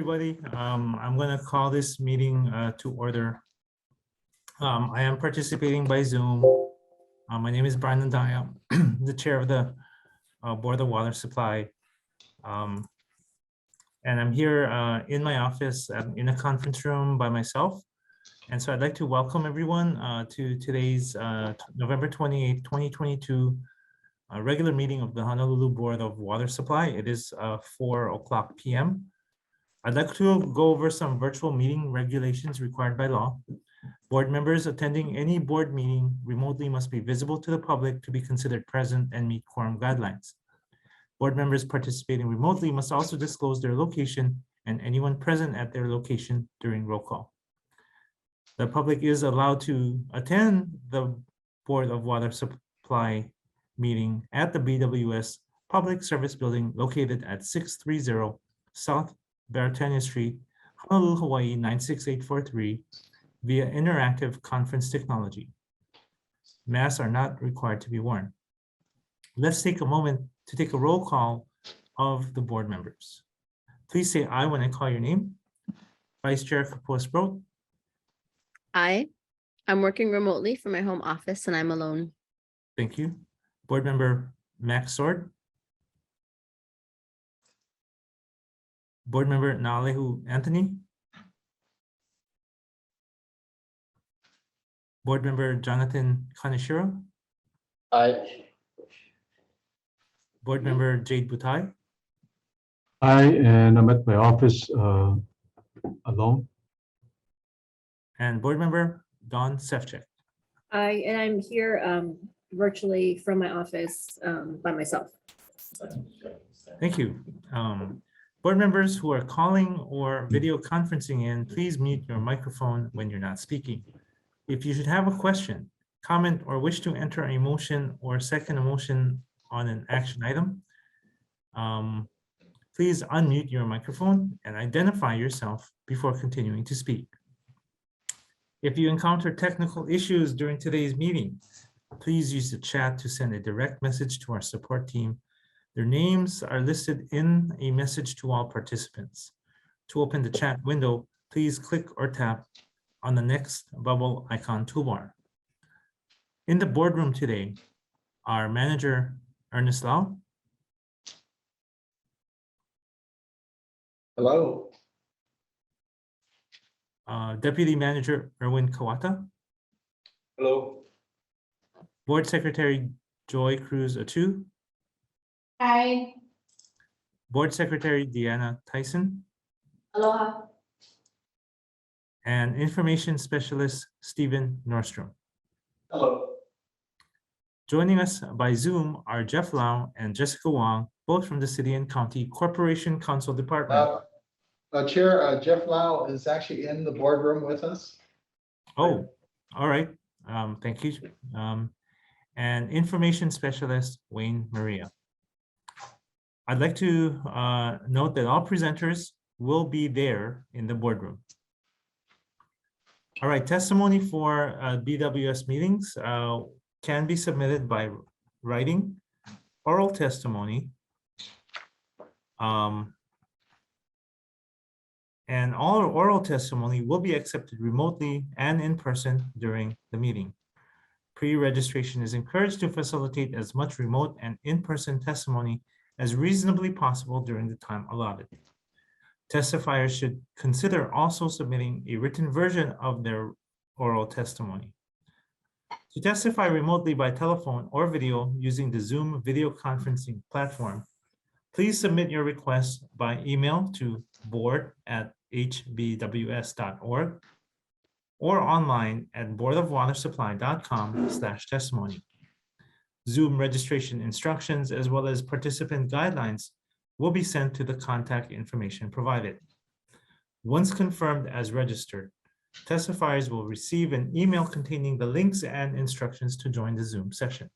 everybody. I'm going to call this meeting to order. I am participating by Zoom. My name is Brian Daya, the chair of the Board of Water Supply. And I'm here in my office in a conference room by myself. And so I'd like to welcome everyone to today's November 28th, 2022 regular meeting of the Honolulu Board of Water Supply. It is 4:00 p.m. I'd like to go over some virtual meeting regulations required by law. Board members attending any board meeting remotely must be visible to the public to be considered present and meet quorum guidelines. Board members participating remotely must also disclose their location and anyone present at their location during roll call. The public is allowed to attend the Board of Water Supply meeting at the BWS Public Service Building located at 630 South Baratania Street, Honolulu, Hawaii 96843 via interactive conference technology. Masks are not required to be worn. Let's take a moment to take a roll call of the board members. Please say aye when I call your name. Vice Chair Kapua-Sproat. Aye. I'm working remotely from my home office and I'm alone. Thank you. Board Member Max Sword. Board Member Naalehu Anthony. Board Member Jonathan Kaneshiro. Aye. Board Member Jade Butai. Hi, and I'm at my office alone. And Board Member Dawn Sefcik. Aye, and I'm here virtually from my office by myself. Thank you. Board members who are calling or video conferencing in, please mute your microphone when you're not speaking. If you should have a question, comment, or wish to enter a motion or second a motion on an action item, please unmute your microphone and identify yourself before continuing to speak. If you encounter technical issues during today's meeting, please use the chat to send a direct message to our support team. Their names are listed in a message to all participants. To open the chat window, please click or tap on the next bubble icon toolbar. In the boardroom today, our manager, Ernest Lau. Hello. Deputy Manager Erwin Kawata. Hello. Board Secretary Joy Cruz Atu. Hi. Board Secretary Deanna Tyson. Aloha. And Information Specialist Stephen Nordstrom. Hello. Joining us by Zoom are Jeff Lau and Jessica Wong, both from the City and County Corporation Council Department. Chair, Jeff Lau is actually in the boardroom with us. Oh, all right. Thank you. And Information Specialist Wayne Maria. I'd like to note that all presenters will be there in the boardroom. All right, testimony for BWS meetings can be submitted by writing, oral testimony, and all oral testimony will be accepted remotely and in person during the meeting. Pre-registration is encouraged to facilitate as much remote and in-person testimony as reasonably possible during the time allotted. Testifiers should consider also submitting a written version of their oral testimony. To testify remotely by telephone or video using the Zoom video conferencing platform, please submit your request by email to board@hbws.org or online at boardofwatersupply.com/testimony. Zoom registration instructions as well as participant guidelines will be sent to the contact information provided. Once confirmed as registered, testifiers will receive an email containing the links and instructions to join the Zoom session.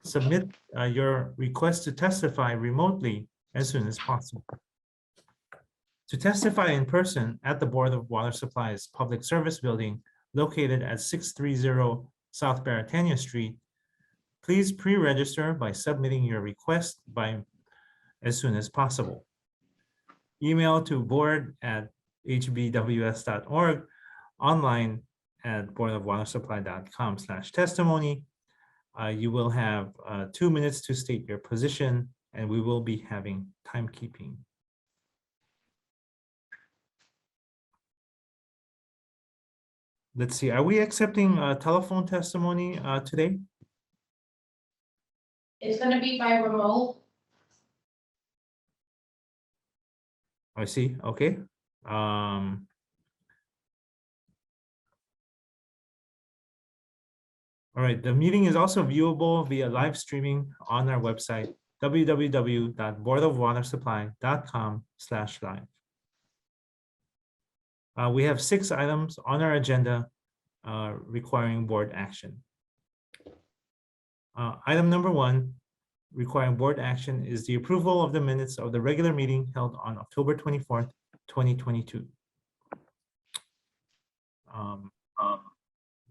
Submit your request to testify remotely as soon as possible. To testify in person at the Board of Water Supply's Public Service Building located at 630 South Baratania Street, please pre-register by submitting your request as soon as possible. email to board@hbws.org, online at boardofwatersupply.com/testimony. You will have 2 minutes to state your position, and we will be having timekeeping. Let's see, are we accepting telephone testimony today? It's gonna be by remote. I see, okay. All right, the meeting is also viewable via live streaming on our website, www.boardofwatersupply.com/live. We have 6 items on our agenda requiring board action. Item number 1 requiring board action is the approval of the minutes of the regular meeting held on October 24th, 2022.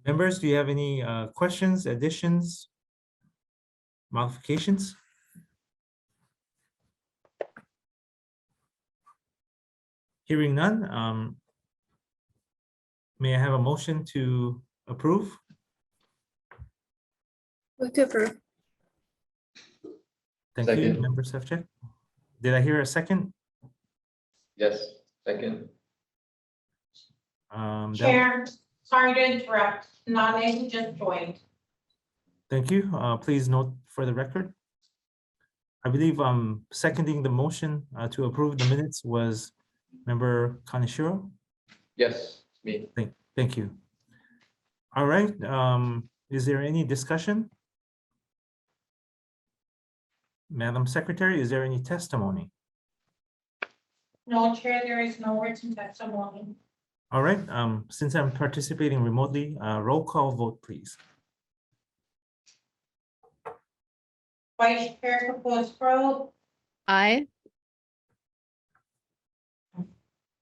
Members, do you have any questions, additions, modifications? Hearing none, may I have a motion to approve? Move to approve. Thank you, Second. Member Sevcek. Did I hear a second? Yes, second. Chair, sorry to interrupt, Nane who just joined. Thank you. Please note for the record. I believe seconding the motion to approve the minutes was Member Kaneshiro. Yes, me. Thank you. All right. Is there any discussion? Madam Secretary, is there any testimony? No, Chair, there is no written testimony. All right. Since I'm participating remotely, roll call vote, please. Vice Chair Capozzo, Aye.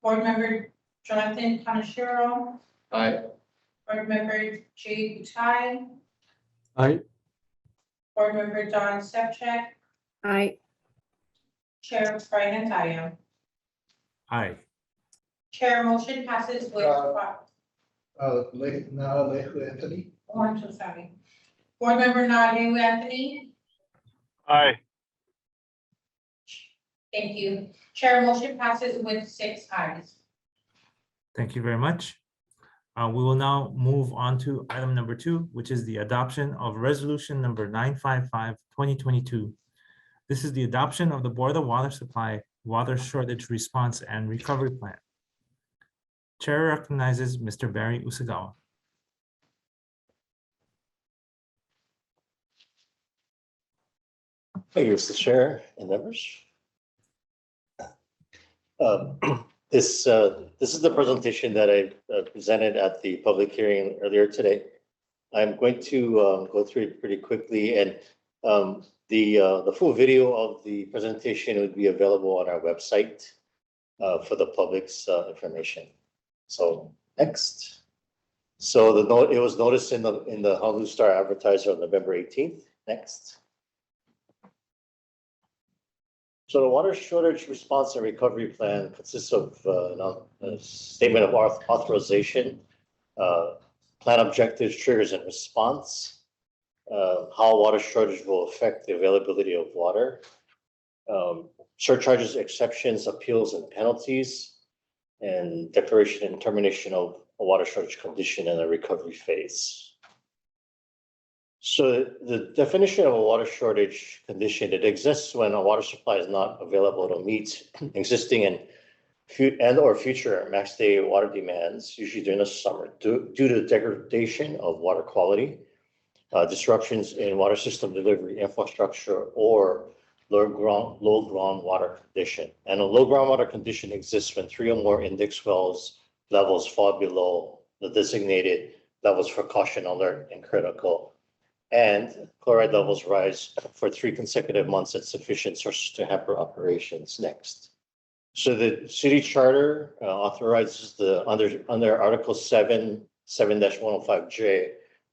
Board Member Jonathan Kaneshiro, Aye. Board Member Jay Utai, Aye. Board Member Don Sevcek, Aye. Chair Brian Antaya. Aye. Chair, motion passes with Lehu Anthony. oh, I'm so sorry. Board Member Nadu Anthony, Aye. thank you. Chair, motion passes with 6 ayes. Thank you very much. We will now move on to item number 2, which is the adoption of resolution number 955/2022. This is the adoption of the Board of Water Supply Water Shortage Response and Recovery Plan. Chair recognizes Mr. Barry Usagawa. Thank you, Mr. Chair and members. This is the presentation that I presented at the public hearing earlier today. I'm going to go through it pretty quickly, and the full video of the presentation would be available on our website for the public's information. So next. So it was noticed in the Honolulu Star Advertiser on November 18th. Next. So the water shortage response and recovery plan consists of a statement of authorization, plan objectives, triggers, and response, how water shortage will affect the availability of water, surcharges, exceptions, appeals, and penalties, and declaration and termination of a water shortage condition in a recovery phase. So the definition of a water shortage condition, it exists when a water supply is not available to meet existing and or future max day water demands, usually during the summer, due to degradation of water quality, disruptions in water system delivery infrastructure, or low groundwater condition. And a low groundwater condition exists when 3 or more index wells levels fall below the designated levels for caution, alert, and critical, and chloride levels rise for 3 consecutive months at sufficient sources to hamper operations. Next. So the city charter authorizes under Article 7-105J,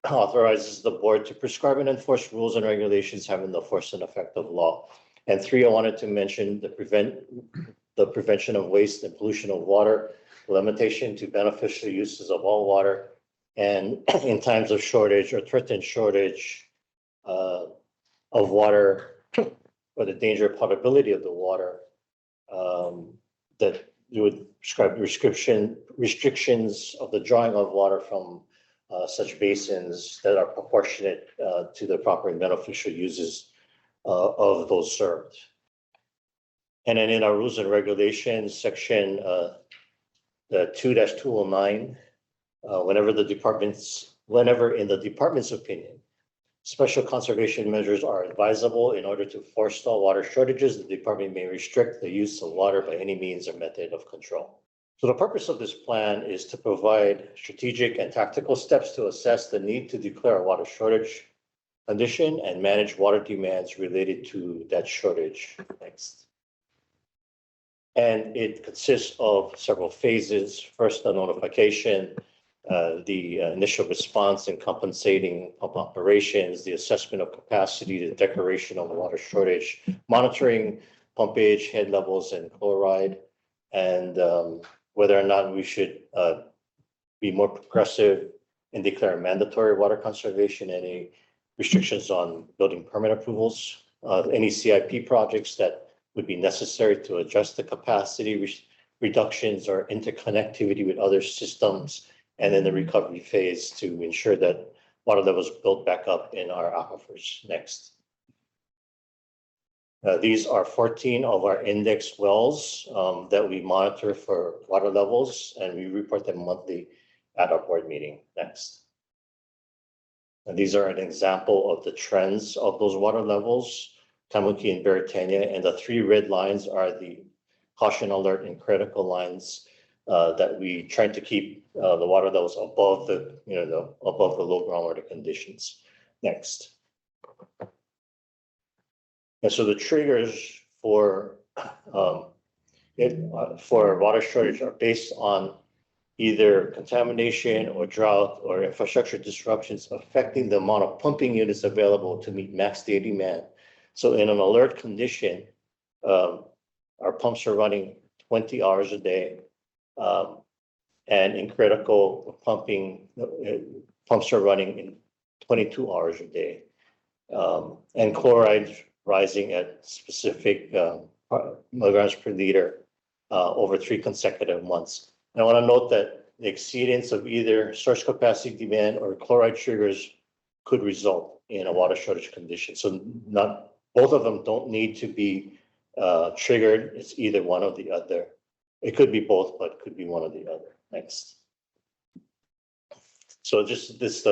authorizes the board to prescribe and enforce rules and regulations having the force and effect of law. And 3, I wanted to mention the the prevention of waste and pollution of water, limitation to beneficial uses of all water, and in times of shortage or threatened shortage of water or the danger or probability of the water, that you would prescribe restrictions of the drawing of water from such basins that are proportionate to the proper and beneficial uses of those served. And then in our rules and regulations, section the 2-209, whenever in the department's opinion, special conservation measures are advisable in order to forestall water shortages, the department may restrict the use of water by any means or method of control. So the purpose of this plan is to provide strategic and tactical steps to assess the need to declare a water shortage condition and manage water demands related to that shortage. Next. And it consists of several phases. First, the notification, the initial response and compensating pump operations, the assessment of capacity, the declaration of water shortage, monitoring pumpage, head levels, and chloride, and whether or not we should be more progressive and declare mandatory water conservation, any restrictions on building permit approvals, any CIP projects that would be necessary to adjust the capacity reductions or interconnectivity with other systems, and then the recovery phase to ensure that water levels build back up in our aquifers. Next. These are 14 of our index wells that we monitor for water levels, and we report them monthly at our board meeting. Next. And these are an example of the trends of those water levels, Tamuki and Beretania, and the 3 red lines are the caution alert and critical lines that we try to keep the water levels above the, above the low groundwater conditions. Next. And so the triggers for water shortage are based on either contamination or drought or infrastructure disruptions affecting the amount of pumping units available to meet max day demand. So in an alert condition, our pumps are running 20 hours a day. And in critical pumping, pumps are running in 22 hours a day. And chloride rising at specific milligrams per liter over 3 consecutive months. And I want to note that the exceedance of either source capacity demand or chloride triggers could result in a water shortage condition. So not both of them don't need to be triggered. It's either one or the other. It could be both, but it could be one or the other. Next. So just this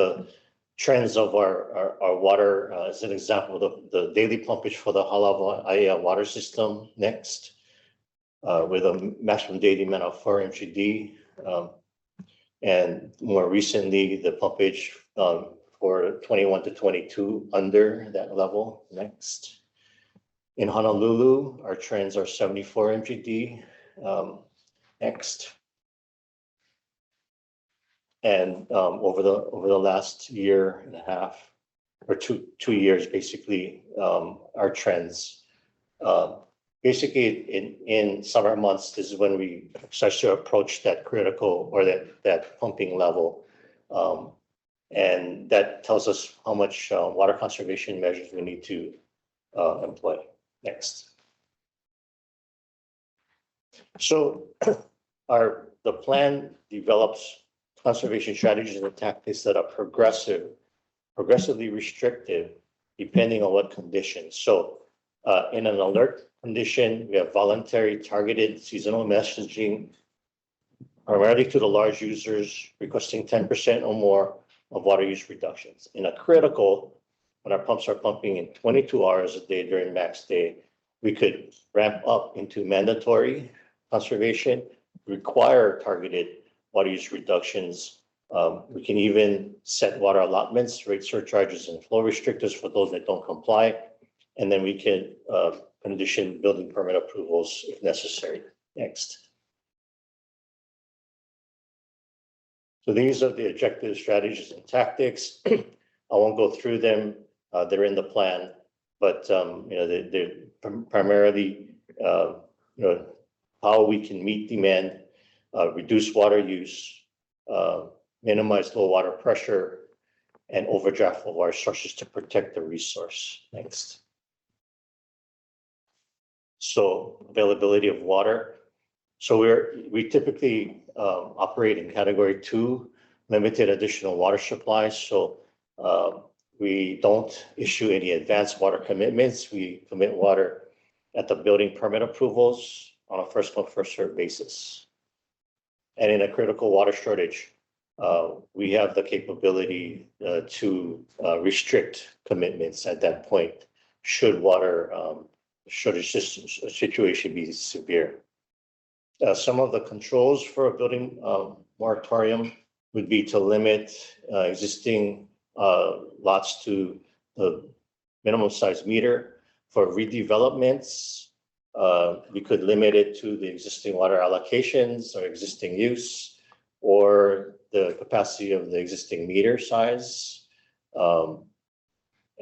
trends of our water as an example of the daily pumpage for the Halawa water system. Next. With a maximum daily demand of 4 MGD. And more recently, the pumpage for 21 to 22 under that level. Next. In Honolulu, our trends are 74 MGD. Next. And over the last year and a half, or two years, basically, our trends. Basically, in summer months, this is when we start to approach that critical or that pumping level. And that tells us how much water conservation measures we need to employ. Next. So the plan develops conservation strategies and tactics that are progressively restrictive, depending on what conditions. So in an alert condition, we have voluntary targeted seasonal messaging, primarily to the large users requesting 10% or more of water use reductions. In a critical, when our pumps are pumping in 22 hours a day during max day, we could ramp up into mandatory conservation, require targeted water use reductions. We can even set water allotments, rate surcharges, and flow restrictors for those that don't comply. And then we can condition building permit approvals if necessary. Next. So these are the objectives, strategies, and tactics. I won't go through them. They're in the plan, but they're primarily how we can meet demand, reduce water use, minimize low water pressure, and overdraft of water sources to protect the resource. Next. So availability of water. So we typically operate in category 2, limited additional water supplies. So we don't issue any advanced water commitments. We commit water at the building permit approvals on a first come, first served basis. And in a critical water shortage, we have the capability to restrict commitments at that point should water shortage situation be severe. Some of the controls for a building moratorium would be to limit existing lots to the minimum size meter. For redevelopments, we could limit it to the existing water allocations or existing use or the capacity of the existing meter size.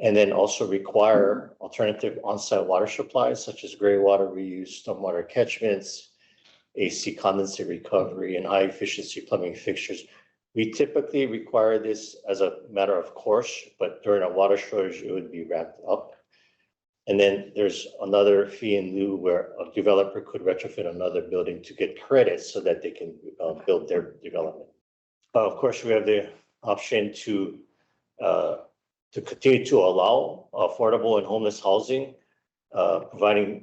And then also require alternative on-site water supplies such as gray water reuse, stormwater catchments, AC condensate recovery, and high efficiency plumbing fixtures. We typically require this as a matter of course, but during a water shortage, it would be ramped up. And then there's another fee in lieu where a developer could retrofit another building to get credit so that they can build their development. Of course, we have the option to continue to allow affordable and homeless housing,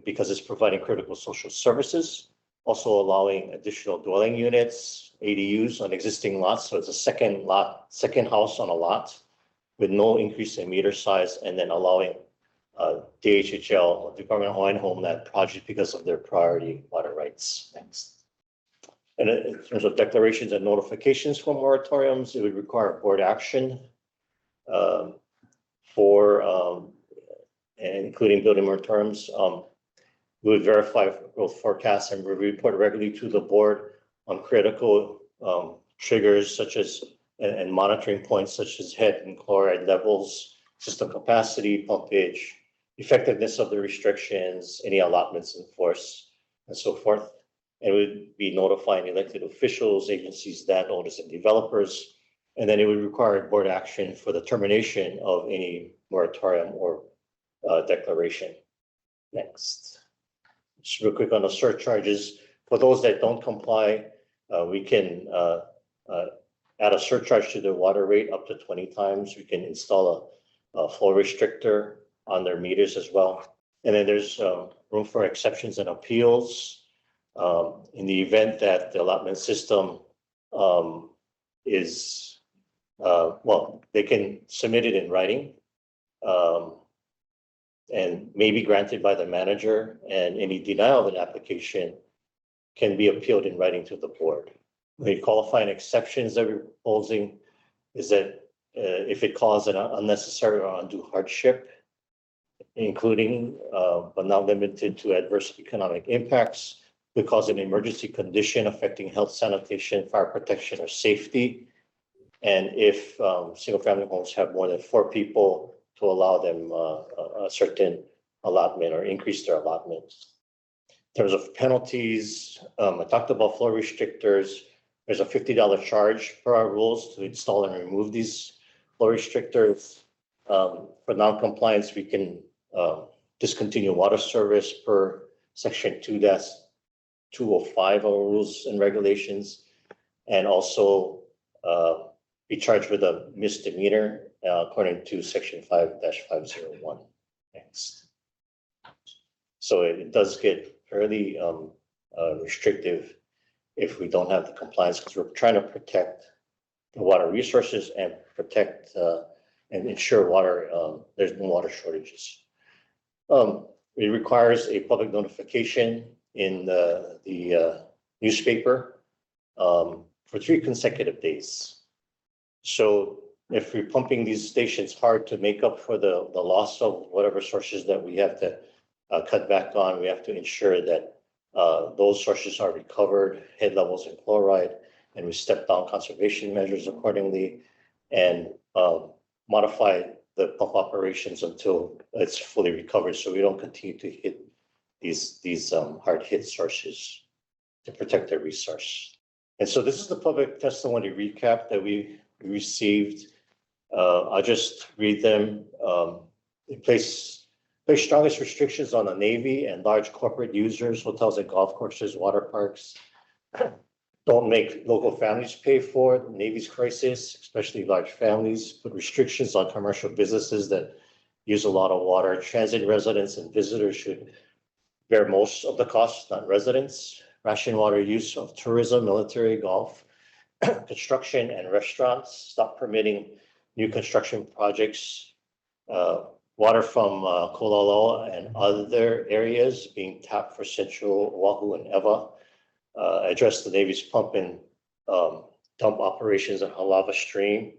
because it's providing critical social services, also allowing additional dwelling units, ADUs on existing lots. So it's a second house on a lot with no increase in meter size, and then allowing DHHL, Department of Hawaiian Homeland project because of their priority water rights. Next. And in terms of declarations and notifications for moratoriums, it would require board action including building moratoriums. We would verify growth forecasts and report regularly to the board on critical triggers such as and monitoring points such as head and chloride levels, system capacity, pumpage, effectiveness of the restrictions, any allotments in force, and so forth. And we would be notifying elected officials, agencies, landowners, and developers. And then it would require board action for the termination of any moratorium or declaration. Next. Just real quick on the surcharges. For those that don't comply, we can add a surcharge to their water rate up to 20 times. We can install a flow restrictor on their meters as well. And then there's room for exceptions and appeals. In the event that the allotment system is, they can submit it in writing and may be granted by the manager, and any denial of an application can be appealed in writing to the board. The qualifying exceptions that we're proposing is that if it causes an unnecessary or undue hardship, including but not limited to adverse economic impacts, could cause an emergency condition affecting health, sanitation, fire protection, or safety. And if single-family homes have more than 4 people, to allow them a certain allotment or increase their allotment. In terms of penalties, I talked about flow restrictors. There's a $50 charge per our rules to install and remove these flow restrictors. For non-compliance, we can discontinue water service per section 2-205 of our rules and regulations, and also be charged with a misdemeanor according to section 5-501. Next. So it does get fairly restrictive if we don't have the compliance, because we're trying to protect the water resources and protect and ensure water, there's no water shortages. It requires a public notification in the newspaper for 3 consecutive days. So if we're pumping these stations hard to make up for the loss of whatever sources that we have to cut back on, we have to ensure that those sources are recovered, head levels in chloride, and we step down conservation measures accordingly, and modify the pump operations until it's fully recovered, so we don't continue to hit these hard hit sources. to protect their resource. And so this is the public testimony recap that we received. I'll just read them. It place strongest restrictions on the Navy and large corporate users, hotels and golf courses, water parks. Don't make local families pay for the Navy's crisis, especially large families. Put restrictions on commercial businesses that use a lot of water. Transit residents and visitors should bear most of the costs, not residents. Ration water use of tourism, military, golf, construction, and restaurants. Stop permitting new construction projects. Water from Kololo and other areas being tapped for Central Oahu and Ewa. Address the Navy's pump and dump operations at Halava Stream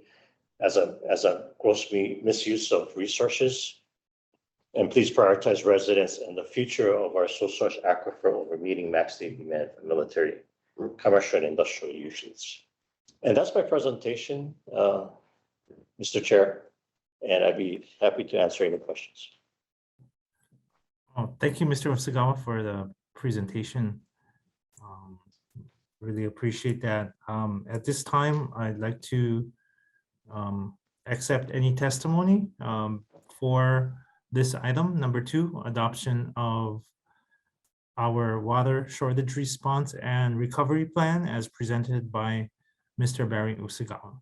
as a gross misuse of resources. And please prioritize residents and the future of our sole source aquifer over meeting max daily demand for military, commercial, and industrial uses. And that's my presentation, Mr. Chair, and I'd be happy to answer any questions. Oh, thank you, Mr. Osagawa, for the presentation. Really appreciate that. At this time, I'd like to accept any testimony for this item, number 2, adoption of our water shortage response and recovery plan as presented by Mr. Barry Usagawa.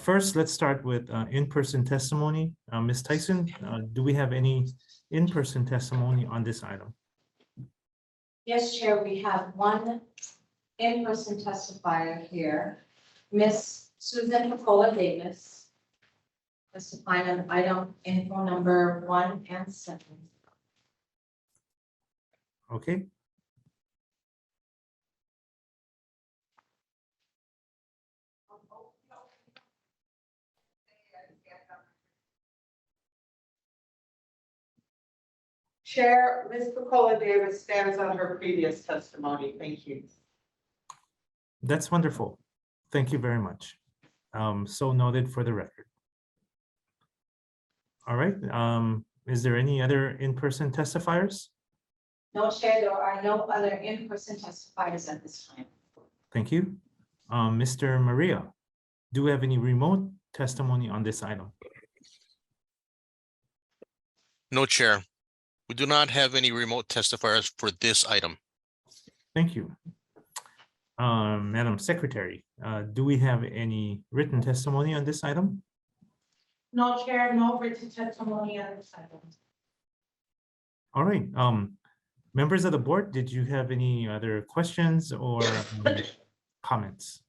First, let's start with in-person testimony. Ms. Tyson, do we have any in-person testimony on this item? Yes, Chair, we have one in-person testifier here, Miss Susan Nicola Davis, testifying on item info number 1 and 7. Okay. Chair, Ms. Nicola Davis stands on her previous testimony. Thank you. That's wonderful. Thank you very much. So noted for the record. All right. Is there any other in-person testifiers? No, Chair, there are no other in-person testifiers at this time. Thank you. Mr. Maria, do we have any remote testimony on this item? No, Chair. We do not have any remote testifiers for this item. Thank you. Madam Secretary, do we have any written testimony on this item? No, Chair, no written testimony on this item. All right. Members of the board, did you have any other questions or comments?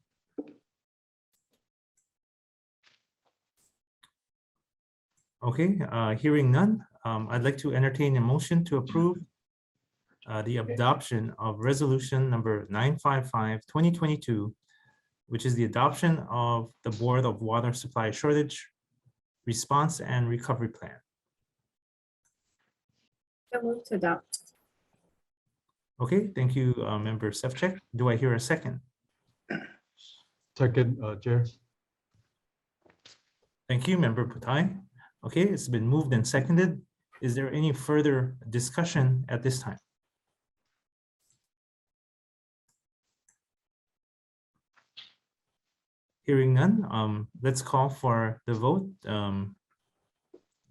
Okay, hearing none, I'd like to entertain a motion to approve the adoption of resolution number 955/2022, which is the adoption of the Board of Water Supply Shortage Response and Recovery Plan. So move to adopt. Okay, thank you, Member Sevcek. Do I hear a second? Second, Chair. Thank you, Member Putai. Okay, it's been moved and seconded. Is there any further discussion at this time? Hearing none, let's call for the vote.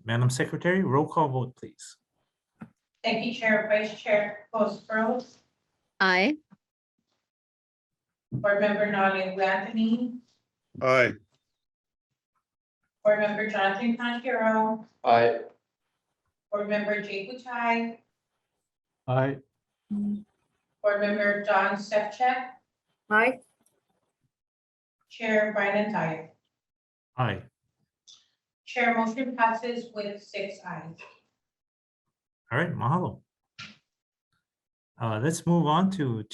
Madam Secretary, roll call vote, please. Thank you, Chair. Vice Chair Bosford, Aye. Board Member Nolly Anthony, Aye. Board Member Jonathan Conquero, Aye. Board Member Jay Butai, Aye. Board Member John Sevcek, Aye. Chair Brian Dyer. Aye. Chair, motion passes with 6 ayes. All right, mahalo. Let's move on to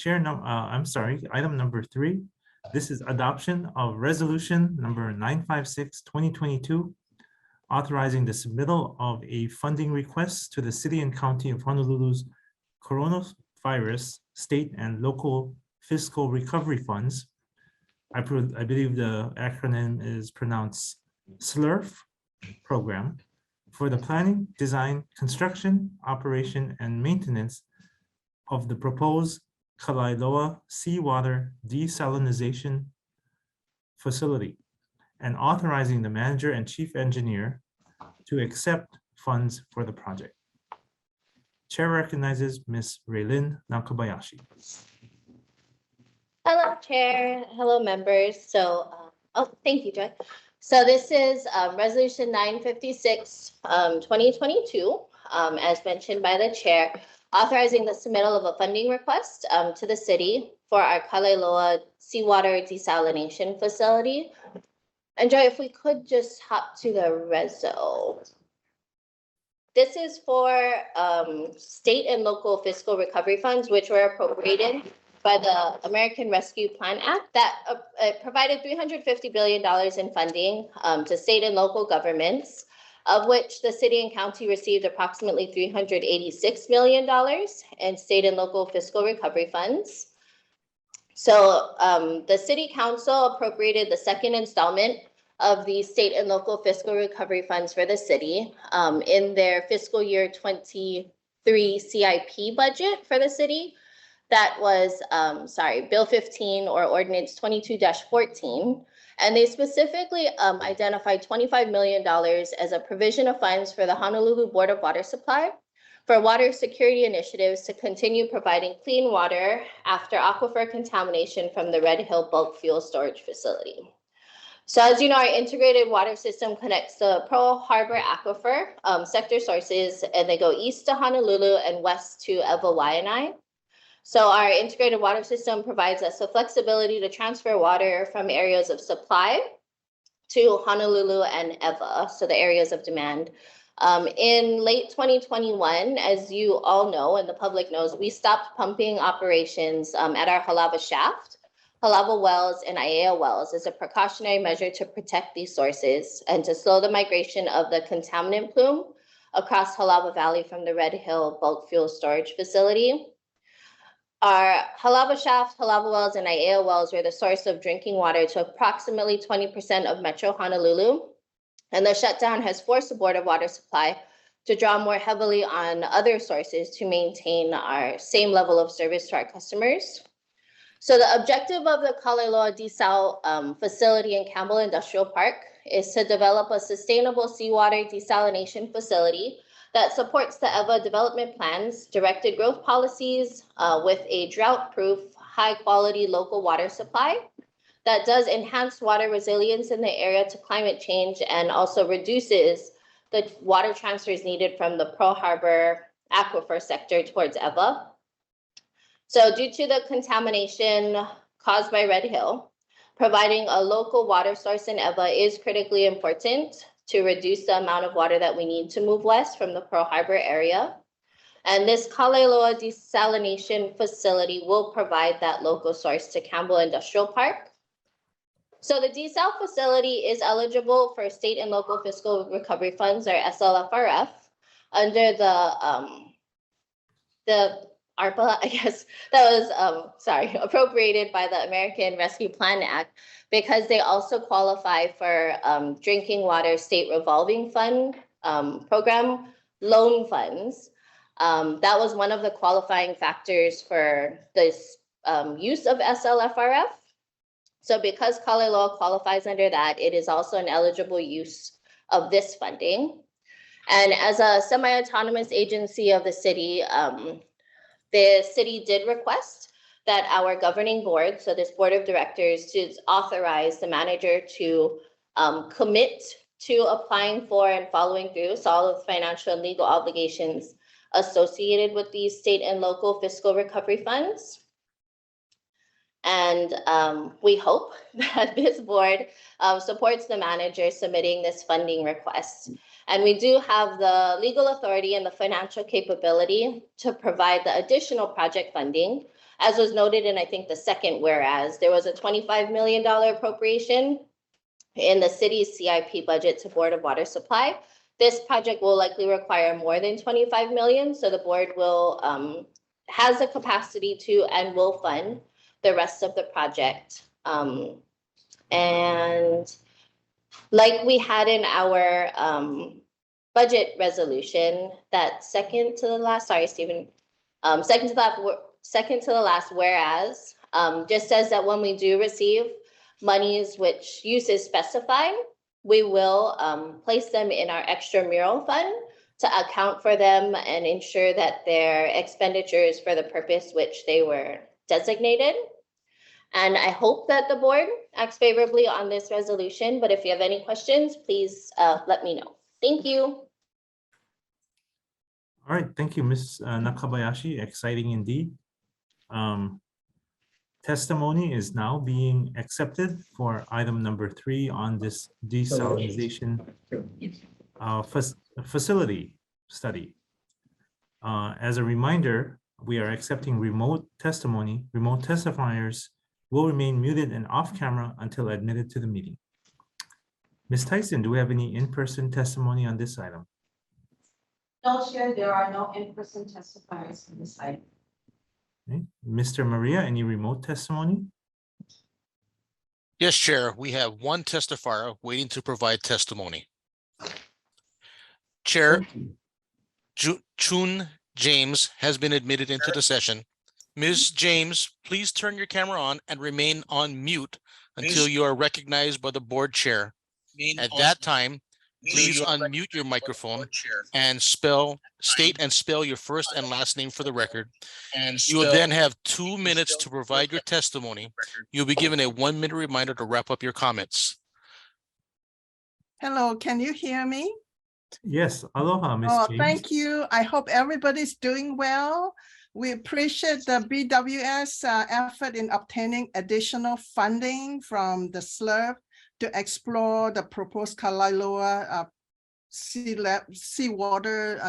item number 3. This is adoption of resolution number 956/2022, authorizing the submittal of a funding request to the City and County of Honolulu's coronavirus state and local fiscal recovery funds. I believe the acronym is pronounced SLURF program for the planning, design, construction, operation, and maintenance of the proposed Kalailoa seawater desalination facility and authorizing the manager and chief engineer to accept funds for the project. Chair recognizes Ms. Raylin Nakabayashi. Hello, Chair. Hello, members. So, thank you, Joy. So this is Resolution 956, 2022, as mentioned by the Chair, authorizing the submittal of a funding request to the city for our Kalailoa seawater desalination facility. And Joy, if we could just hop to the reso. This is for state and local fiscal recovery funds, which were appropriated by the American Rescue Plan Act that provided $350 billion in funding to state and local governments, of which the city and county received approximately $386 million in state and local fiscal recovery funds. So the city council appropriated the second installment of the state and local fiscal recovery funds for the city in their fiscal year 23 CIP budget for the city. That was, Bill 15 or Ordinance 22-14. And they specifically identified $25 million as a provision of funds for the Honolulu Board of Water Supply for water security initiatives to continue providing clean water after aquifer contamination from the Red Hill bulk fuel storage facility. So as you know, our integrated water system connects the Pearl Harbor aquifer sector sources, and they go east to Honolulu and west to Ewa Waianae. So our integrated water system provides us the flexibility to transfer water from areas of supply to Honolulu and Ewa, so the areas of demand. In late 2021, as you all know and the public knows, we stopped pumping operations at our Halawa shaft, Halawa wells, and Aiea wells as a precautionary measure to protect these sources and to slow the migration of the contaminant plume across Halawa Valley from the Red Hill bulk fuel storage facility. Our Halawa shaft, Halawa wells, and Aiea wells were the source of drinking water to approximately 20% of Metro Honolulu. And the shutdown has forced the Board of Water Supply to draw more heavily on other sources to maintain our same level of service to our customers. So the objective of the Kalailoa desal facility in Campbell Industrial Park is to develop a sustainable seawater desalination facility that supports the EVA development plans, directed growth policies with a drought-proof, high-quality local water supply that does enhance water resilience in the area to climate change and also reduces the water transfers needed from the Pearl Harbor aquifer sector towards EVA. So due to the contamination caused by Red Hill, providing a local water source in EVA is critically important to reduce the amount of water that we need to move west from the Pearl Harbor area. And this Kalailoa desalination facility will provide that local source to Campbell Industrial Park. So the desal facility is eligible for state and local fiscal recovery funds, or SLFRF, under the ARPA, I guess, that was, appropriated by the American Rescue Plan Act, because they also qualify for drinking water state revolving fund program loan funds. That was one of the qualifying factors for this use of SLFRF. So because Kalailoa qualifies under that, it is also an eligible use of this funding. And as a semi-autonomous agency of the city did request that our governing board, so this board of directors, should authorize the manager to commit to applying for and following through all of the financial and legal obligations associated with these state and local fiscal recovery funds. And we hope that this board supports the manager submitting this funding request. And we do have the legal authority and the financial capability to provide the additional project funding. As was noted in, I think, the second whereas, there was a $25 million appropriation in the city's CIP budget to Board of Water Supply. This project will likely require more than 25 million, so the board will has the capacity to and will fund the rest of the project. And like we had in our budget resolution, that second to the last, sorry, Stephen, second to the last whereas, just says that when we do receive monies which use is specified, we will place them in our extramural fund to account for them and ensure that their expenditures for the purpose which they were designated. And I hope that the board acts favorably on this resolution, but if you have any questions, please let me know. Thank you. All right, thank you, Ms. Nakabayashi. Exciting indeed. Testimony is now being accepted for item number 3 on this desalinization facility study. As a reminder, we are accepting remote testimony. Remote testifiers will remain muted and off camera until admitted to the meeting. Ms. Tyson, do we have any in-person testimony on this item? No, Chair, there are no in-person testifiers on this item. Okay. Mr. Maria, any remote testimony? Yes, Chair, we have one testifier waiting to provide testimony. Chair, Chun James has been admitted into the session. Ms. James, please turn your camera on and remain on mute until you are recognized by the board chair. At that time, please unmute your microphone and state and spell your first and last name for the record. You will then have 2 minutes to provide your testimony. You'll be given a 1-minute reminder to wrap up your comments. Hello, can you hear me? Yes, aloha, Ms. Oh, James. thank you. I hope everybody's doing well. We appreciate the BWS effort in obtaining additional funding from the SLURP to explore the proposed Kailua seawater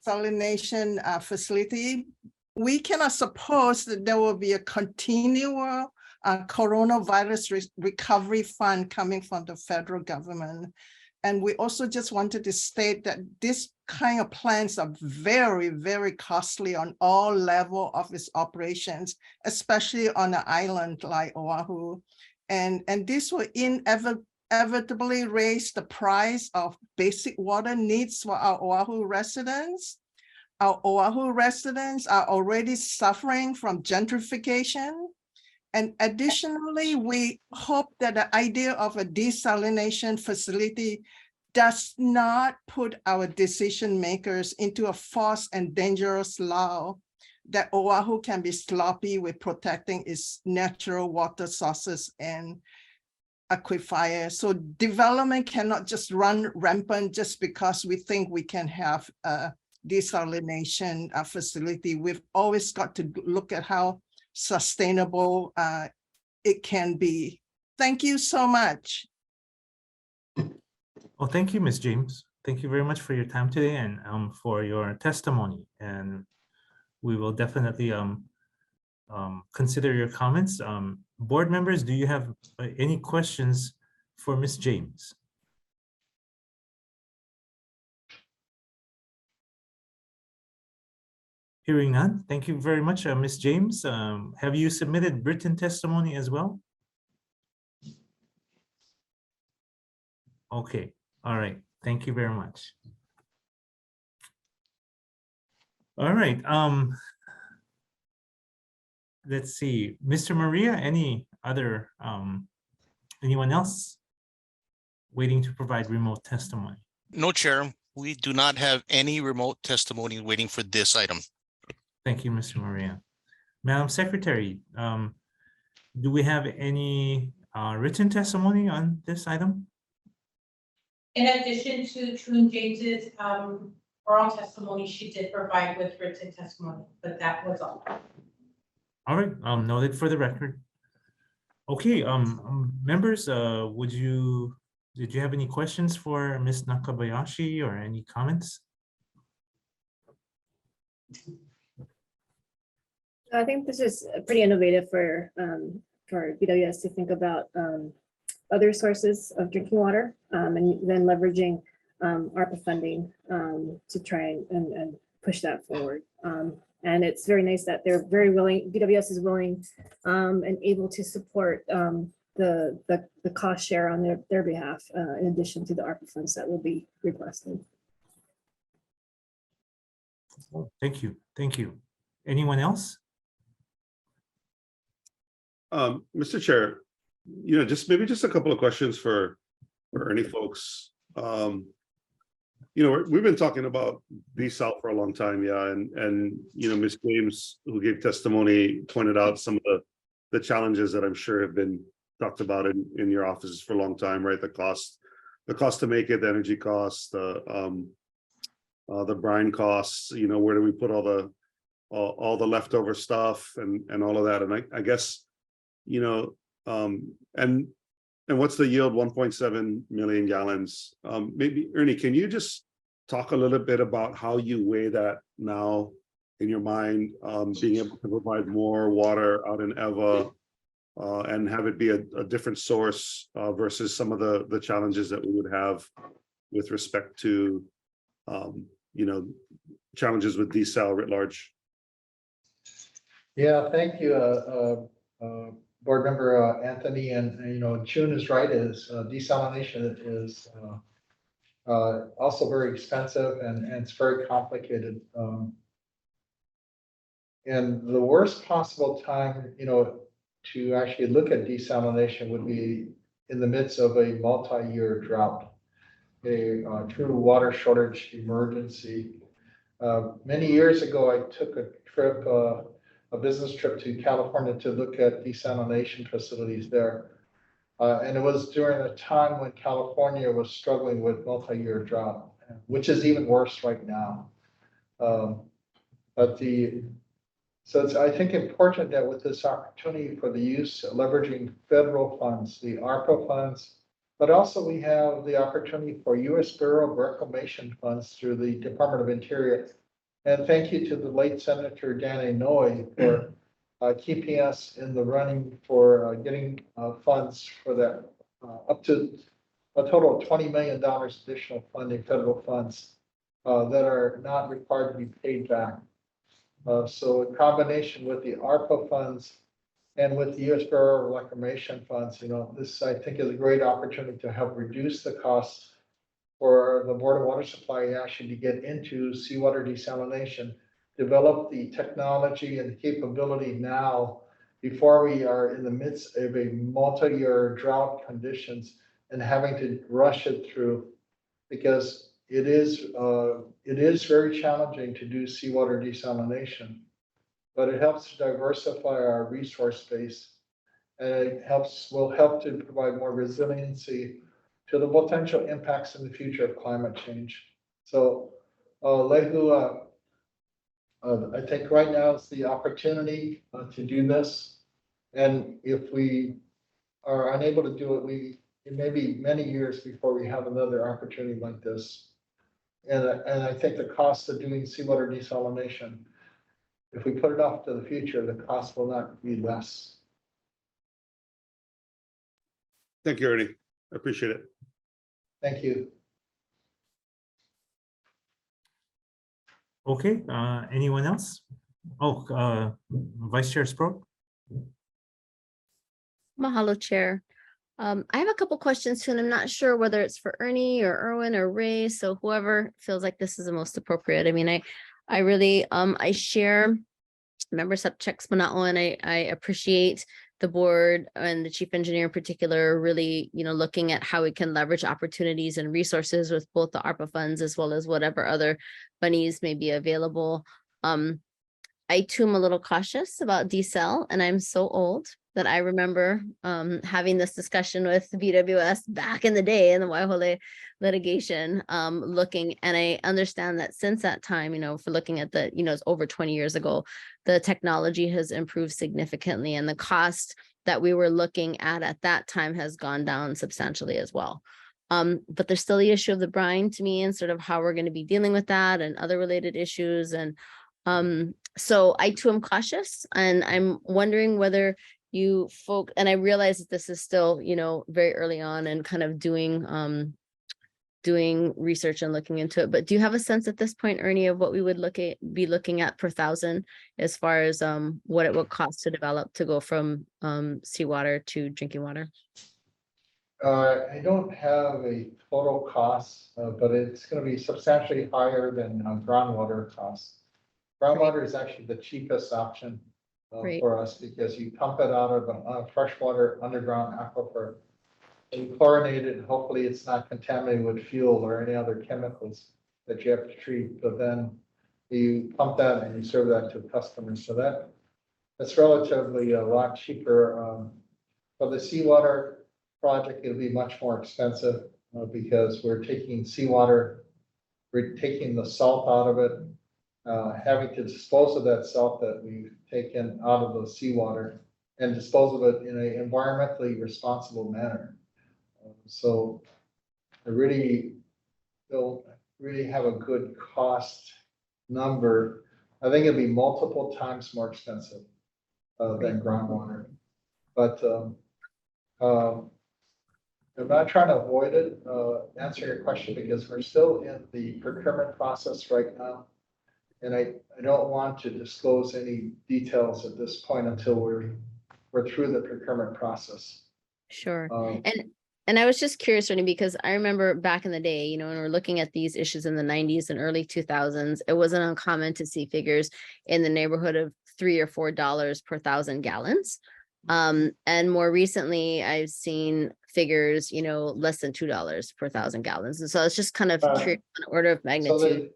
desalination facility. We cannot suppose that there will be a continual coronavirus recovery fund coming from the federal government. And we also just wanted to state that this kind of plans are very, very costly on all levels of its operations, especially on an island like Oahu. And this will inevitably raise the price of basic water needs for our Oahu residents. Our Oahu residents are already suffering from gentrification. And additionally, we hope that the idea of a desalination facility does not put our decision makers into a false and dangerous law that Oahu can be sloppy with protecting its natural water sources and aquifers. So development cannot just run rampant just because we think we can have a desalination facility. We've always got to look at how sustainable it can be. Thank you so much. Well, thank you, Ms. James. Thank you very much for your time today and for your testimony. And we will definitely consider your comments. Board members, do you have any questions for Ms. James? Hearing none, thank you very much, Ms. James. Have you submitted written testimony as well? Okay, all right, thank you very much. All right, let's see, Mr. Maria, any other, anyone else waiting to provide remote testimony? No, Chair, we do not have any remote testimony waiting for this item. Thank you, Mr. Maria. Madam Secretary, do we have any written testimony on this item? In addition to Chun James's oral testimony, she did provide with written testimony, but that was all. All right, noted for the record. Okay, members, did you have any questions for Ms. Nakabayashi or any comments? I think this is pretty innovative for BWS to think about other sources of drinking water and then leveraging ARPA funding to try and push that forward. And it's very nice that they're very willing, BWS is willing and able to support the cost share on their behalf, in addition to the ARPA funds that will be requested. Thank you. Thank you. Anyone else? Mr. Chair, just a couple of questions for Ernie folks. We've been talking about desal for a long time, yeah, and Ms. James, who gave testimony, pointed out some of the challenges that I'm sure have been talked about in your offices for a long time, right? The cost to make it, the energy costs, the brine costs, where do we put all the leftover stuff and all of that. And I guess, and what's the yield? 1.7 million gallons. Maybe Ernie, can you just talk a little bit about how you weigh that now in your mind, being able to provide more water out in Eva, and have it be a different source versus some of the challenges that we would have with respect to, challenges with desal writ large? Yeah, thank you, Board Member Anthony, and June is right, desalination is also very expensive and it's very complicated. And the worst possible time, to actually look at desalination would be in the midst of a multi-year drought, a true water shortage emergency. Many years ago, I took a business trip to California to look at desalination facilities there. And it was during a time when California was struggling with multi-year drought, which is even worse right now. So it's, I think, important that with this opportunity for the use, leveraging federal funds, the ARPA funds, but also we have the opportunity for U.S. Bureau of Reclamation funds through the Department of Interior. And thank you to the late Senator Dan Inouye for keeping us in the running for getting funds for that, up to a total of $20 million additional funding, federal funds that are not required to be paid back. So in combination with the ARPA funds and with the U.S. Bureau of Reclamation funds, this I think is a great opportunity to help reduce the costs for the Board of Water Supply actually to get into seawater desalination, develop the technology and the capability now before we are in the midst of a multi-year drought conditions and having to rush it through, because it is very challenging to do seawater desalination, but it helps to diversify our resource base, and it will help to provide more resiliency to the potential impacts in the future of climate change. So Lehu, I think right now is the opportunity to do this. And if we are unable to do it, it may be many years before we have another opportunity like this. And I think the cost of doing seawater desalination, if we put it off to the future, the cost will not be less. Thank you, Ernie. I appreciate it. Thank you. Okay, anyone else? Oh, Vice Chair Sproat. Mahalo, Chair. I have a couple questions too, and I'm not sure whether it's for Ernie or Erwin or Ray. So whoever feels like this is the most appropriate. I mean, I really, I share Member Subchecks Manao, and I appreciate the board and the chief engineer in particular, really, looking at how we can leverage opportunities and resources with both the ARPA funds as well as whatever other monies may be available. I too am a little cautious about desal, and I'm so old that I remember having this discussion with BWS back in the day in the Waihole litigation, looking, and I understand that since that time, for looking at the, it's over 20 years ago, the technology has improved significantly, and the cost that we were looking at that time has gone down substantially as well. But there's still the issue of the brine to me, and sort of how we're going to be dealing with that and other related issues. And so I too am cautious, and I'm wondering whether you folk, and I realize that this is still, very early on and kind of doing doing research and looking into it, but do you have a sense at this point, Ernie, of what we would be looking at per thousand as far as what it would cost to develop to go from seawater to drinking water? I don't have a total cost, but it's gonna be substantially higher than groundwater costs. Groundwater is actually the cheapest option Right. for us because you pump it out of a freshwater underground aquifer. And you chlorinate it, and hopefully it's not contaminated with fuel or any other chemicals that you have to treat. But then you pump that and you serve that to customers. So that's relatively a lot cheaper. For the seawater project, it'll be much more expensive because we're taking seawater, we're taking the salt out of it, having to dispose of that salt that we've taken out of the seawater and dispose of it in an environmentally responsible manner. So I really don't really have a good cost number. I think it'd be multiple times more expensive than groundwater. But I'm not trying to avoid it, answer your question, because we're still in the procurement process right now. And I don't want to disclose any details at this point until we're through the procurement process. Sure. And I was just curious, Ernie, because I remember back in the day, you know, when we're looking at these issues in the 90s and early 2000s, it wasn't uncommon to see figures in the neighborhood of $3 or $4 per 1,000 gallons. And more recently, I've seen figures, you know, less than $2 per 1,000 gallons. And so it's just kind of curious on order of magnitude.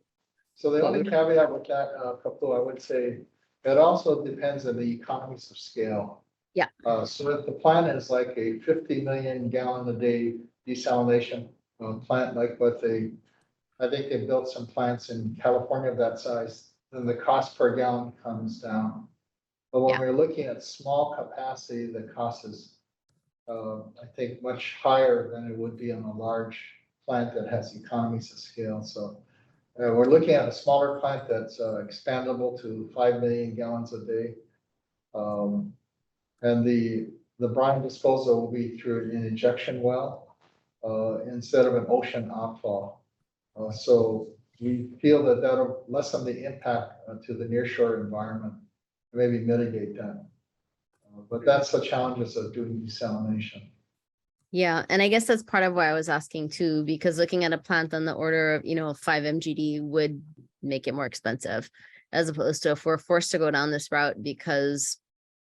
So the What only would- caveat with that, Kapil, I would say, it also depends on the economies of scale. Yeah. So if the plant is like a 50 million gallon a day desalination plant, like what I think they built some plants in California of that size, then the cost per gallon comes down. But when Yeah. we're looking at small capacity, the cost is, I think, much higher than it would be on a large plant that has economies of scale. So we're looking at a smaller plant that's expandable to 5 million gallons a day. And the brine disposal will be through an injection well instead of an ocean outfall. So we feel that that'll lessen the impact to the nearshore environment, maybe mitigate that. But that's the challenges of doing desalination. Yeah, and I guess that's part of why I was asking too, because looking at a plant on the order of, you know, 5 MGD would make it more expensive, as opposed to if we're forced to go down this route because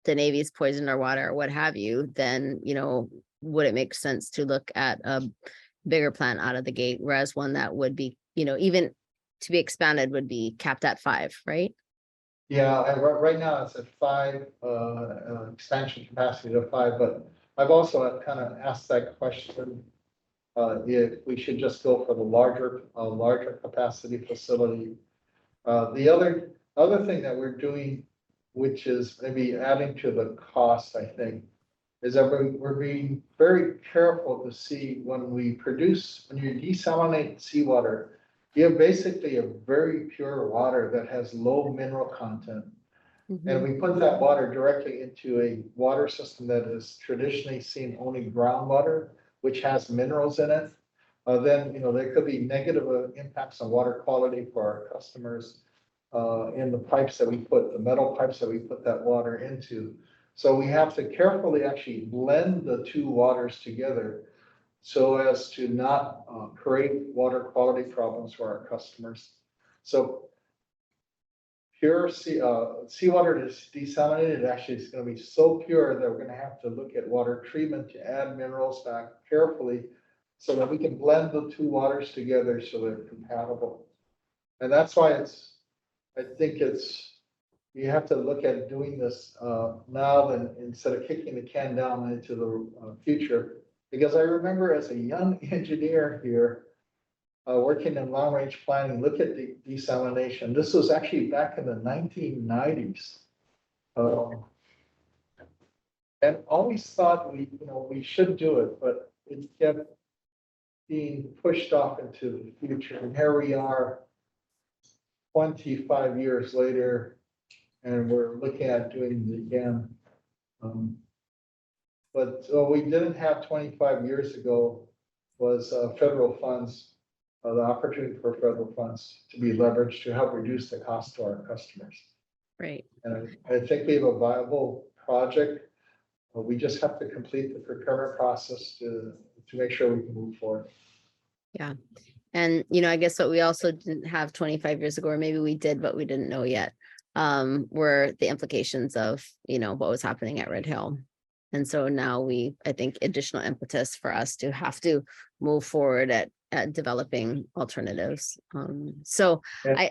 the Navy's poisoned our water or what have you, then, you know, would it make sense to look at a bigger plant out of the gate, whereas one that would be, you know, even to be expanded would be capped at 5, right? Yeah, right now it's at 5, expansion capacity to 5, but I've also kind of asked that question. If we should just go for the larger capacity facility. The other thing that we're doing, which is maybe adding to the cost, I think, is that we're being very careful to see when you desalinate seawater, you have basically a very pure water that has low mineral content. And we put that water directly into a water system that is traditionally seen only groundwater, which has minerals in it. Then, you know, there could be negative impacts on water quality for our customers in the pipes that we put, the metal pipes that we put that water into. So we have to carefully actually blend the two waters together so as to not create water quality problems for our customers. So pure seawater is desalinated, actually is going to be so pure that we're going to have to look at water treatment to add minerals back carefully so that we can blend the two waters together so they're compatible. And that's why I think you have to look at doing this now than instead of kicking the can down into the future. Because I remember as a young engineer here, working in long range planning, look at the desalination. This was actually back in the 1990s. And always thought we should do it, but it kept being pushed off into the future. And here we are 25 years later, and we're looking at doing it again. But what we didn't have 25 years ago was federal funds the opportunity for federal funds to be leveraged to help reduce the cost to our customers. Right. And I think we have a viable project. We just have to complete the procurement process to make sure we can move forward. Yeah. And, you know, I guess what we also didn't have 25 years ago, or maybe we did, but we didn't know yet, were the implications of, you know, what was happening at Red Hill. And so now I think additional impetus for us to have to move forward at developing alternatives. So Yeah.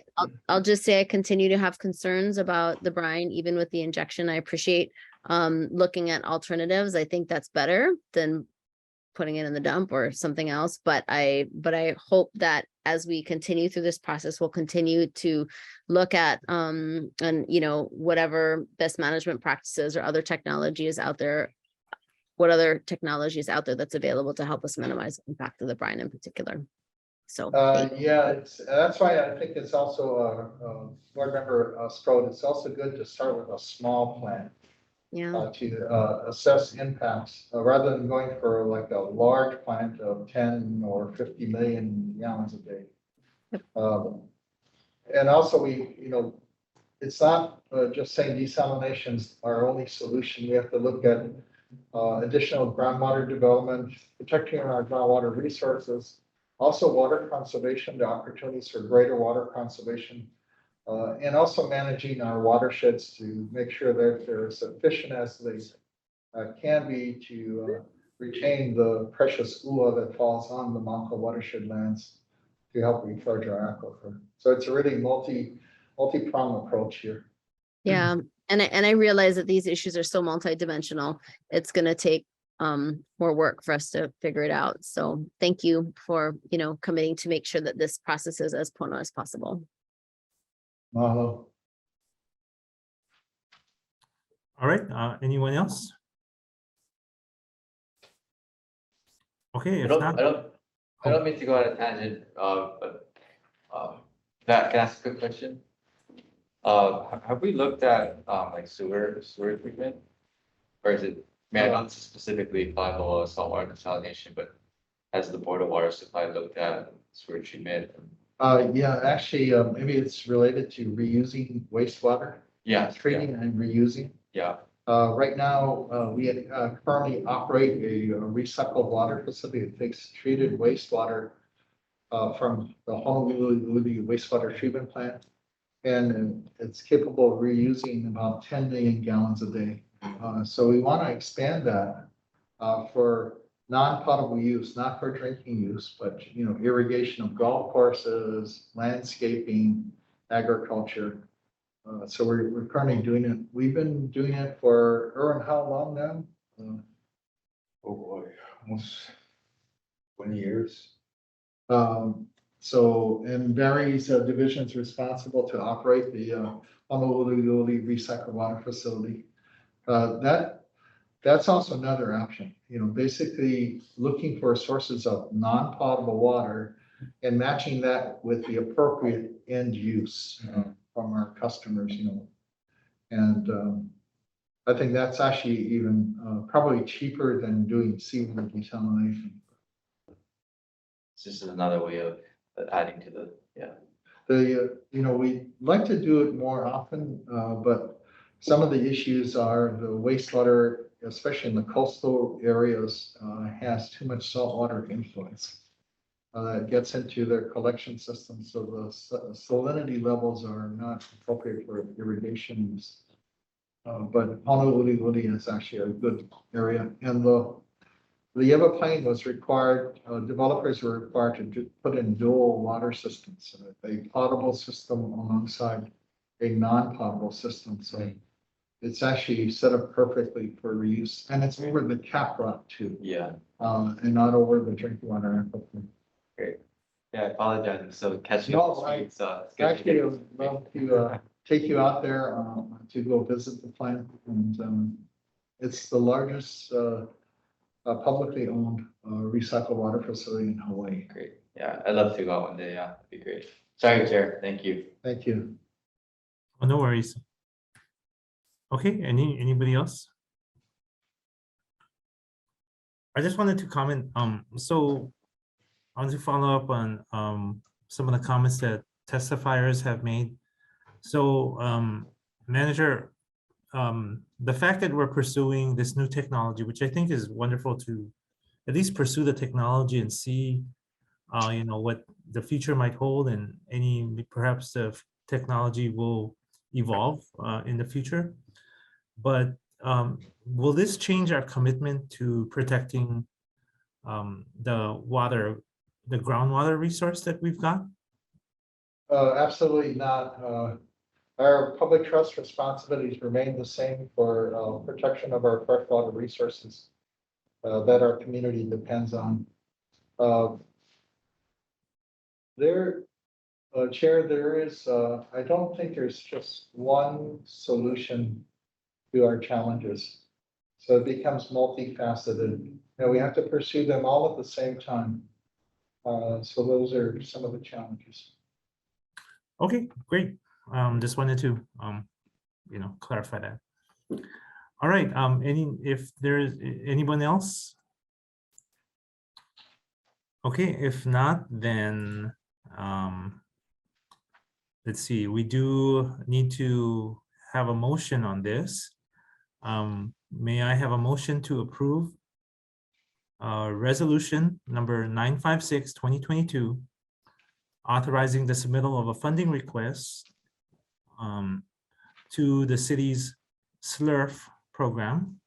I'll just say I continue to have concerns about the brine, even with the injection. I appreciate looking at alternatives. I think that's better than putting it in the dump or something else. But I hope that as we continue through this process, we'll continue to look at and, you know, whatever best management practices or other technologies out there, what other technology is out there that's available to help us minimize the impact of the brine in particular. So Yeah, that's why I think it's also, board member Strode, it's also good to start with a small plan. yeah, To assess impacts, rather than going for like a large plant of 10 or 50 million gallons a day. Yep. And also it's not just saying desalination is our only solution. We have to look at additional groundwater development, protecting our groundwater resources, also water conservation, the opportunities for greater water conservation. And also managing our watersheds to make sure that they're as efficient as they can be to retain the precious ua that falls on the Manco watershed lands to help recharge our aquifer. So it's a really multi-pronged approach here. yeah. And I realize that these issues are so multidimensional. It's going to take more work for us to figure it out. So thank you for, you know, committing to make sure that this process is as pono as possible. Mahalo. All right, anyone else? Okay, I if don't, not, I don't mean to go on a tangent, but, that, can I ask a quick question? Have we looked at, like sewer treatment? Or is it, I mean, not specifically applicable to saltwater desalination, but has the Board of Water Supply looked at sewer treatment? Yeah, actually, maybe it's related to reusing wastewater. Yeah. Treating and reusing. Yeah, Right now, we currently operate a recycled water facility that takes treated wastewater from the Honolulu wastewater treatment plant. And it's capable of reusing about 10 million gallons a day. So we want to expand that for non-potable use, not for drinking use, but irrigation of golf courses, landscaping, agriculture. So we're currently doing it. We've been doing it for Erwin, how long now? Oh boy, almost 20 years. So, and Barry's division is responsible to operate the Honolulu recycled water facility. That's also another option, basically looking for sources of non-potable water and matching that with the appropriate end use from our customers, and I think that's actually even probably cheaper than doing seawater desalination. it's just another way of adding to the, yeah. We'd like to do it more often, but some of the issues are the wastewater, especially in the coastal areas, has too much saltwater influence. It gets into their collection system, so the salinity levels are not appropriate for irrigation use. But Honolulu is actually a good area, and the Evaplane was required, developers were required to put in dual water systems, a potable system alongside a non-potable system. So it's actually set up perfectly for reuse, and it's over the cap rock too. Yeah. And not over the drinking water aquifer. Great. Yeah, I apologize, I'm still catching No, up. I- So it's good to Actually, I hear. would love to take you out there to go visit the plant, and it's the largest publicly owned recycled water facility in Hawaii. Great, yeah, I'd love to go out one day, yeah, that'd be great. Sorry, Chair, thank you. Thank you. oh, no worries. Okay, anybody else? I just wanted to comment, so want to follow up on some of the comments that testifiers have made. So Manager, the fact that we're pursuing this new technology, which I think is wonderful to at least pursue the technology and see you know, what the future might hold, and perhaps the technology will evolve in the future. But will this change our commitment to protecting the groundwater resource that we've got? Absolutely not. Our public trust responsibilities remain the same for protection of our freshwater resources that our community depends on. Chair, there is, I don't think there's just one solution to our challenges. So it becomes multifaceted. You know, we have to pursue them all at the same time. So those are some of the challenges. Okay, great. Just wanted to you know, clarify that. All right. If there's anyone else? Okay, if not, then let's see. We do need to have a motion on this. May I have a motion to approve resolution number 956, 2022, authorizing the submittal of a funding request to the city's SLURF program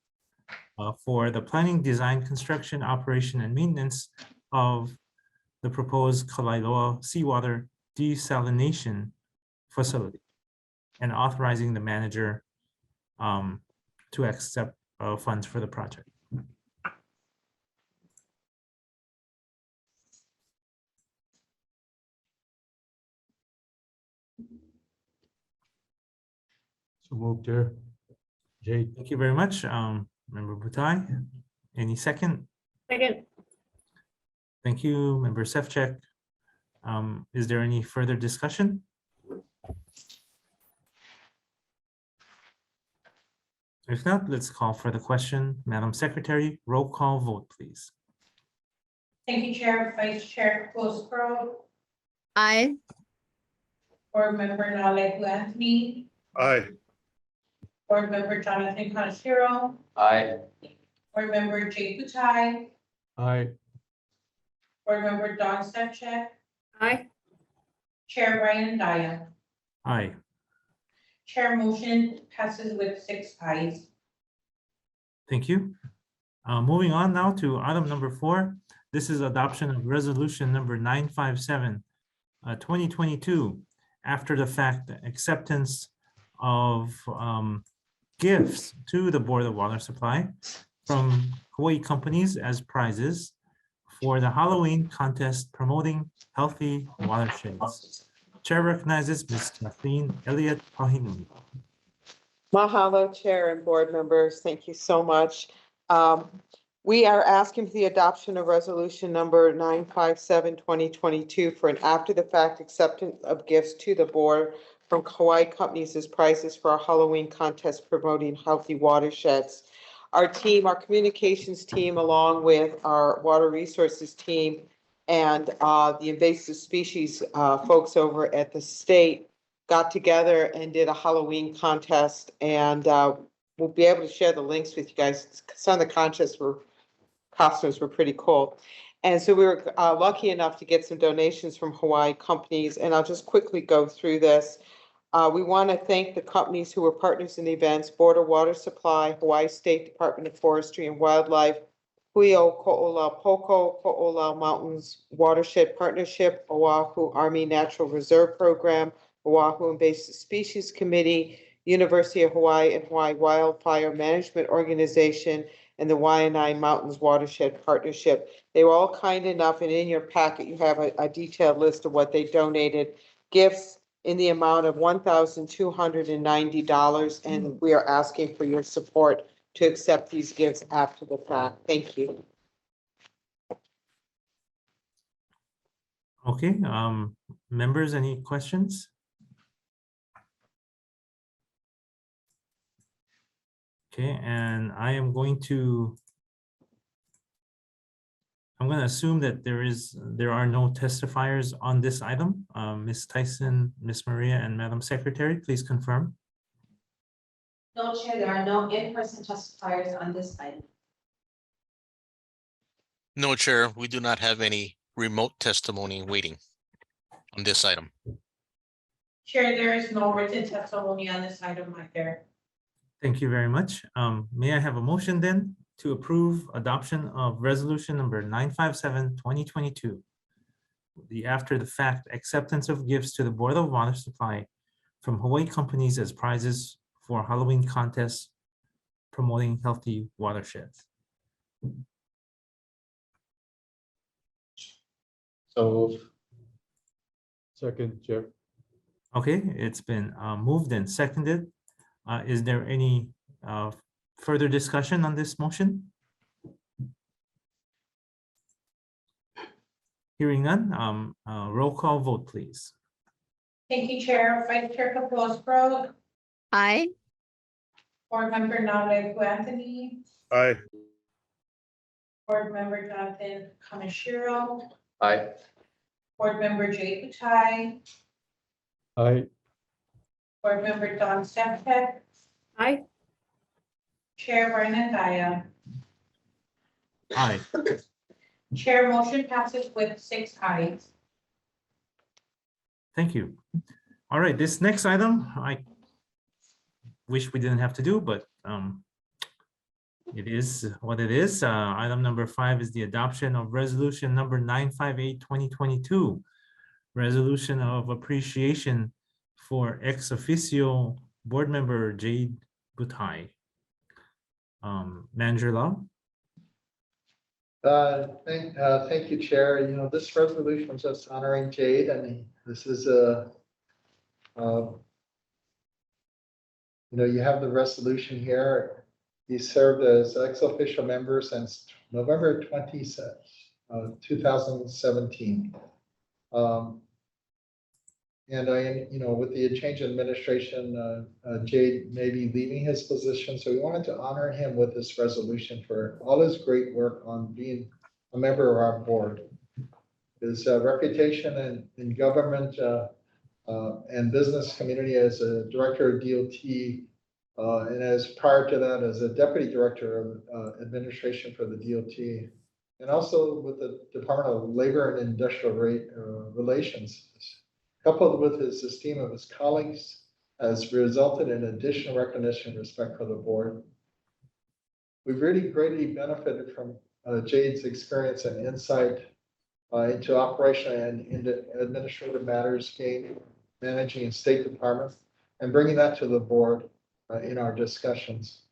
for the planning, design, construction, operation, and maintenance of the proposed Kalaeloa seawater desalination facility, and authorizing the manager to accept funds for the project. So moved there. Jay. Thank you very much, Member Butai. Any second? Second. Thank you, Member Sefcik. Is there any further discussion? If not, let's call for the question. Madam Secretary, roll call vote, please. Thank you, Chair. Vice Chair Prospero, Aye. Board Member Naleku Anthony, Aye. Board Member Jonathan Kanashiro, Aye. Board Member Jay Putai, Aye. Board Member Don Stepchak, Aye. Chair Brian Daya. Aye. Chair motion passes with 6 ayes. Thank you. Moving on now to item number 4. This is adoption of resolution number 957, 2022, after the fact acceptance of gifts to the Board of Water Supply from Hawaii companies as prizes for the Halloween contest promoting healthy watersheds. Chair recognizes Ms. Kathleen Elliott Pahinui. Mahalo, Chair and board members. Thank you so much. We are asking for the adoption of resolution number 957, 2022 for an after-the-fact acceptance of gifts to the board from Hawaii companies as prizes for our Halloween contest promoting healthy watersheds. Our team, our communications team, along with our water resources team and the invasive species folks over at the state got together and did a Halloween contest, and we'll be able to share the links with you guys. Some of the costumes were pretty cool. And so we were lucky enough to get some donations from Hawaii companies, and I'll just quickly go through this. We want to thank the companies who were partners in the events: Board of Water Supply, Hawaii State Department of Forestry and Wildlife, Huio Ko'olau Poko, Ko'olau Mountains Watershed Partnership, Oahu Army Natural Reserve Program, Oahu Invasive Species Committee, University of Hawaii and Hawaii Wildfire Management Organization, and the Waianae Mountains Watershed Partnership. They were all kind enough, and in your packet you have a detailed list of what they donated. Gifts in the amount of $1,290, and we are asking for your support to accept these gifts after the fact. Thank you. Okay, members, any questions? Okay, and I am going to I'm going to assume that there are no testifiers on this item. Ms. Tyson, Ms. Maria, and Madam Secretary, please confirm. No, Chair, there are no in-person testifiers on this item. No, Chair, we do not have any remote testimony waiting on this item. Chair, there is no written testimony on this item either. Thank you very much. May I have a motion then to approve adoption of resolution number 957-2022, the after the fact acceptance of gifts to the Board of Water Supply from Hawaii companies as prizes for Halloween contests promoting healthy watersheds. So second, Chair. Okay, it's been moved and seconded. Is there any further discussion on this motion? Hearing none, roll call vote, please. Thank you, Chair. Vice Chair Capros-Brooke, Aye. Board Member Nale Anthony, Aye. Board Member Jonathan Kamashiro, Aye. Board Member Jay Butai, Aye. Board Member Don Stepford, Aye. Chair Brandon Daya. Aye. Chair, motion passes with 6 ayes. Thank you. All right, this next item, I wish we didn't have to do, but it is what it is. Item number 5 is the adoption of resolution number 958-2022, resolution of appreciation for ex officio board member Jade Butai. Manager Lau. Thank you, Chair. You know, this resolution is just honoring Jade, and this is you know, you have the resolution here. He served as ex officio member since November 2017. And you know, with the change in administration, Jade may be leaving his position, so we wanted to honor him with this resolution for all his great work on being a member of our board. His reputation in government and business community as a director of DOT, and as prior to that as a deputy director of administration for the DOT, and also with the Department of Labor and Industrial Relations. Coupled with his esteem of his colleagues, has resulted in additional recognition and respect for the board. We've really greatly benefited from Jade's experience and insight into operational and into administrative matters gained managing a state department and bringing that to the board in our discussions.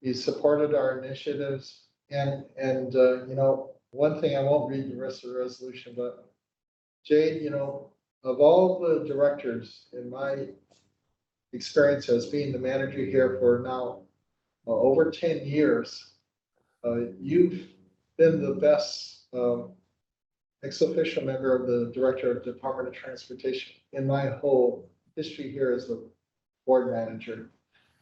He supported our initiatives and you know, one thing, I won't read the rest of the resolution, but Jade, you know, of all the directors in my experience as being the manager here for now over 10 years, you've been the best ex officio member of the director of Department of Transportation in my whole history here as the board manager.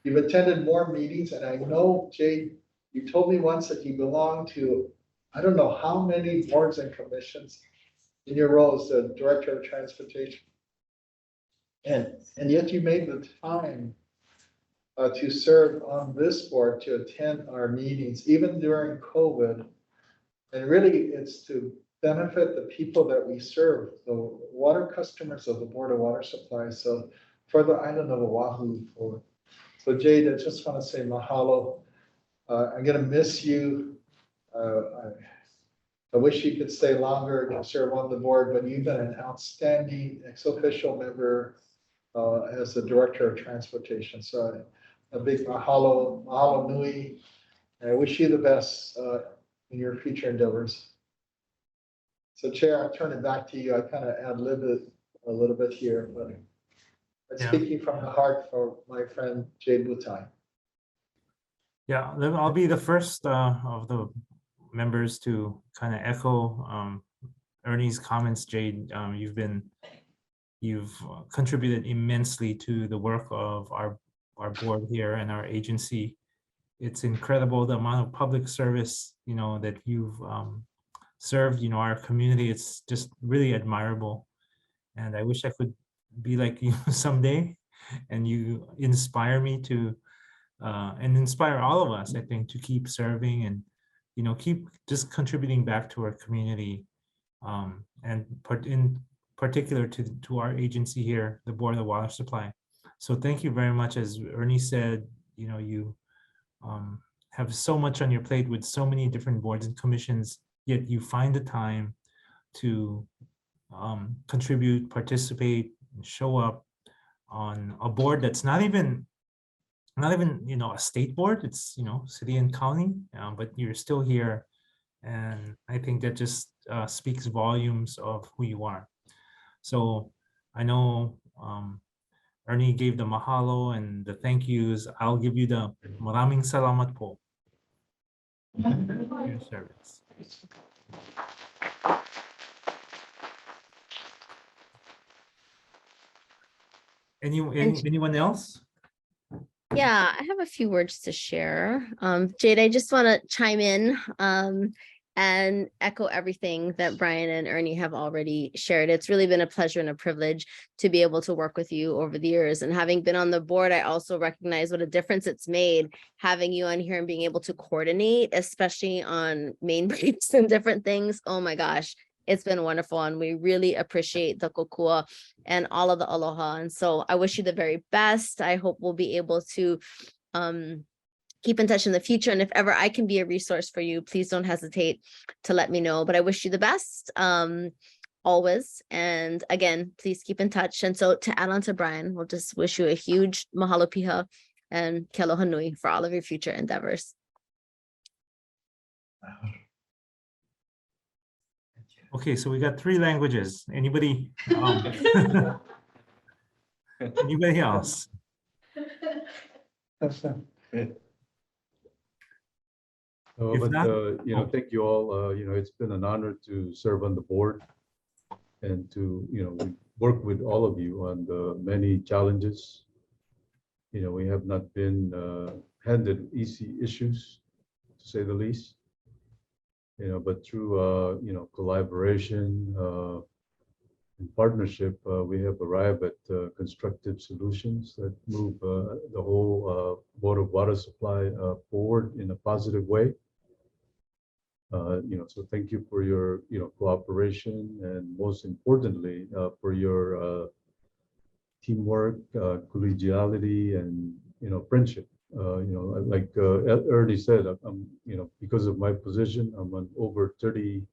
You've attended more meetings, and I know, Jade, you told me once that you belong to, I don't know how many boards and commissions in your role as the director of transportation. And yet you made the time to serve on this board, to attend our meetings, even during COVID. And really, it's to benefit the people that we serve, the water customers of the Board of Water Supply. So for the island of Oahu. So Jade, I just want to say mahalo. I'm going to miss you. I wish you could stay longer to serve on the board, but you've been an outstanding ex officio member as the director of transportation. So a big mahalo nui. And I wish you the best in your future endeavors. So Chair, I'll turn it back to you. I kind of ad-lib it a little bit here, but I'm speaking from the heart for my friend Jade Butai. Yeah, I'll be the first of the members to kind of echo Ernie's comments. Jade, you've contributed immensely to the work of our board here and our agency. it's incredible the amount of public service, that you've served, our community. It's just really admirable. And I wish I could be like you someday. And you inspire me to, and inspire all of us, I think, to keep serving and, keep just contributing back to our community. And in particular to our agency here, the Board of Water Supply. So thank you very much. As Ernie said, you have so much on your plate with so many different boards and commissions, yet you find the time to contribute, participate, and show up on a board that's not even a state board. It's city and county, but you're still here, and I think that just speaks volumes of who you are. So I know Ernie gave the mahalo and the thank yous. I'll give you the maraming salamat po for your service. Anyone else? Yeah, I have a few words to share. Jade, I just want to chime in and echo everything that Brian and Ernie have already shared. It's really been a pleasure and a privilege to be able to work with you over the years. And having been on the board, I also recognize what a difference it's made having you on here and being able to coordinate, especially on main briefs and different things. Oh my gosh, it's been wonderful. And we really appreciate the kokua and all of the aloha. And so I wish you the very best. I hope we'll be able to keep in touch in the future. And if ever I can be a resource for you, please don't hesitate to let me know. But I wish you the best always. And again, please keep in touch. And so to add on to Brian, we'll just wish you a huge mahalo piha and ke aloha nui for all of your future endeavors. Okay, so we got 3 languages. Anybody? Anybody else? If But, not- thank you all. It's been an honor to serve on the board and to, work with all of you on the many challenges. We have not been handed easy issues, to say the least. But through, collaboration and partnership, we have arrived at constructive solutions that move the whole Board of Water Supply forward in a positive way. So thank you for your, cooperation, and most importantly, for your teamwork, collegiality, and, friendship. Like Ernie said, I'm, because of my position, I'm on over 30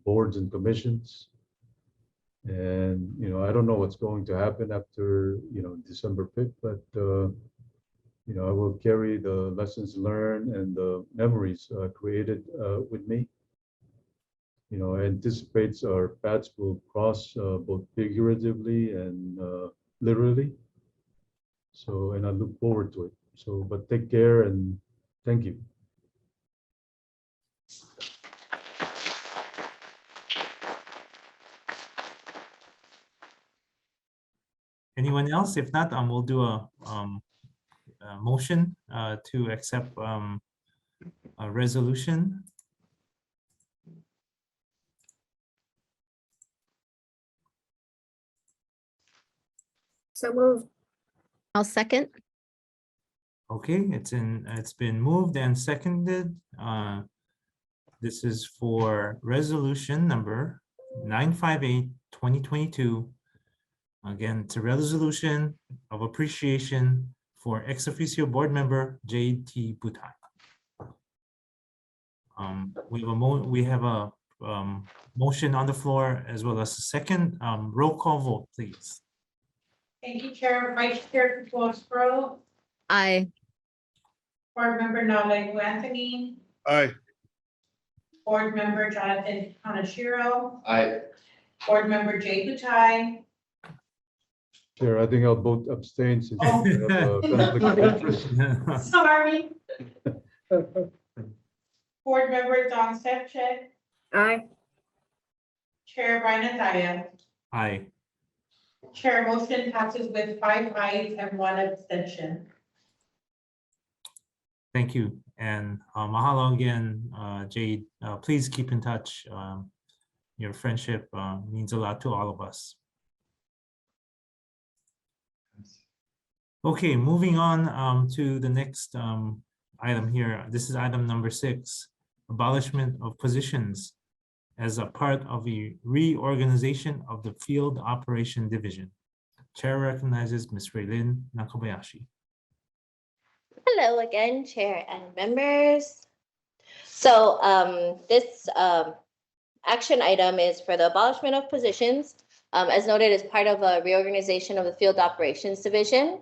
boards and commissions. And, I don't know what's going to happen after, December 5th, but, I will carry the lessons learned and the memories created with me. I anticipate our paths will cross both figuratively and literally. So, and I look forward to it. So, but take care and thank you. Anyone else? If not, we'll do a motion to accept a resolution. So moved. I'll second. Okay, it's been moved and seconded. This is for resolution number 958/2022. Again, it's a resolution of appreciation for ex officio board member J.T. Butai. We have a motion on the floor as well as a second. Roll call vote, please. Thank you, Chair. Vice Chair Foxborough, Aye. Board Member Nalegu Anthony, Aye. Board Member Jonathan Kanashiro, I, Board Member Jay Butai, Chair, I think I'll vote abstain since we have a conflict of interest. sorry. Board Member Don Stepchak, Aye. Chair Brian Ataya. Aye. Chair, motion passes with 5 ayes and 1 abstention. Thank you. And mahalo again, Jade. Please keep in touch. Your friendship means a lot to all of us. Okay, moving on to the next item here. This is item number 6, abolishment of positions as a part of a reorganization of the Field Operation Division. Chair recognizes Ms. Raylene Nakabayashi. Hello again, Chair and members. So this action item is for the abolishment of positions, as noted as part of a reorganization of the Field Operations Division.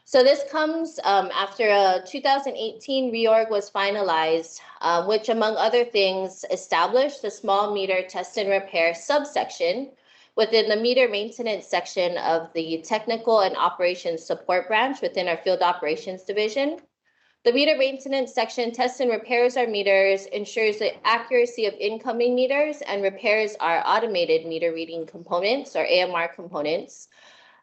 So this comes after a 2018 reorg was finalized, which among other things established the small meter test and repair subsection within the meter maintenance section of the technical and operations support branch within our Field Operations Division. The meter maintenance section tests and repairs our meters, ensures the accuracy of incoming meters, and repairs our automated meter reading components or AMR components.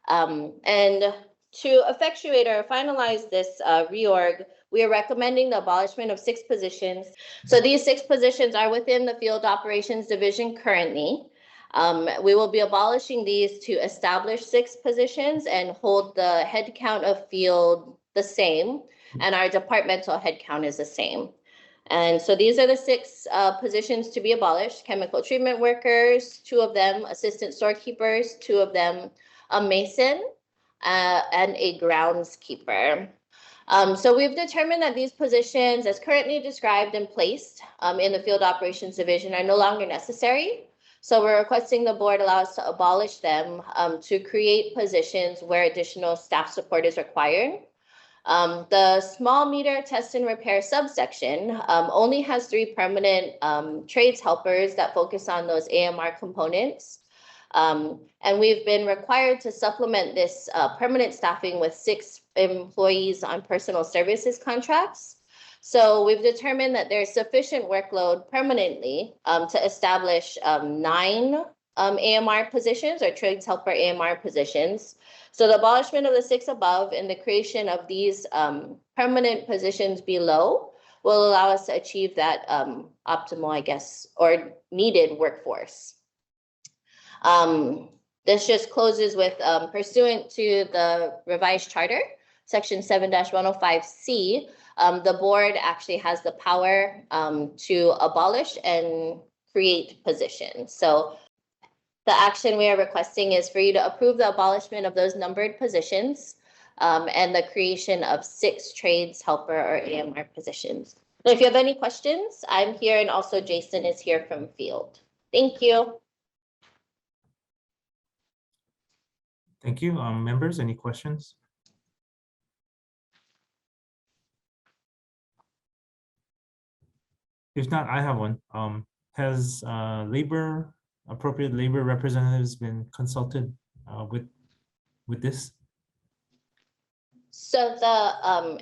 And to effectuate or finalize this reorg, we are recommending the abolishment of 6 positions. So these 6 positions are within the Field Operations Division currently. We will be abolishing these to establish 6 positions and hold the head count of field the same, and our departmental head count is the same. And so these are the 6 positions to be abolished: chemical treatment workers, 2 of them assistant storekeepers, 2 of them a mason, and a groundskeeper. So we've determined that these positions, as currently described and placed in the Field Operations Division, are no longer necessary. So we're requesting the board allow us to abolish them to create positions where additional staff support is required. The small meter test and repair subsection only has 3 permanent trades helpers that focus on those AMR components. And we've been required to supplement this permanent staffing with 6 employees on personal services contracts. So we've determined that there's sufficient workload permanently to establish 9 AMR positions or trades helper AMR positions. So the abolishment of the 6 above and the creation of these permanent positions below will allow us to achieve that optimal, I guess, or needed workforce. This just closes with pursuant to the revised charter, section 7-105C, the board actually has the power to abolish and create positions. So the action we are requesting is for you to approve the abolishment of those numbered positions and the creation of 6 trades helper or AMR positions. So if you have any questions, I'm here, and also Jason is here from field. Thank you. Thank you. Members, any questions? If not, I have one. Has appropriate labor representatives been consulted with this? So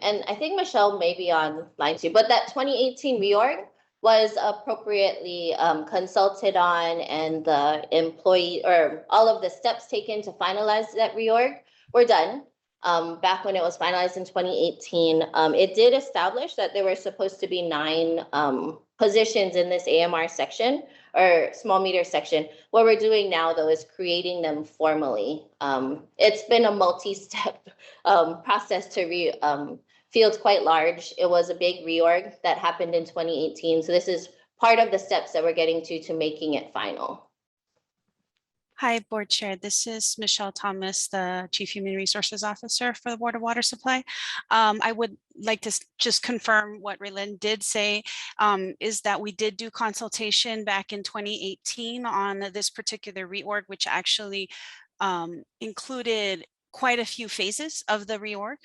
and I think Michelle may be online too, but that 2018 reorg was appropriately consulted on, and the employee or all of the steps taken to finalize that reorg were done. Back when it was finalized in 2018, it did establish that there were supposed to be 9 positions in this AMR section or small meter section. What we're doing now, though, is creating them formally. It's been a multi-step process to field's quite large. It was a big reorg that happened in 2018. So this is part of the steps that we're getting to making it final. Hi, Board Chair. This is Michelle Thomas, the Chief Human Resources Officer for the Board of Water Supply. I would like to just confirm what Raylene did say, is that we did do consultation back in 2018 on this particular reorg, which actually included quite a few phases of the reorg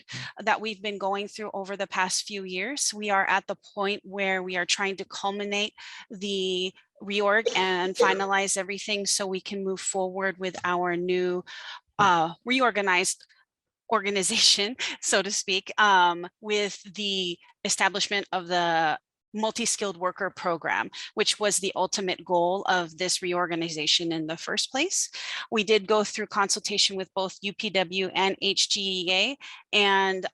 that we've been going through over the past few years. We are at the point where we are trying to culminate the reorg and finalize everything so we can move forward with our new reorganized organization, so to speak, with the establishment of the multi-skilled worker program, which was the ultimate goal of this reorganization in the first place. We did go through consultation with both UPW and HGEA, and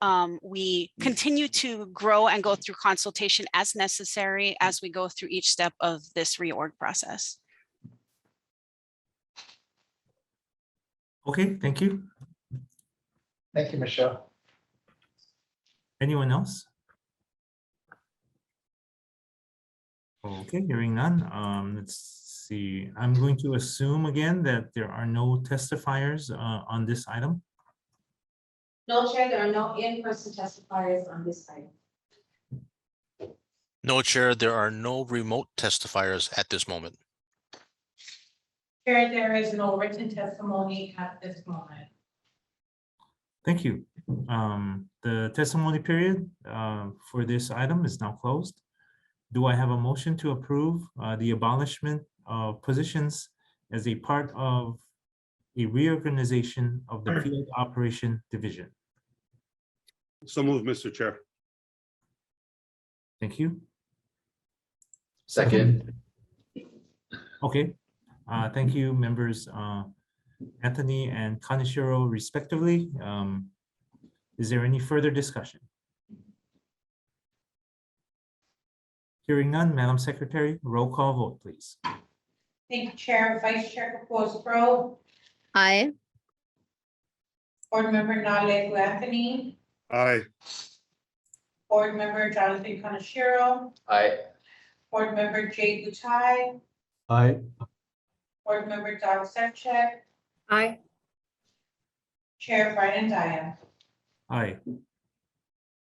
we continue to grow and go through consultation as necessary as we go through each step of this reorg process. Okay, thank you. Thank you, Michelle. Anyone else? Okay, hearing none. Let's see. I'm going to assume again that there are no testifiers on this item. No, Chair, there are no in-person testifiers on this item. No, Chair, there are no remote testifiers at this moment. Chair, there is no written testimony at this moment. Thank you. The testimony period for this item is now closed. Do I have a motion to approve the abolishment of positions as a part of a reorganization of the Field Operation Division? So move, Mr. Chair. Thank you. Second. Okay. Thank you, members Anthony and Kaneshiro respectively. Is there any further discussion? Hearing none, Madam Secretary, roll call vote, please. Thank you, Chair. Vice Chair Proposed Aye. Board Member Naleku Anthony, Aye. Board Member Jonathan Kaneshiro, Aye. Board Member Jay Butai, Aye. Board Member Doug Sevcek, Aye. Chair Brian Daya. Aye.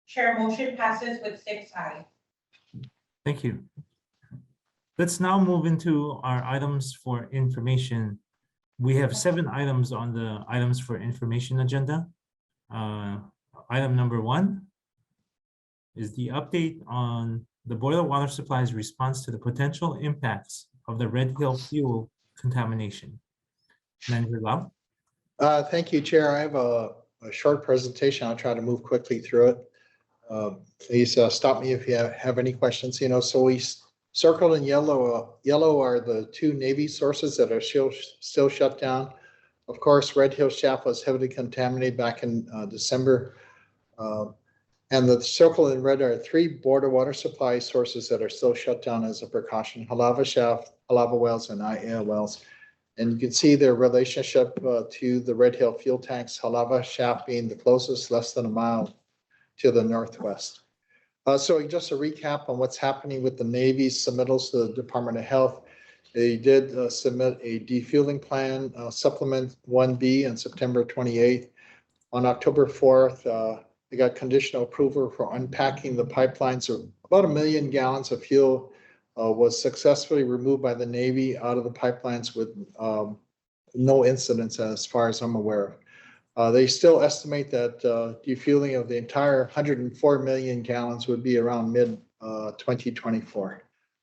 Chair, motion passes with 6 ayes. Thank you. Let's now move into our items for information. We have 7 items on the items for information agenda. Item number 1 is the update on the boiler water supply's response to the potential impacts of the Red Hill fuel contamination. Manager Lau. Thank you, Chair. I have a short presentation. I'll try to move quickly through it. Please stop me if you have any questions. So we circled in yellow. Yellow are the 2 Navy sources that are still shut down. Of course, Red Hill Shaft was heavily contaminated back in December. And the circle in red are 3 border water supply sources that are still shut down as a precaution: Halava Shaft, Halava Wells, and Ia Wells. And you can see their relationship to the Red Hill fuel tanks, Halava Shaft being the closest, less than a mile to the northwest. So just a recap on what's happening with the Navy's submittals to the Department of Health. They did submit a defueling plan, supplement 1B on September 28th. On October 4th, they got conditional approval for unpacking the pipelines. So about 1 million gallons of fuel was successfully removed by the Navy out of the pipelines with no incidents as far as I'm aware of. They still estimate that defueling of the entire 104 million gallons would be around mid-2024.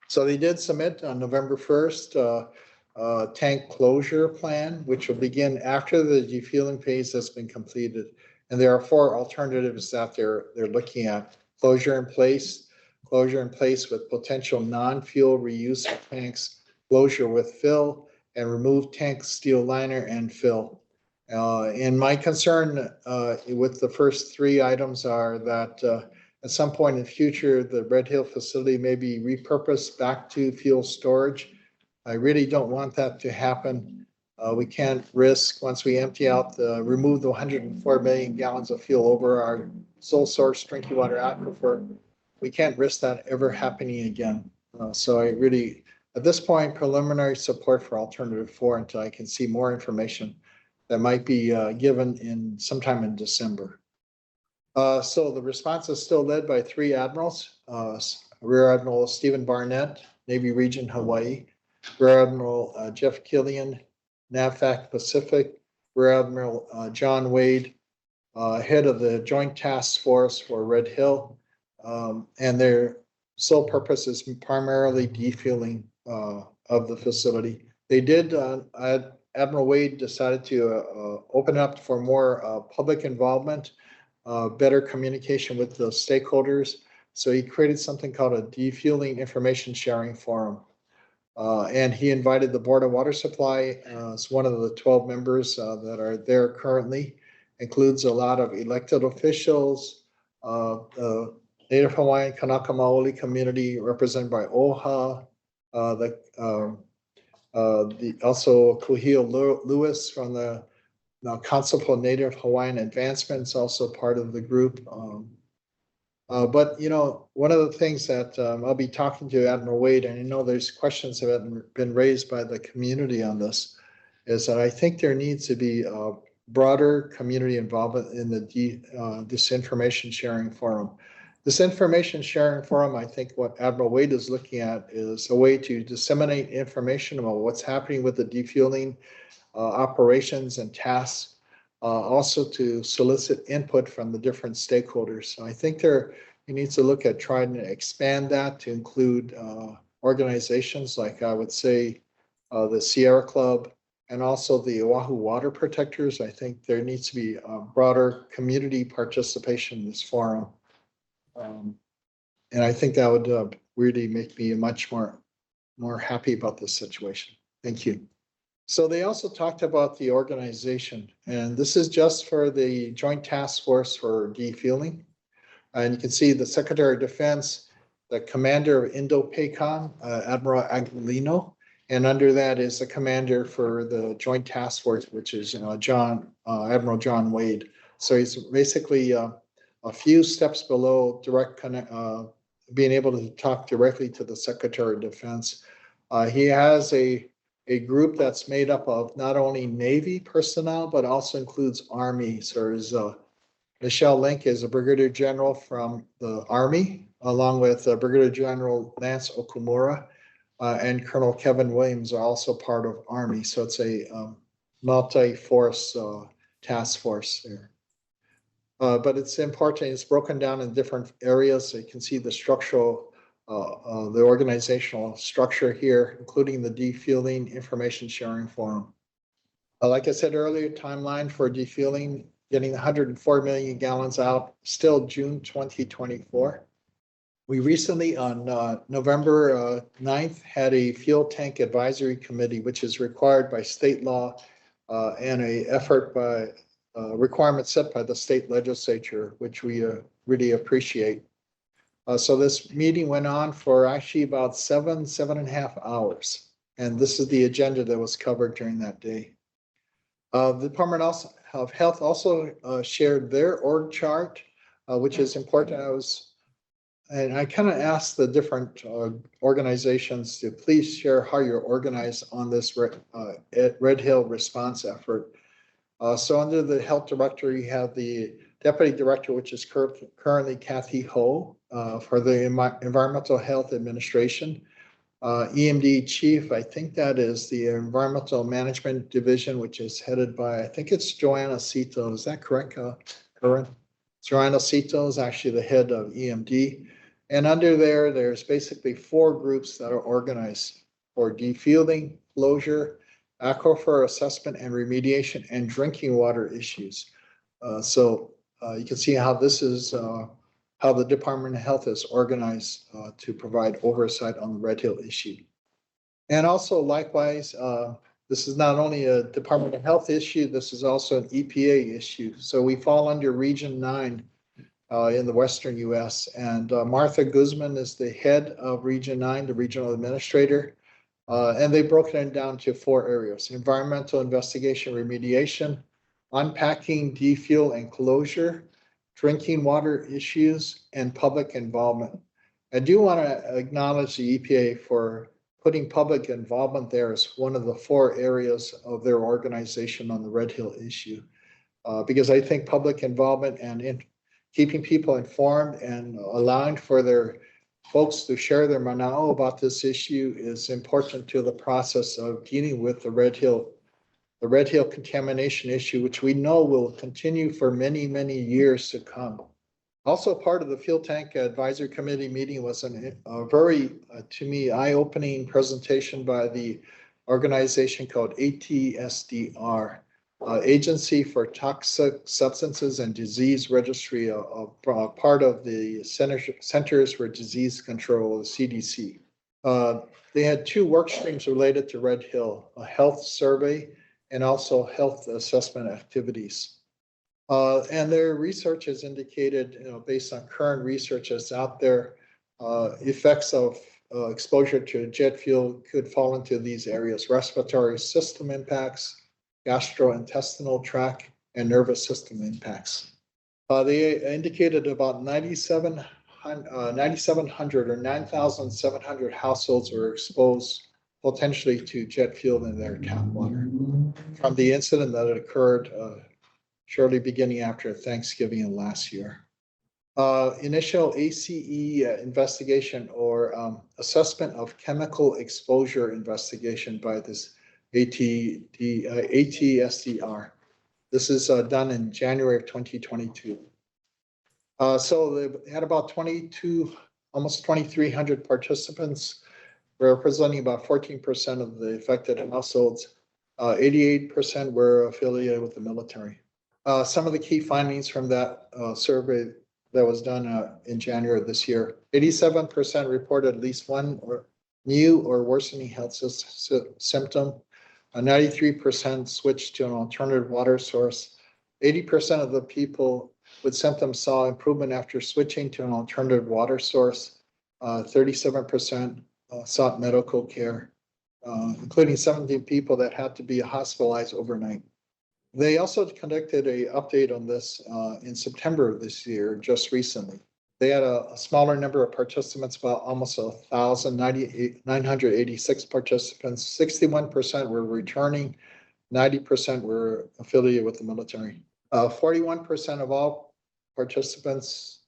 So they did submit on November 1st tank closure plan, which will begin after the defueling phase has been completed. And there are 4 alternatives that they're looking at: closure in place with potential non-fuel reuse of tanks, closure with fill, and remove tank steel liner and fill. And my concern with the first 3 items are that at some point in the future, the Red Hill facility may be repurposed back to fuel storage. I really don't want that to happen. We can't risk, once we empty out remove the 104 million gallons of fuel over our sole source drinking water aquifer, we can't risk that ever happening again. So I really, at this point, preliminary support for alternative 4 until I can see more information that might be given in sometime in December. So the response is still led by 3 admirals: Rear Admiral Stephen Barnett, Navy Region Hawaii; Rear Admiral Jeff Killian, NAVFAC Pacific; Rear Admiral John Wade, head of the Joint Task Force for Red Hill. And their sole purpose is primarily defueling of the facility. They did, Admiral Wade decided to open up for more public involvement, better communication with the stakeholders. So he created something called a defueling information sharing forum. And he invited the Board of Water Supply as one of the 12 members that are there currently. Includes a lot of elected officials, the Native Hawaiian Kanaka Maoli community represented by OHA, also Kuhio Lewis from the Council for Native Hawaiian Advancement is also part of the group. But you know, one of the things that I'll be talking to Admiral Wade, and I know there's questions that have been raised by the community on this, is that I think there needs to be broader community involvement in the this information sharing forum. This information sharing forum, I think what Admiral Wade is looking at is a way to disseminate information about what's happening with the defueling operations and tasks, also to solicit input from the different stakeholders. So I think you need to look at trying to expand that to include organizations like I would say the Sierra Club and also the Oahu Water Protectors. I think there needs to be broader community participation in this forum. And I think that would really make me much more happy about this situation. Thank you. So they also talked about the organization, and this is just for the Joint Task Force for Defueling. And you can see the Secretary of Defense, the Commander of Indo-PACOM, Admiral Aguilino, and under that is the Commander for the Joint Task Force, which is Admiral John Wade. So he's basically a few steps below being able to talk directly to the Secretary of Defense. He has a group that's made up of not only Navy personnel, but also includes Army. So there's Michelle Link is a Brigadier General from the Army, along with Brigadier General Lance Okumura and Colonel Kevin Williams are also part of Army. So it's a multi-force task force there. But it's important, it's broken down in different areas. So you can see the structural the organizational structure here, including the defueling information sharing forum. Like I said earlier, timeline for defueling, getting 104 million gallons out, still June 2024. We recently on November 9th had a fuel tank advisory committee, which is required by state law and a effort by requirements set by the state legislature, which we really appreciate. So this meeting went on for actually about 7.5 hours. And this is the agenda that was covered during that day. The Department of Health also shared their org chart, which is important. I kind of asked the different organizations to please share how you're organized on this Red Hill response effort. So under the health director, you have the deputy director, which is currently Kathy Ho for the Environmental Health Administration. EMD chief, I think that is the Environmental Management Division, which is headed by, I think it's Joanna Cito. Is that correct, Corinne? Joanna Cito is actually the head of EMD. And under there's basically 4 groups that are organized for defueling, closure, aquifer assessment and remediation, and drinking water issues. So you can see how this is how the Department of Health is organized to provide oversight on the Red Hill issue. And also likewise, this is not only a Department of Health issue, this is also an EPA issue. So we fall under Region 9 in the Western US, and Martha Guzman is the head of Region 9, the regional administrator. And they've broken it down to 4 areas: environmental investigation, remediation, unpacking, defuel and closure, drinking water issues, and public involvement. I do want to acknowledge the EPA for putting public involvement there as one of the 4 areas of their organization on the Red Hill issue. Because I think public involvement and keeping people informed and allowing for their folks to share their manao about this issue is important to the process of dealing with the Red Hill contamination issue, which we know will continue for many, many years to come. Also part of the Fuel Tank Advisory Committee meeting was a very, to me, eye-opening presentation by the organization called ATSDR, Agency for Toxic Substances and Disease Registry, part of the Centers for Disease Control, the CDC. They had two work streams related to Red Hill, a health survey and also health assessment activities. And their research has indicated, based on current research that's out there, effects of exposure to jet fuel could fall into these areas: respiratory system impacts, gastrointestinal tract, and nervous system impacts. They indicated about 9,700 or 9,700 households were exposed potentially to jet fuel in their tap water from the incident that occurred shortly beginning after Thanksgiving of last year. Initial ACE investigation or assessment of chemical exposure investigation by this ATSDR. This is done in January of 2022. So they had about 22, almost 2,300 participants, representing about 14% of the affected households. 88% were affiliated with the military. Some of the key findings from that survey that was done in January of this year: 87% reported at least one or new or worsening health symptom. 93% switched to an alternative water source. 80% of the people with symptoms saw improvement after switching to an alternative water source. 37% sought medical care, including 17 people that had to be hospitalized overnight. They also conducted an update on this in September of this year, just recently. They had a smaller number of participants, about almost 986 participants. 61% were returning, 90% were affiliated with the military. 41% of all participants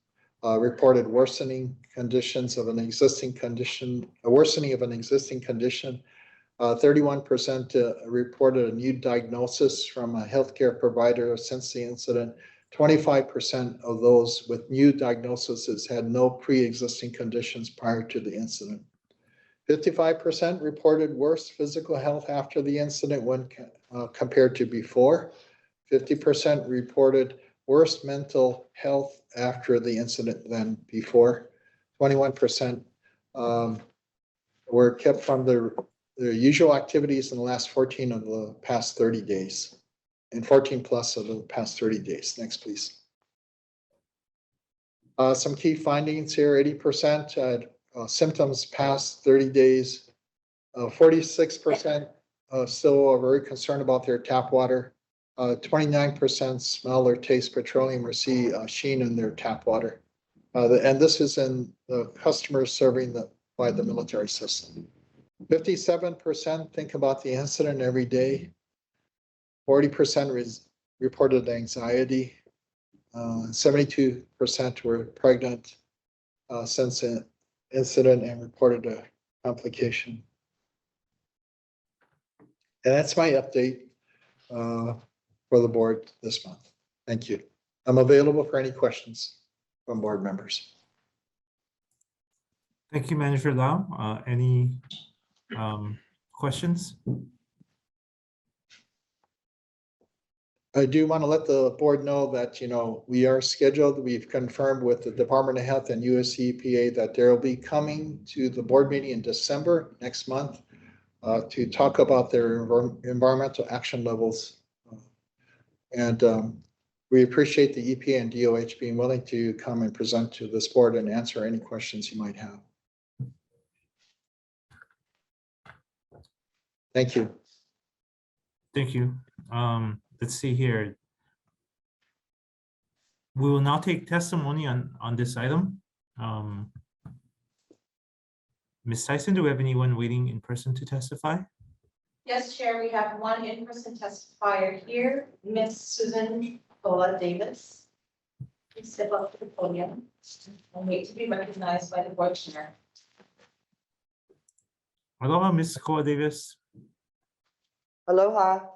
reported worsening conditions of an existing condition, a worsening of an existing condition. 31% reported a new diagnosis from a healthcare provider since the incident. 25% of those with new diagnoses had no pre-existing conditions prior to the incident. 55% reported worse physical health after the incident when compared to before. 50% reported worse mental health after the incident than before. 21% were kept from their usual activities in the last 14 of the past 30 days. And 14 plus of the past 30 days. Next, please. Some key findings here: 80% had symptoms past 30 days. 46% still are very concerned about their tap water. 29% smell or taste petroleum or see sheen in their tap water. And this is in the customers serving by the military system. 57% think about the incident every day. 40% reported anxiety. 72% were pregnant since an incident and reported a complication. And that's my update for the board this month. Thank you. I'm available for any questions from board members. Thank you, Manager Lau. Any questions? I do want to let the board know that, we are scheduled. We've confirmed with the Department of Health and US EPA that they'll be coming to the board meeting in December next month to talk about their environmental action levels. And we appreciate the EPA and DOH being willing to come and present to this board and answer any questions you might have. Thank you. Thank you. Let's see here. We will now take testimony on this item. Ms. Tyson, do we have anyone waiting in person to testify? Yes, Chair, we have one in-person testifier here, Ms. Susan Paula Davis. Please step up to the podium and wait to be recognized by the board chair. Aloha, Ms. Koa Davis. Aloha.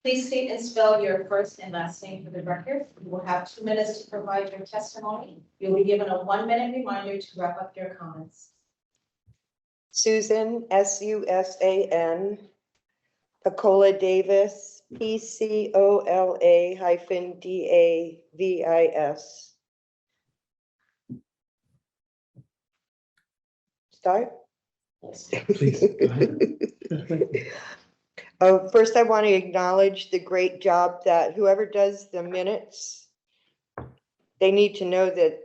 Please state and spell your first and last name for the record. You will have 2 minutes to provide your testimony. You'll be given a 1-minute reminder to wrap up your comments. Susan, S-U-S-A-N, Pacola Davis, PCOLA-DAVIS. Start? Please, go ahead. First, I want to acknowledge the great job that whoever does the minutes, they need to know that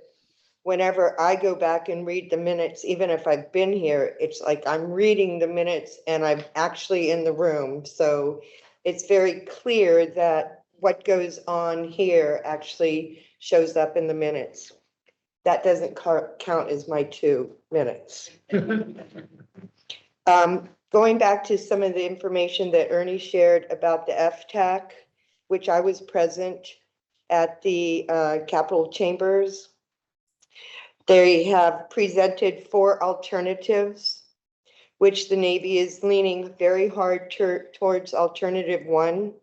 whenever I go back and read the minutes, even if I've been here, it's like I'm reading the minutes and I'm actually in the room. So it's very clear that what goes on here actually shows up in the minutes. That doesn't count as my 2 minutes. Going back to some of the information that Ernie shared about the FTAC, which I was present at the Capitol Chambers. They have presented 4 alternatives, which the Navy is leaning very hard towards alternative 1.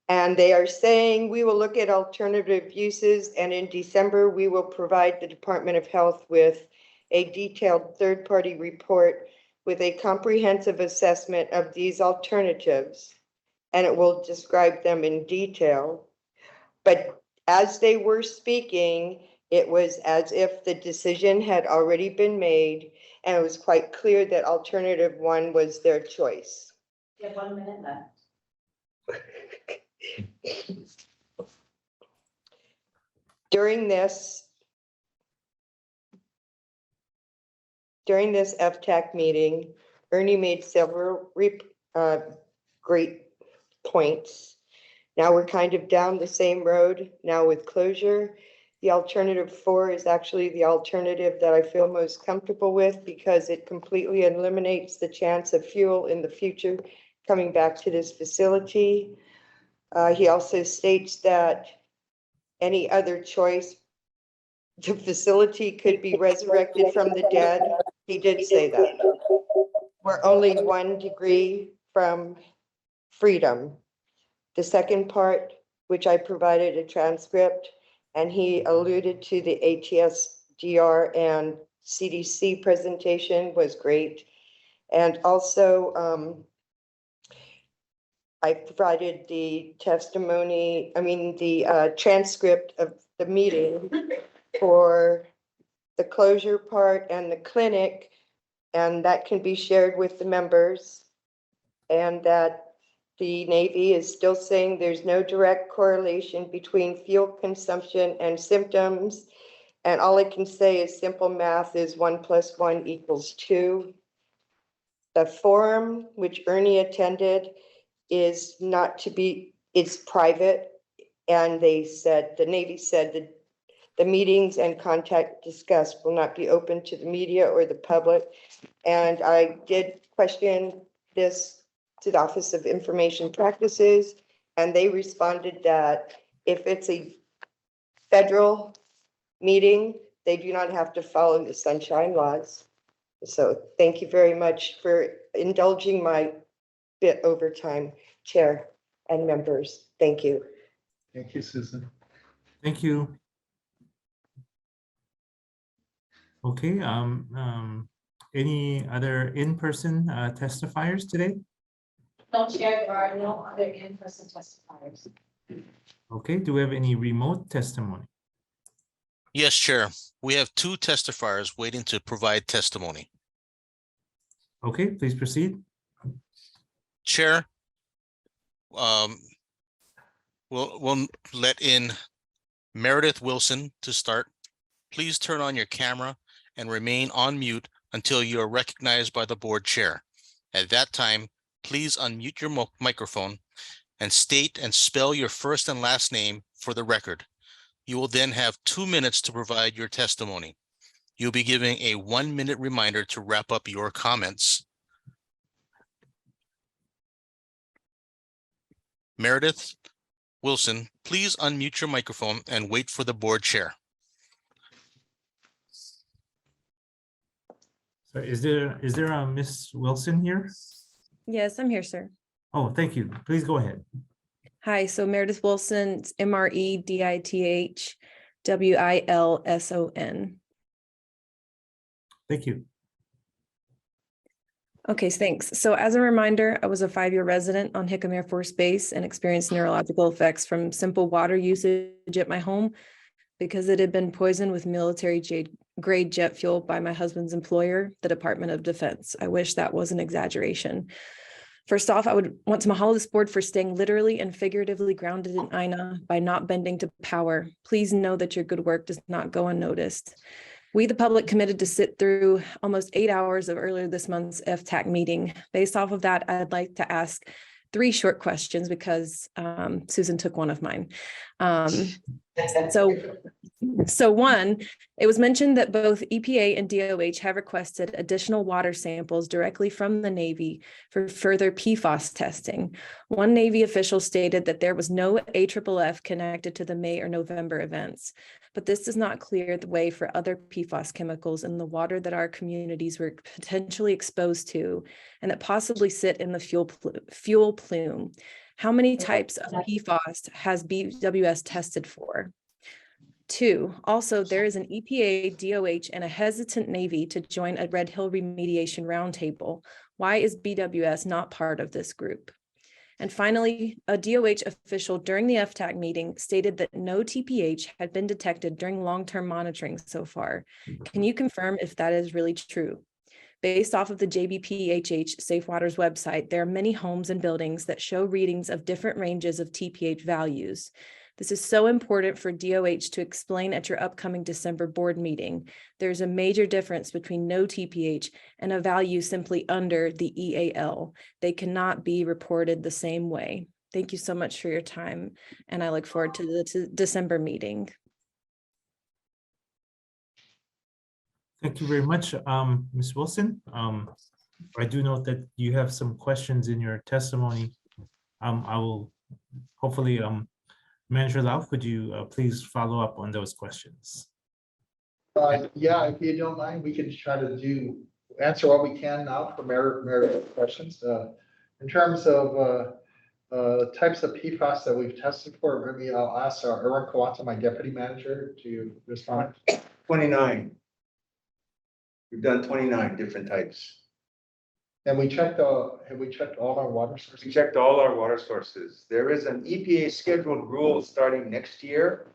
And they are saying we will look at alternative uses, and in December, we will provide the Department of Health with a detailed third-party report with a comprehensive assessment of these alternatives, and it will describe them in detail. But as they were speaking, it was as if the decision had already been made, and it was quite clear that alternative 1 was their choice. You have 1 minute left. During this FTAC meeting, Ernie made several great points. Now we're kind of down the same road now with closure. The alternative 4 is actually the alternative that I feel most comfortable with because it completely eliminates the chance of fuel in the future coming back to this facility. He also states that any other choice, the facility could be resurrected from the dead. He did say that. We're only 1 degree from freedom. The second part, which I provided a transcript, and he alluded to the ATSDR and CDC presentation, was great. And also, I provided the transcript of the meeting for the closure part and the clinic, and that can be shared with the members. And that the Navy is still saying there's no direct correlation between fuel consumption and symptoms. And all I can say is simple math is 1 + 1 = 2. The forum, which Ernie attended, is not to be, it's private. And they said, the Navy said that the meetings and contact discussed will not be open to the media or the public. And I did question this to the Office of Information Practices, and they responded that if it's a federal meeting, they do not have to follow the sunshine laws. So thank you very much for indulging my bit over time, Chair and members. Thank you. Thank you, Susan. Thank you. Okay, any other in-person testifiers today? No, Chair, there are no other in-person testifiers. Okay, do we have any remote testimony? Yes, Chair. We have 2 testifiers waiting to provide testimony. Okay, please proceed. Chair, we'll let in Meredith Wilson to start. Please turn on your camera and remain on mute until you are recognized by the board chair. At that time, please unmute your microphone and state and spell your first and last name for the record. You will then have 2 minutes to provide your testimony. You'll be giving a 1-minute reminder to wrap up your comments. Meredith Wilson, please unmute your microphone and wait for the board chair. So is there a Miss Wilson here? Yes, I'm here, sir. Oh, thank you. Please go ahead. Hi, so Meredith Wilson, it's MREDITH WILSON. Thank you. Okay, thanks. So as a reminder, I was a 5-year resident on Hickam Air Force Base and experienced neurological effects from simple water usage at my home because it had been poisoned with grade jet fuel by my husband's employer, the Department of Defense. I wish that was an exaggeration. First off, I would want to mahalo this board for staying literally and figuratively grounded in INA by not bending to power. Please know that your good work does not go unnoticed. We, the public, committed to sit through almost 8 hours of earlier this month's FTAC meeting. Based off of that, I'd like to ask 3 short questions because Susan took one of mine. So one, it was mentioned that both EPA and DOH have requested additional water samples directly from the Navy for further PFAS testing. One Navy official stated that there was no AFFF connected to the May or November events, but this does not clear the way for other PFAS chemicals in the water that our communities were potentially exposed to and that possibly sit in the fuel plume. How many types of PFAS has BWS tested for? 2, also, there is an EPA, DOH, and a hesitant Navy to join a Red Hill remediation roundtable. Why is BWS not part of this group? And finally, a DOH official during the FTAC meeting stated that no TPH had been detected during long-term monitoring so far. Can you confirm if that is really true? Based off of the JBPHH Safe Waters website, there are many homes and buildings that show readings of different ranges of TPH values. This is so important for DOH to explain at your upcoming December board meeting. There's a major difference between no TPH and a value simply under the EAL. They cannot be reported the same way. Thank you so much for your time, and I look forward to the December meeting. Thank you very much, Ms. Wilson. I do note that you have some questions in your testimony. I will hopefully, Manager Lau, could you please follow up on those questions? Yeah, if you don't mind, we can try to answer what we can now for Meredith's questions. In terms of types of PFAS that we've tested for, maybe I'll ask Erwin Kawata, my deputy manager, to respond. 29. We've done 29 different types. And have we checked all our water sources? We checked all our water sources. There is an EPA scheduled rule starting next year,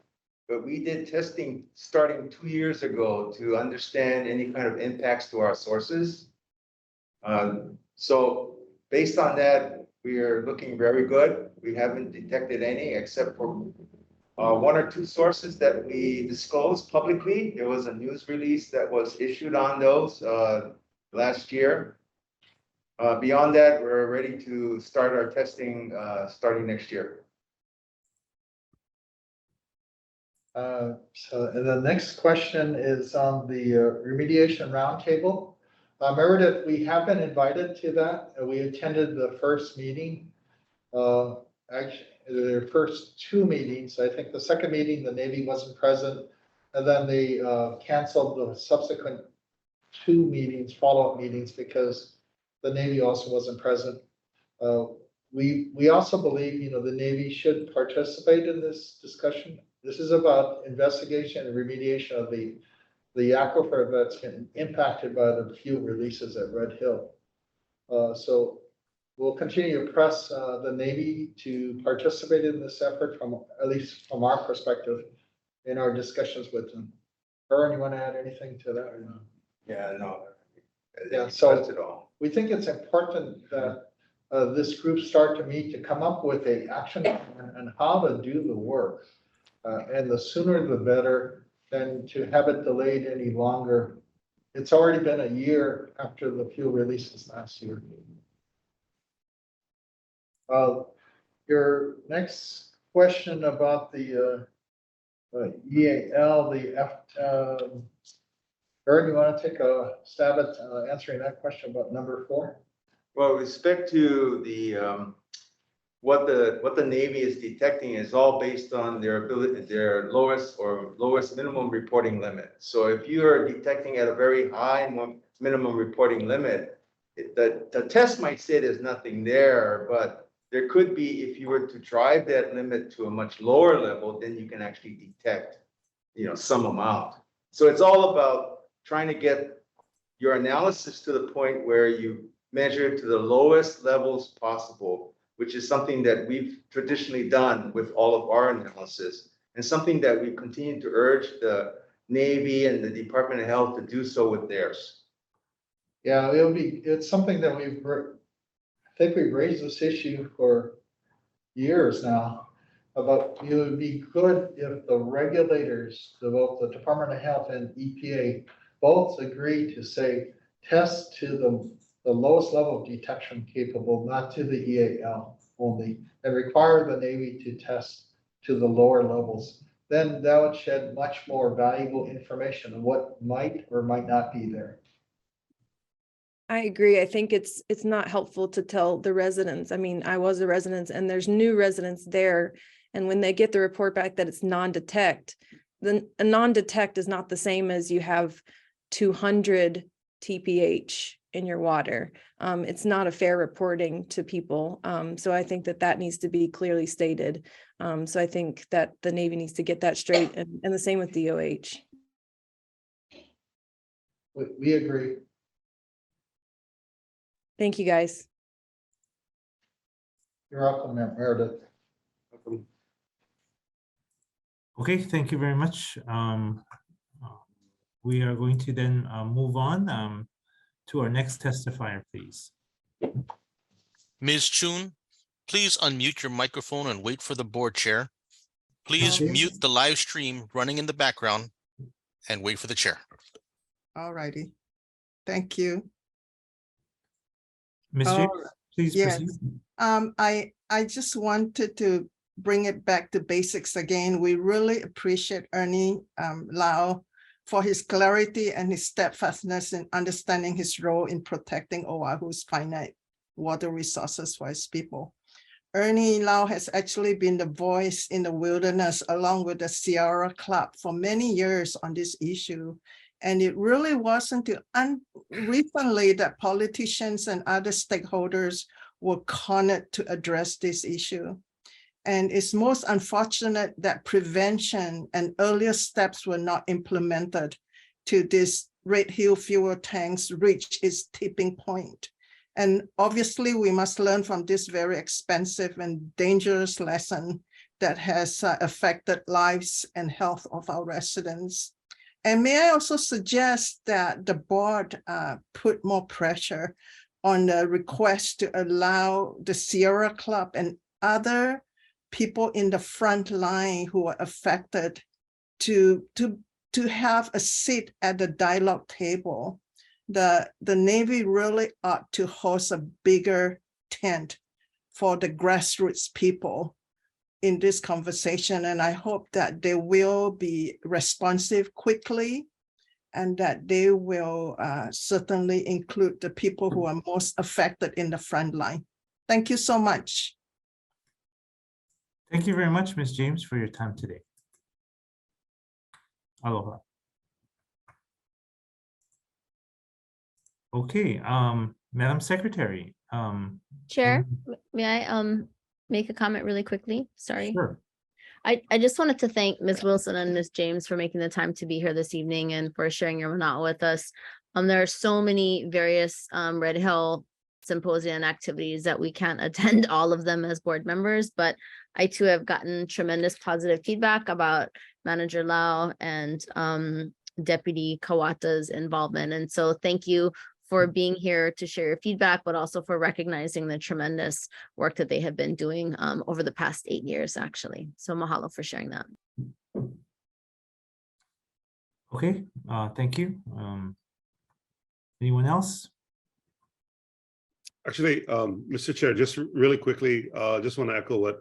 but we did testing starting 2 years ago to understand any kind of impacts to our sources. So based on that, we are looking very good. We haven't detected any except for 1 or 2 sources that we disclosed publicly. There was a news release that was issued on those last year. Beyond that, we're ready to start our testing starting next year. So the next question is on the remediation roundtable. Meredith, we have been invited to that. We attended the first meeting. Actually, the first 2 meetings. I think the second meeting, the Navy wasn't present, and then they canceled the subsequent 2 meetings, follow-up meetings, because the Navy also wasn't present. We also believe, the Navy should participate in this discussion. This is about investigation and remediation of the aquifer that's been impacted by the fuel releases at Red Hill. So we'll continue to press the Navy to participate in this effort, at least from our perspective, in our discussions with them. Erwin, you want to add anything to that or not? Yeah, no. Yeah, so we think it's important that this group start to meet to come up with an action plan and how to do the work. And the sooner the better than to have it delayed any longer. It's already been a year after the fuel releases last year. Your next question about the EAL, Erwin, you want to take a stab at answering that question about number 4? Well, with respect to the what the Navy is detecting is all based on their lowest minimum reporting limit. So if you are detecting at a very high minimum reporting limit, the test might say there's nothing there, but there could be, if you were to drive that limit to a much lower level, then you can actually detect, some amount. So it's all about trying to get your analysis to the point where you measured to the lowest levels possible, which is something that we've traditionally done with all of our analysis, and something that we continue to urge the Navy and the Department of Health to do so with theirs. Yeah, it's something that I think we've raised this issue for years now. About it would be good if the regulators, both the Department of Health and EPA, both agree to say, test to the lowest level of detection capable, not to the EAL only, and require the Navy to test to the lower levels. Then that would shed much more valuable information on what might or might not be there. I agree. I think it's not helpful to tell the residents. I mean, I was a resident and there's new residents there. And when they get the report back that it's non-detect, then a non-detect is not the same as you have 200 TPH in your water. It's not a fair reporting to people. So I think that needs to be clearly stated. So I think that the Navy needs to get that straight, and the same with DOH. We agree. Thank you, guys. You're welcome, Meredith. Okay, thank you very much. We are going to then move on to our next testifier, please. Ms. Chun, please unmute your microphone and wait for the board chair. Please mute the live stream running in the background and wait for the chair. All righty. Thank you. Ms. James, please yes. proceed. I just wanted to bring it back to basics again. We really appreciate Ernie Lau for his clarity and his steadfastness in understanding his role in protecting Oahu's finite water resources for his people. Ernie Lau has actually been the voice in the wilderness along with the Sierra Club for many years on this issue. And it really wasn't until recently that politicians and other stakeholders were cornered to address this issue. And it's most unfortunate that prevention and earlier steps were not implemented to this Red Hill fuel tanks reach its tipping point. And obviously we must learn from this very expensive and dangerous lesson that has affected lives and health of our residents. And may I also suggest that the board put more pressure on the request to allow the Sierra Club and other people in the front line who are affected to have a seat at the dialogue table. The Navy really ought to host a bigger tent for the grassroots people in this conversation. And I hope that they will be responsive quickly and that they will certainly include the people who are most affected in the front line. Thank you so much. Thank you very much, Ms. James, for your time today. Aloha. Okay, Madam Secretary. Chair, may I make a comment really quickly? Sorry. Sure. I just wanted to thank Ms. Wilson and Ms. James for making the time to be here this evening and for sharing your mana'o with us. There are so many various Red Hill symposium activities that we can't attend all of them as board members, but I too have gotten tremendous positive feedback about Manager Lau and Deputy Kawata's involvement. And so thank you for being here to share your feedback, but also for recognizing the tremendous work that they have been doing over the past 8 years, actually. So mahalo for sharing that. Okay, thank you. Anyone else? Actually, Mr. Chair, just really quickly, just want to echo what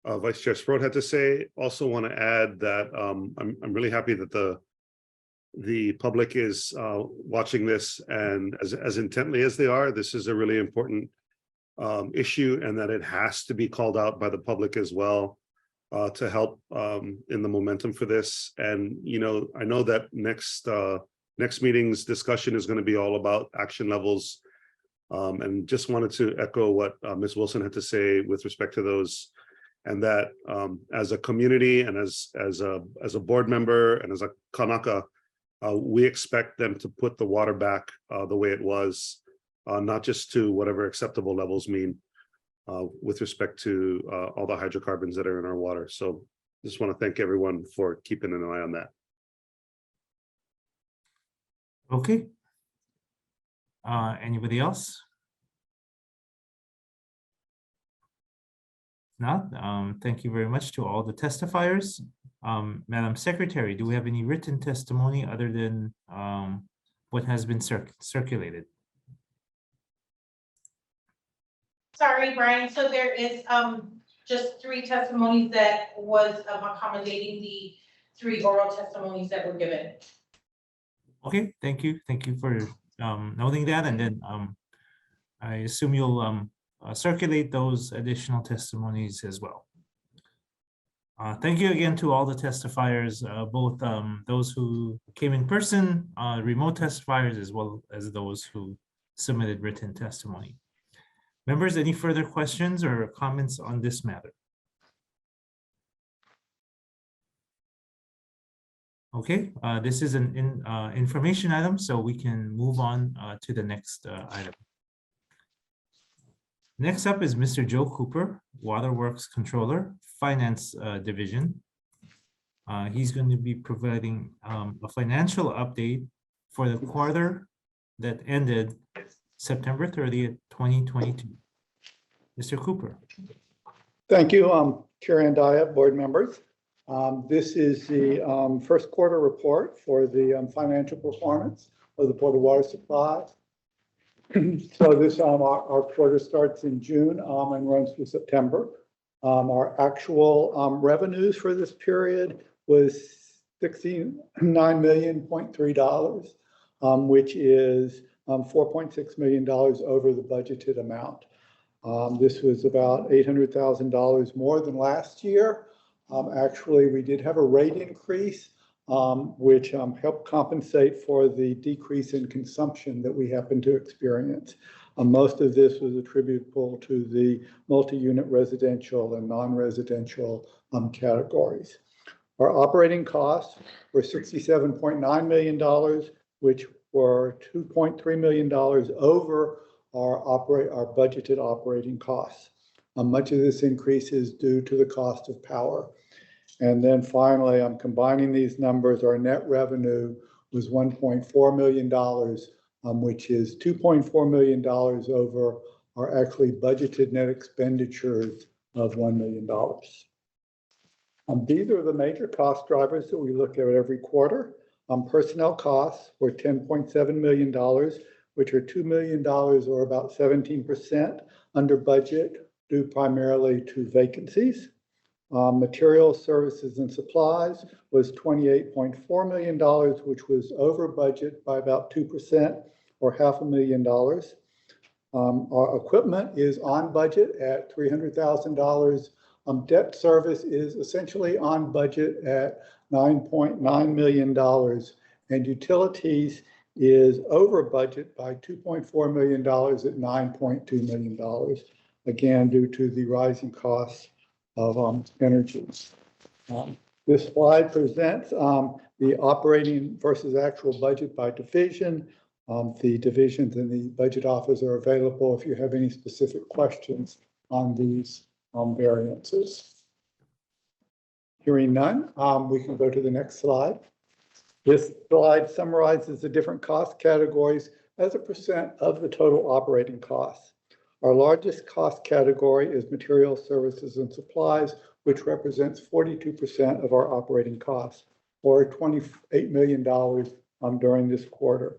Vice Chair Sprott had to say. Also want to add that I'm really happy that the public is watching this, and as intently as they are. This is a really important issue, and that it has to be called out by the public as well to help in the momentum for this. And I know that next meeting's discussion is going to be all about action levels, and just wanted to echo what Ms. Wilson had to say with respect to those. And that as a community and as a board member and as a Kanaka, we expect them to put the water back the way it was not just to whatever acceptable levels mean with respect to all the hydrocarbons that are in our water. So just want to thank everyone for keeping an eye on that. Okay. Anybody else? Not, thank you very much to all the testifiers. Madam Secretary, do we have any written testimony other than what has been circulated? Sorry, Brian, so there is just 3 testimonies that was accommodating the 3 oral testimonies that were given. Okay, thank you. Thank you for noting that. And then I assume you'll circulate those additional testimonies as well. Thank you again to all the testifiers, both those who came in person, remote testifiers, as well as those who submitted written testimony. Members, any further questions or comments on this matter? Okay, this is an information item, so we can move on to the next item. Next up is Mr. Joe Cooper, Waterworks Controller, Finance Division. He's going to be providing a financial update for the quarter that ended September 30th, 2022. Mr. Cooper. Thank you, Chair Andaya, board members. This is the first quarter report for the financial performance of the Board of Water Supply. So this our quarter starts in June and runs through September. Our actual revenues for this period was $69.3 million, which is $4.6 million over the budgeted amount. This was about $800,000 more than last year. Actually, we did have a rate increase, which helped compensate for the decrease in consumption that we happened to experience. Most of this was attributable to the multi-unit residential and non-residential categories. Our operating costs were $67.9 million, which were $2.3 million over our budgeted operating costs. Much of this increase is due to the cost of power. And then finally, I'm combining these numbers. Our net revenue was $1.4 million, which is $2.4 million over our actually budgeted net expenditures of $1 million. These are the major cost drivers that we look at every quarter. Personnel costs were $10.7 million, which are $2 million or about 17% under budget, due primarily to vacancies. Materials, services, and supplies was $28.4 million, which was over budget by about 2% or $500,000. Our equipment is on budget at $300,000. Debt service is essentially on budget at $9.9 million, and utilities is over budget by $2.4 million at $9.2 million, again, due to the rising costs of energy. This slide presents the operating versus actual budget by division. The divisions in the budget office are available if you have any specific questions on these variances. Hearing none, we can go to the next slide. This slide summarizes the different cost categories as a percent of the total operating costs. Our largest cost category is materials, services, and supplies, which represents 42% of our operating costs, or $28 million during this quarter.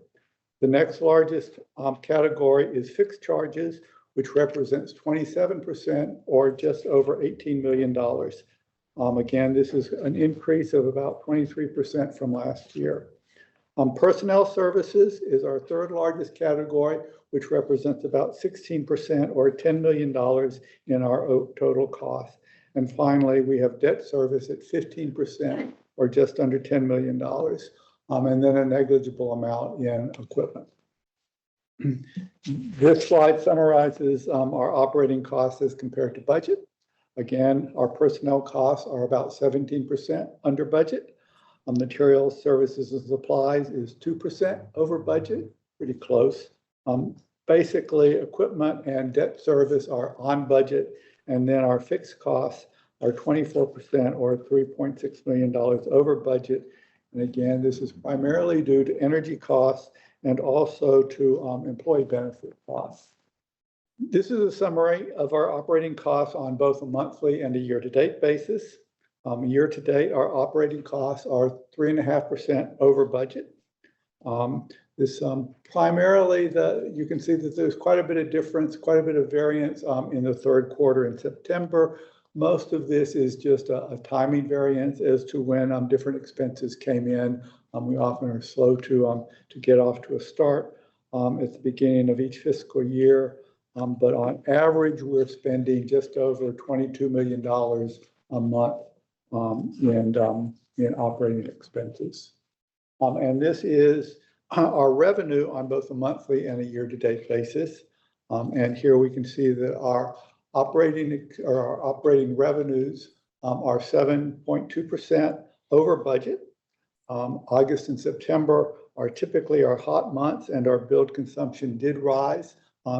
The next largest category is fixed charges, which represents 27%, or just over $18 million. Again, this is an increase of about 23% from last year. Personnel services is our third largest category, which represents about 16% or $10 million in our total cost. And finally, we have debt service at 15% or just under $10 million, and then a negligible amount in equipment. This slide summarizes our operating costs as compared to budget. Again, our personnel costs are about 17% under budget. Materials, services, and supplies is 2% over budget, pretty close. basically equipment and debt service are on budget, and then our fixed costs are 24% or $3.6 million over budget. And again, this is primarily due to energy costs and also to employee benefit costs. This is a summary of our operating costs on both a monthly and a year-to-date basis. Year-to-date, our operating costs are 3.5% over budget. This primarily, you can see that there's quite a bit of difference, quite a bit of variance in the third quarter in September. Most of this is just a timing variance as to when different expenses came in. We often are slow to get off to a start at the beginning of each fiscal year. But on average, we're spending just over $22 million a month in operating expenses. And this is our revenue on both a monthly and a year-to-date basis. And here we can see that our operating revenues are 7.2% over budget. August and September are typically our hot months, and our billed consumption did rise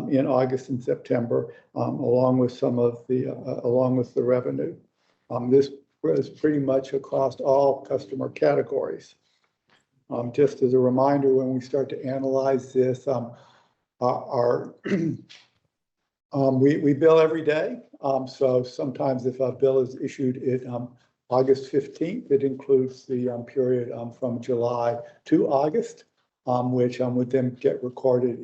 in August and September, along with the revenue. This was pretty much across all customer categories. Just as a reminder, when we start to analyze this, we bill every day. So sometimes if a bill is issued August 15th, it includes the period from July to August, which would then get recorded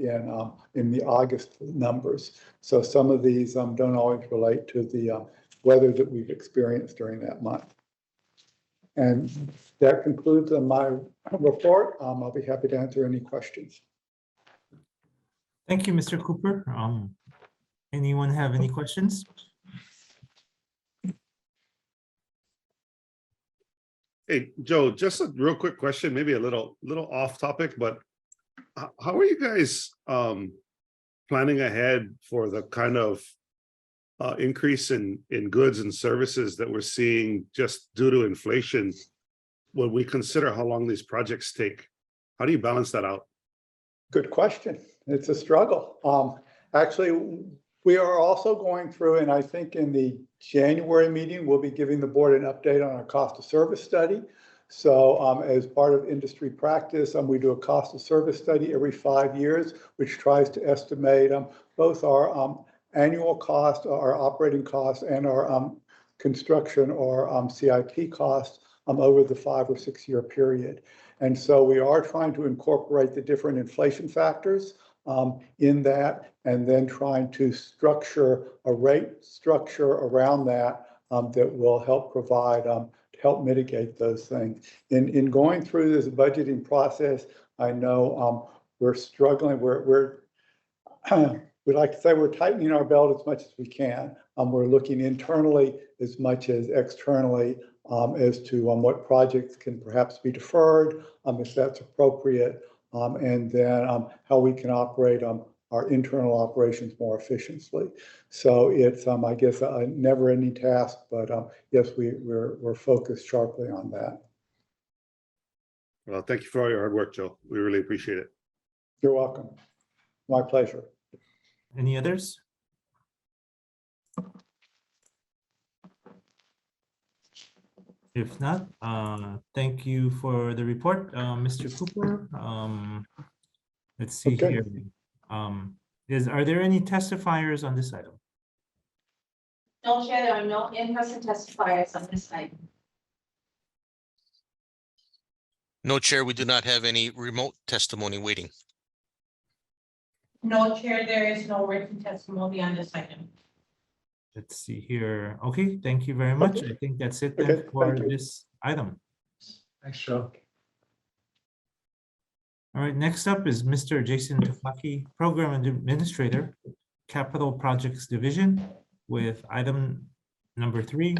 in the August numbers. So some of these don't always relate to the weather that we've experienced during that month. And that concludes my report. I'll be happy to answer any questions. Thank you, Mr. Cooper. Anyone have any questions? Hey, Joe, just a real quick question, maybe a little off topic, but how are you guys planning ahead for the kind of increase in goods and services that we're seeing just due to inflation when we consider how long these projects take? How do you balance that out? Good question. It's a struggle. Actually, we are also going through, and I think in the January meeting, we'll be giving the board an update on our cost of service study. So as part of industry practice, we do a cost of service study every 5 years, which tries to estimate both our annual cost, our operating costs, and our construction or CIP costs over the 5 or 6 year period. And so we are trying to incorporate the different inflation factors in that, and then trying to structure a rate structure around that that will help provide, help mitigate those things. In going through this budgeting process, I know we're struggling. We'd like to say we're tightening our belt as much as we can. We're looking internally as much as externally as to what projects can perhaps be deferred, if that's appropriate, and then how we can operate our internal operations more efficiently. So it's, I guess, a never-ending task, but yes, we're focused sharply on that. Well, thank you for all your hard work, Joe. We really appreciate it. You're welcome. My pleasure. Any others? If not, thank you for the report, Mr. Cooper. Let's see here. Are there any testifiers on this item? No, Chair, there are no in-person testifiers on this item. No, Chair, we do not have any remote testimony waiting. No, Chair, there is no written testimony on this item. Let's see here. Okay, thank you very much. I think that's it then for this item. Thanks, Joe. All right, next up is Mr. Jason Tafaki, Program Administrator, Capital Projects Division, with item number 3,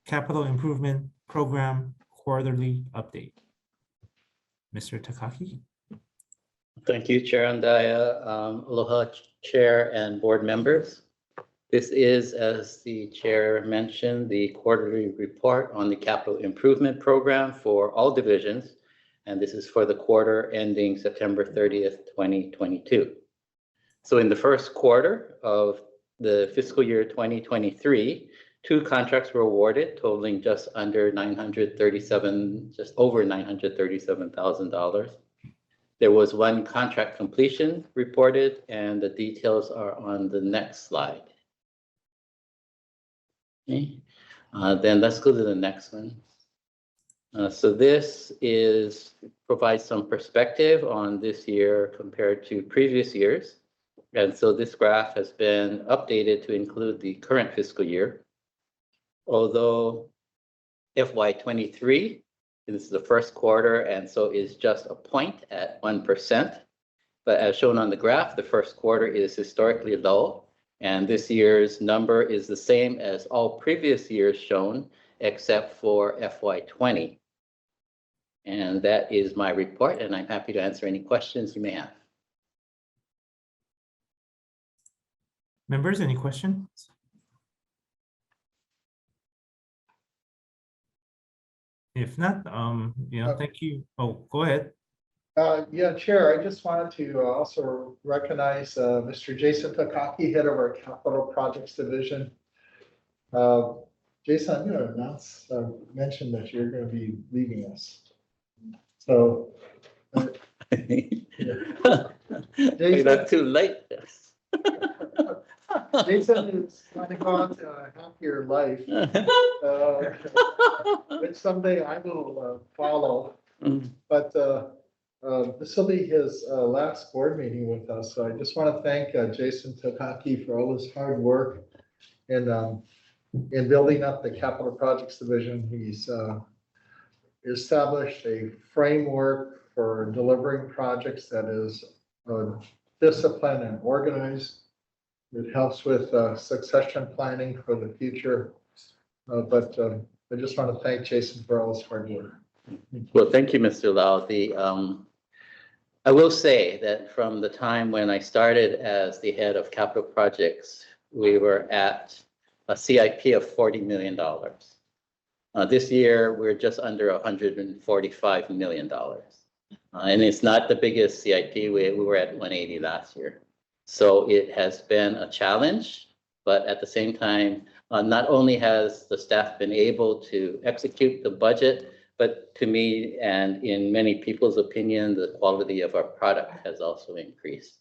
Capital Improvement Program Quarterly Update. Mr. Takaki. Thank you, Chair Andaya. Aloha, Chair and board members. This is, as the Chair mentioned, the quarterly report on the Capital Improvement Program for all divisions, and this is for the quarter ending September 30th, 2022. So in the first quarter of the fiscal year 2023, 2 contracts were awarded totaling just over $937,000. There was 1 contract completion reported, and the details are on the next slide. Okay. Then let's go to the next one. So this provides some perspective on this year compared to previous years. And so this graph has been updated to include the current fiscal year. Although FY23, this is the first quarter, and so is just a point at 1%. But as shown on the graph, the first quarter is historically low, and this year's number is the same as all previous years shown, except for FY20. And that is my report, and I'm happy to answer any questions you may have. Members, any questions? If not, thank you. Oh, go ahead. Yeah, Chair, I just wanted to also recognize Mr. Jason Takaki, head of our Capital Projects Division. Jason, I'm going to mention that you're going to be leaving us. So, Jason, not too late. Jason is going to go on to a happier life, which someday I will follow. But this will be his last board meeting with us. So I just want to thank Jason Takaki for all his hard work in building up the Capital Projects Division. He's established a framework for delivering projects that is disciplined and organized. It helps with succession planning for the future. But I just want to thank Jason for all his hard work. Well, thank you, Mr. Lau. I will say that from the time when I started as the head of capital projects, we were at a CIP of $40 million. This year, we're just under $145 million. And it's not the biggest CIP. We were at 180 last year. So it has been a challenge, but at the same time, not only has the staff been able to execute the budget, but to me and in many people's opinion, the quality of our product has also increased.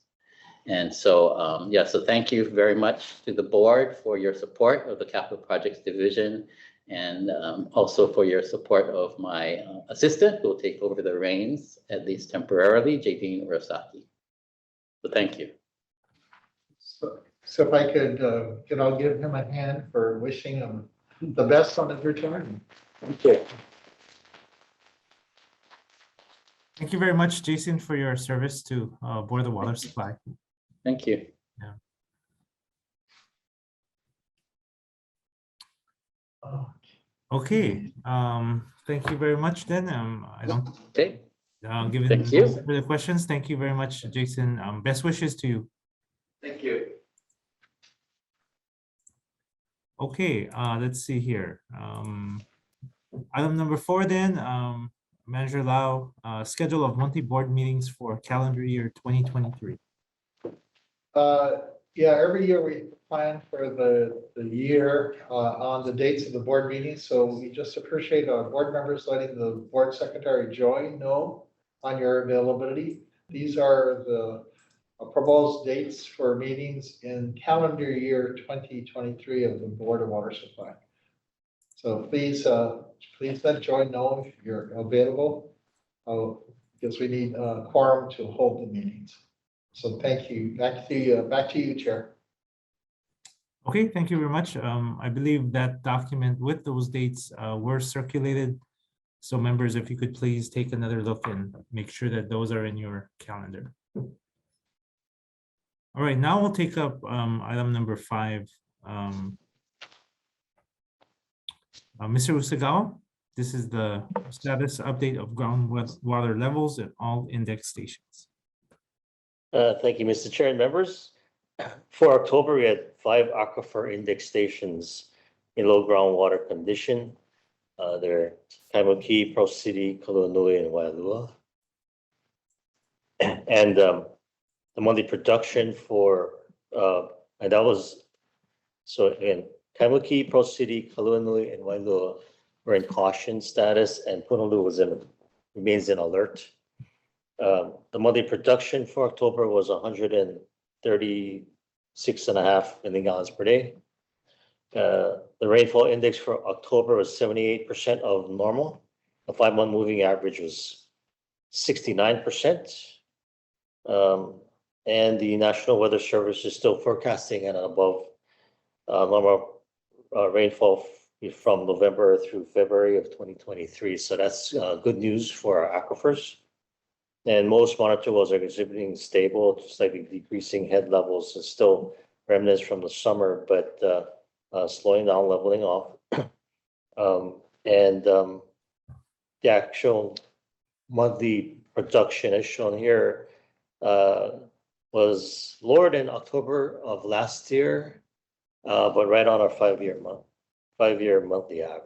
And so, so thank you very much to the board for your support of the Capital Projects Division, and also for your support of my assistant who will take over the reins, at least temporarily, Jadine Urasaki. So thank you. So if I could, I'll give him a hand for wishing him the best on his retirement. Thank you. Thank you very much, Jason, for your service to Board of Water Supply. Thank you. Yeah. Okay. Thank you very much. Then I don't. Okay. Given Thank you for the questions. Thank you very much, Jason. Best wishes to you. Thank you. Okay. Let's see here. Item number 4. Then. Manager Lau, schedule of monthly board meetings for calendar year 2023. Yeah, every year we plan for the year on the dates of the board meetings. So we just appreciate our board members letting the board secretary Joy know on your availability. These are the proposed dates for meetings in calendar year 2023 of the Board of Water Supply. So please let Joy know if you're available, because we need a quorum to hold the meetings. So thank you. Back to you, Chair. Okay, thank you very much. I believe that document with those dates were circulated. So members, if you could please take another look and make sure that those are in your calendar. All right, now we'll take up item number 5. Mr. Usagawa, this is the status update of groundwater levels at all index stations. Thank you, Mr. Chair and members. For October, we had 5 aquifer index stations in low groundwater condition. They're Kaimoki, Pro City, Kalunui, and Wailua. And the monthly production for, and that was, so again, Kaimuki, Pro City, Kaluanui, and Wailua were in caution status, and Punaluu remains in alert. The monthly production for October was 136.5 million gallons per day. The rainfall index for October was 78% of normal. The 5-month moving average was 69%. And the National Weather Service is still forecasting an above normal rainfall from November through February of 2023. So that's good news for our aquifers. And most monitor wells are exhibiting stable to slightly decreasing head levels and still remnants from the summer, but slowing down, leveling off. The actual monthly production as shown here was lower than October of last year, but right on our five-year monthly average.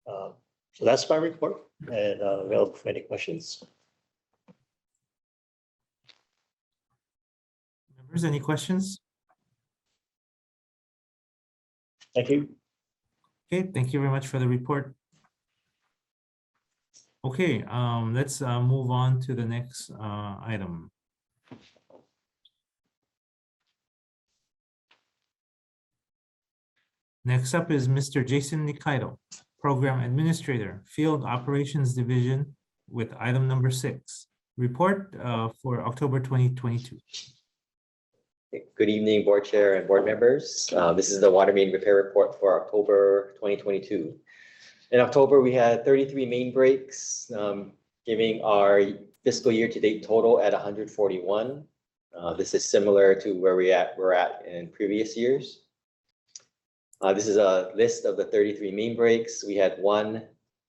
So that's my report, and available for any questions. Members, any questions? Thank you. Okay, thank you very much for the report. Okay, let's move on to the next item. Next up is Mr. Jason Nikaido, Program Administrator, Field Operations Division, with item number 6, report for October 2022. Good evening, Board Chair and board members. This is the water main repair report for October 2022. In October, we had 33 main breaks, giving our fiscal year to date total at 141. This is similar to where we're at in previous years. This is a list of the 33 main breaks. We had one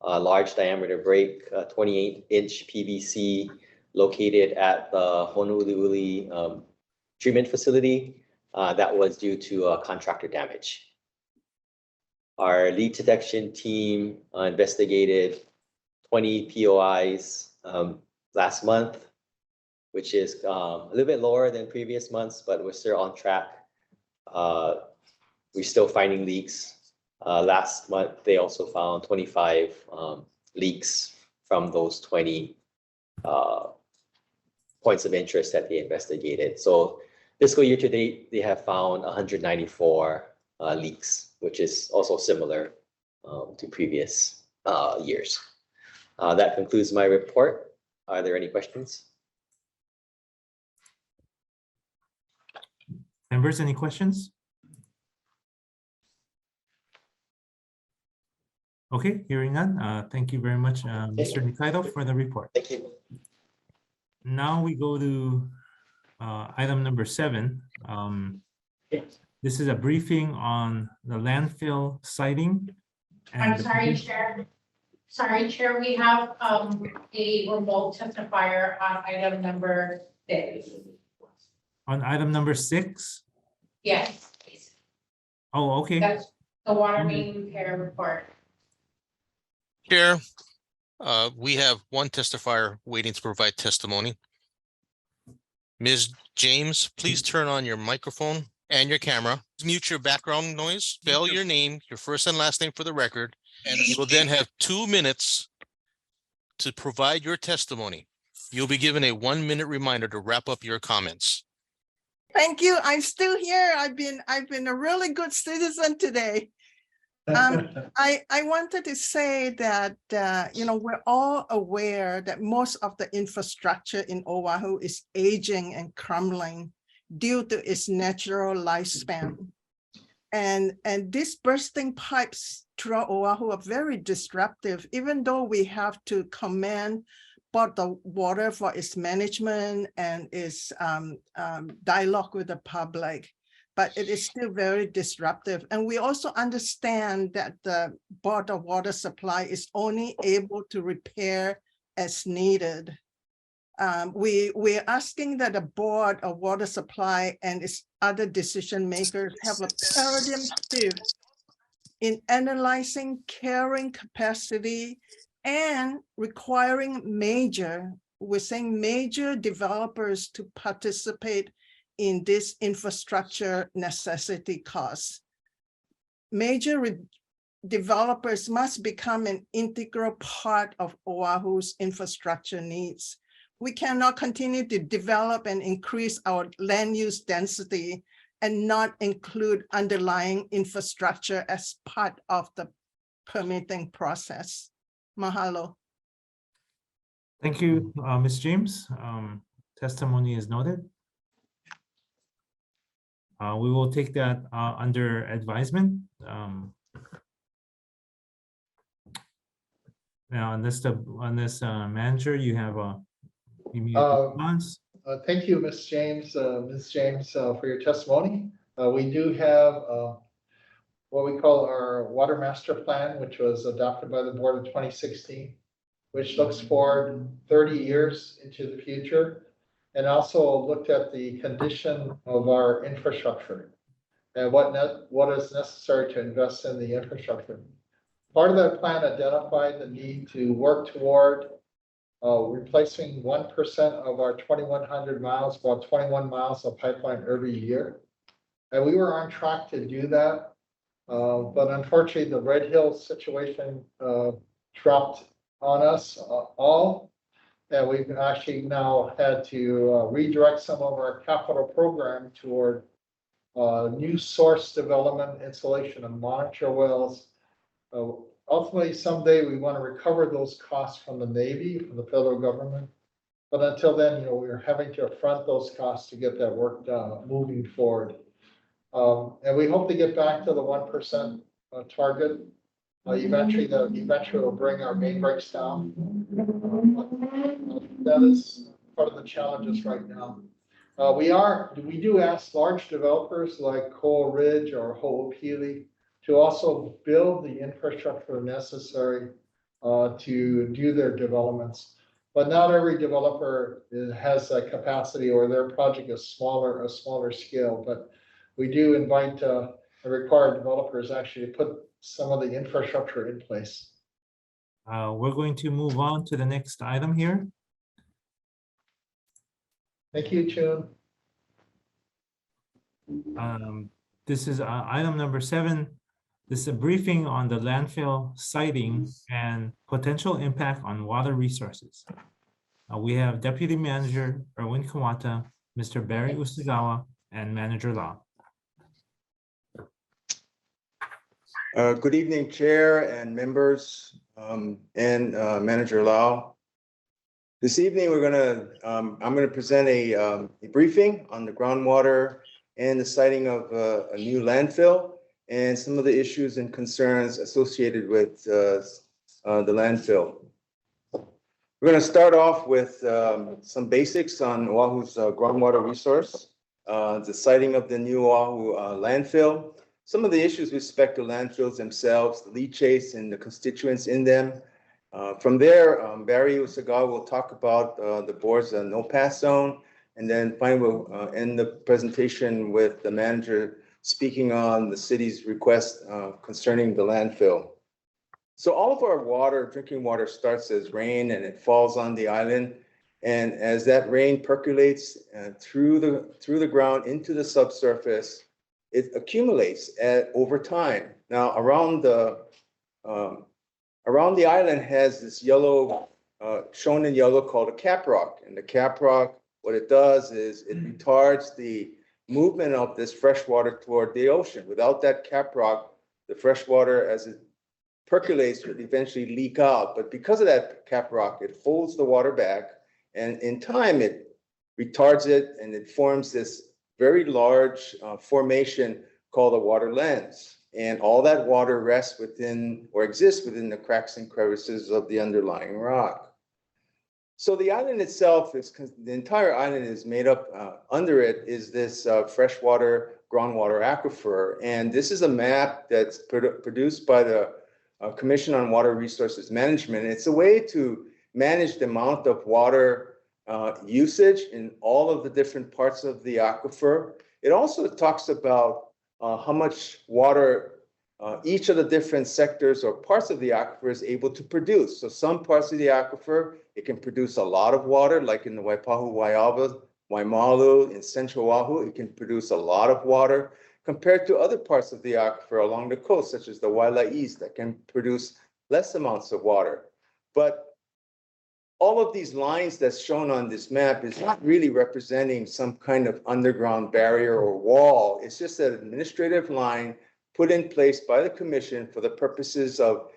large diameter break, 28-inch PVC located at the Honolulu treatment facility that was due to contractor damage. Our leak detection team investigated 20 POIs last month, which is a little bit lower than previous months, but we're still on track. We're still finding leaks. Last month, they also found 25 leaks from those 20 points of interest that they investigated. So fiscal year to date, they have found 194 leaks, which is also similar to previous years. That concludes my report. Are there any questions? Members, any questions? Okay, hearing none. Thank you very much, Mr. Nikaido, for the report. Thank you. Now we go to item number 7. This is a briefing on the landfill siting. I'm sorry, Chair. Sorry, Chair, we have a remote testifier on item number 6. On item number 6? Yes, please. Oh, okay. That's the water main repair report. Chair, we have one testifier waiting to provide testimony. Ms. James, please turn on your microphone and your camera. Mute your background noise, spell your name, your first and last name for the record, and you will then have 2 minutes to provide your testimony. You'll be given a 1-minute reminder to wrap up your comments. Thank you. I'm still here. I've been a really good citizen today. I wanted to say that, we're all aware that most of the infrastructure in Oahu is aging and crumbling due to its natural lifespan. And these bursting pipes throughout Oahu are very disruptive, even though we have to commend Board of Water for its management and its dialogue with the public. But it is still very disruptive. And we also understand that the Board of Water Supply is only able to repair as needed. We're asking that the Board of Water Supply and its other decision makers have a paradigm shift in analyzing carrying capacity and requiring major we're saying major developers to participate in this infrastructure necessity costs. Major developers must become an integral part of Oahu's infrastructure needs. We cannot continue to develop and increase our land use density and not include underlying infrastructure as part of the permitting process. Mahalo. Thank you, Ms. James. Testimony is noted. We will take that under advisement. Now, on this manager, you have a immediate response. Thank you, Ms. James, for your testimony. We do have what we call our Water Master Plan, which was adopted by the board in 2016, which looks forward 30 years into the future, and also looked at the condition of our infrastructure and what is necessary to invest in the infrastructure. Part of that plan identified the need to work toward replacing 1% of our 2,100 miles, about 21 miles of pipeline every year. And we were on track to do that. But unfortunately, the Red Hills situation dropped on us all. And we've actually now had to redirect some of our capital program toward new source development, installation of monitor wells. Ultimately, someday we want to recover those costs from the Navy, from the federal government. But until then, we're having to affront those costs to get that work done, moving forward. And we hope to get back to the 1% target. Eventually will bring our main breaks down. That is part of the challenges right now. We do ask large developers like Coal Ridge or Ho'opili to also build the infrastructure necessary to do their developments. But not every developer has that capacity, or their project is a smaller scale. But we do invite and require developers actually to put some of the infrastructure in place. We're going to move on to the next item here. Thank you, Chun. This is item number 7. This is a briefing on the landfill siting and potential impact on water resources. We have Deputy Manager Erwin Kawata, Mr. Barry Usagawa, and Manager Lau. Good evening, Chair and members, and Manager Lau. This evening, I'm gonna present a briefing on the groundwater and the siting of a new landfill and some of the issues and concerns associated with the landfill. We're gonna start off with some basics on Oahu's groundwater resource, the siting of the new Oahu landfill, some of the issues with respect to landfills themselves, the leachates and the constituents in them. From there, Barry Usagawa will talk about the board's no-pass zone, and then finally we'll end the presentation with the manager speaking on the city's request concerning the landfill. So all of our drinking water starts as rain, and it falls on the island. And as that rain percolates through the ground into the subsurface, it accumulates over time. Now around the island has this yellow, shown in yellow, called a caprock. And the caprock, what it does is it retards the movement of this fresh water toward the ocean. Without that caprock, the fresh water, as it percolates, would eventually leak out. But because of that caprock, it holds the water back, and in time it retards it, and it forms this very large formation called a water lens. And all that water rests within, or exists within, the cracks and crevices of the underlying rock. So the island itself the entire island is made up, under it is this freshwater groundwater aquifer. And this is a map that's produced by the Commission on Water Resources Management. It's a way to manage the amount of water usage in all of the different parts of the aquifer. It also talks about how much water each of the different sectors or parts of the aquifer is able to produce. So some parts of the aquifer, it can produce a lot of water, like in the Waipahu, Waiaba, Waimalu, in central Oahu, it can produce a lot of water compared to other parts of the aquifer along the coast, such as the Waila'is, that can produce less amounts of water. But all of these lines that's shown on this map is not really representing some kind of underground barrier or wall. It's just an administrative line put in place by the commission for the purposes of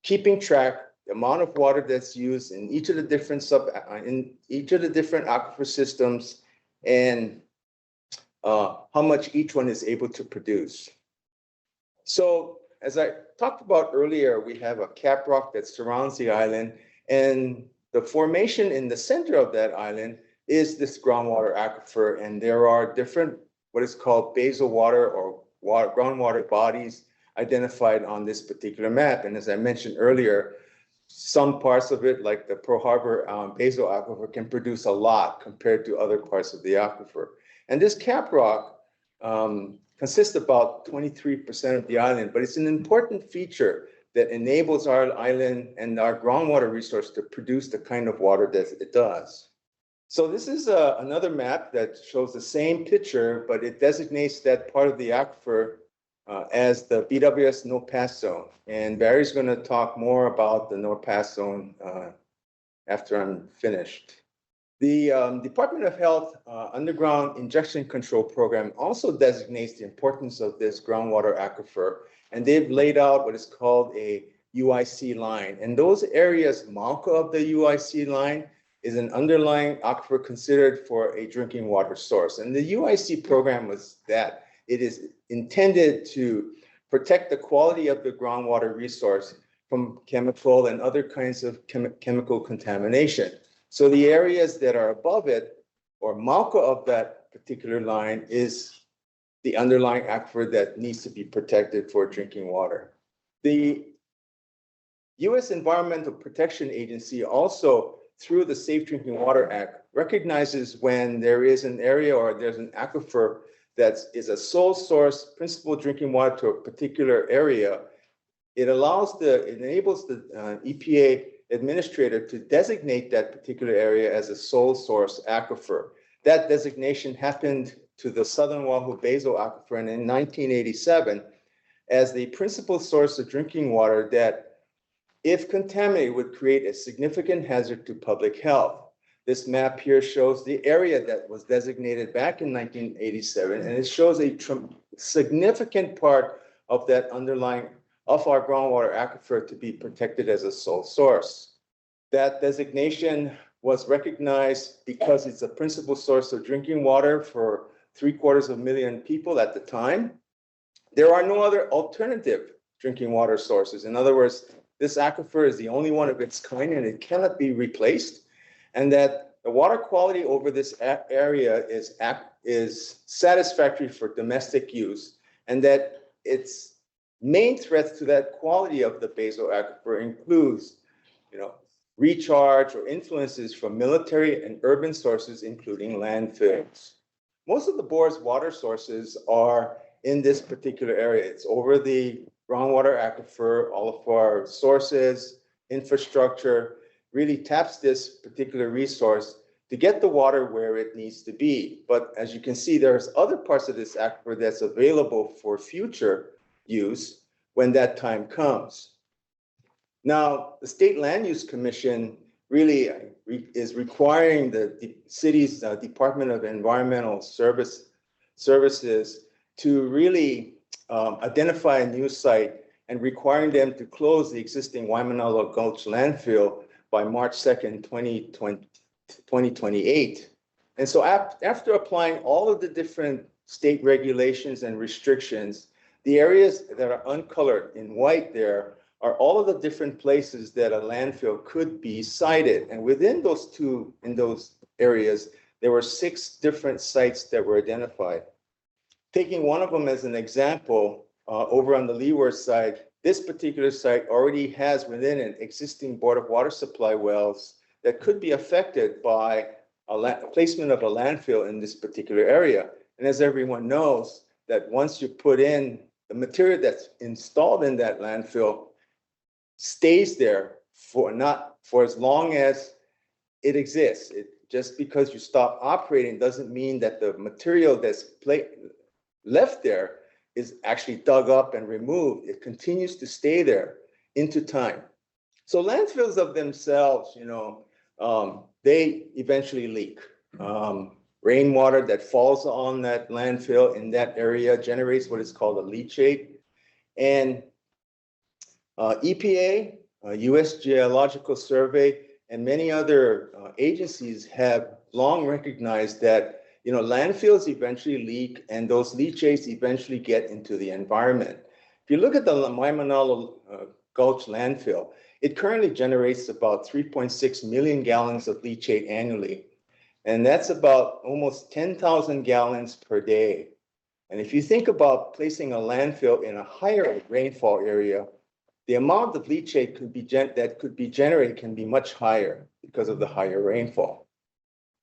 keeping track the amount of water that's used in each of the different aquifer systems and how much each one is able to produce. So as I talked about earlier, we have a cap rock that surrounds the island, and the formation in the center of that island is this groundwater aquifer, and there are different what is called basal water or groundwater bodies identified on this particular map. And as I mentioned earlier, some parts of it, like the Pearl Harbor basal aquifer, can produce a lot compared to other parts of the aquifer. And this cap rock consists about 23% of the island, but it's an important feature that enables our island and our groundwater resource to produce the kind of water that it does. So this is another map that shows the same picture, but it designates that part of the aquifer as the BWS no pass zone. And Barry's going to talk more about the no pass zone after I'm finished. The Department of Health Underground Injection Control Program also designates the importance of this groundwater aquifer, and they've laid out what is called a UIC line. And those areas, Malka of the UIC line, is an underlying aquifer considered for a drinking water source. And the UIC program was that it is intended to protect the quality of the groundwater resource from chemical and other kinds of chemical contamination. So the areas that are above it, or Malka of that particular line, is the underlying aquifer that needs to be protected for drinking water. The U.S. Environmental Protection Agency also, through the Safe Drinking Water Act, recognizes when there is an area or there's an aquifer that is a sole source principal drinking water to a particular area. It enables the EPA administrator to designate that particular area as a sole source aquifer. That designation happened to the Southern Oahu Basal Aquifer in 1987 as the principal source of drinking water that, if contaminated, would create a significant hazard to public health. This map here shows the area that was designated back in 1987, and it shows a significant part of that underlying of our groundwater aquifer to be protected as a sole source. That designation was recognized because it's a principal source of drinking water for 750,000 people at the time. There are no other alternative drinking water sources. In other words, this aquifer is the only one of its kind and it cannot be replaced. And that the water quality over this area is satisfactory for domestic use, and that its main threats to that quality of the basal aquifer includes, recharge or influences from military and urban sources, including landfills. Most of the board's water sources are in this particular area. It's over the groundwater aquifer. All of our sources, infrastructure really taps this particular resource to get the water where it needs to be. But as you can see, there's other parts of this aquifer that's available for future use when that time comes. Now, the State Land Use Commission really is requiring the city's Department of Environmental Services to really identify a new site and requiring them to close the existing Waimanalo Gulch landfill by March 2nd, 2028. And so after applying all of the different state regulations and restrictions, the areas that are uncolored in white there are all of the different places that a landfill could be sited. And within those areas, there were 6 different sites that were identified. Taking one of them as an example, over on the leeward side, this particular site already has within an existing Board of Water Supply wells that could be affected by placement of a landfill in this particular area. And as everyone knows, that once you put in the material that's installed in that landfill stays there not for as long as it exists. Just because you stop operating doesn't mean that the material that's left there is actually dug up and removed. It continues to stay there into time. So landfills of themselves, they eventually leak. Rainwater that falls on that landfill in that area generates what is called a leachate. And EPA, US Geological Survey, and many other agencies have long recognized that landfills eventually leak, and those leachates eventually get into the environment. If you look at the Waimanalo Gulch landfill, it currently generates about 3.6 million gallons of leachate annually. And that's about almost 10,000 gallons per day. And if you think about placing a landfill in a higher rainfall area, the amount of leachate that could be generated can be much higher because of the higher rainfall.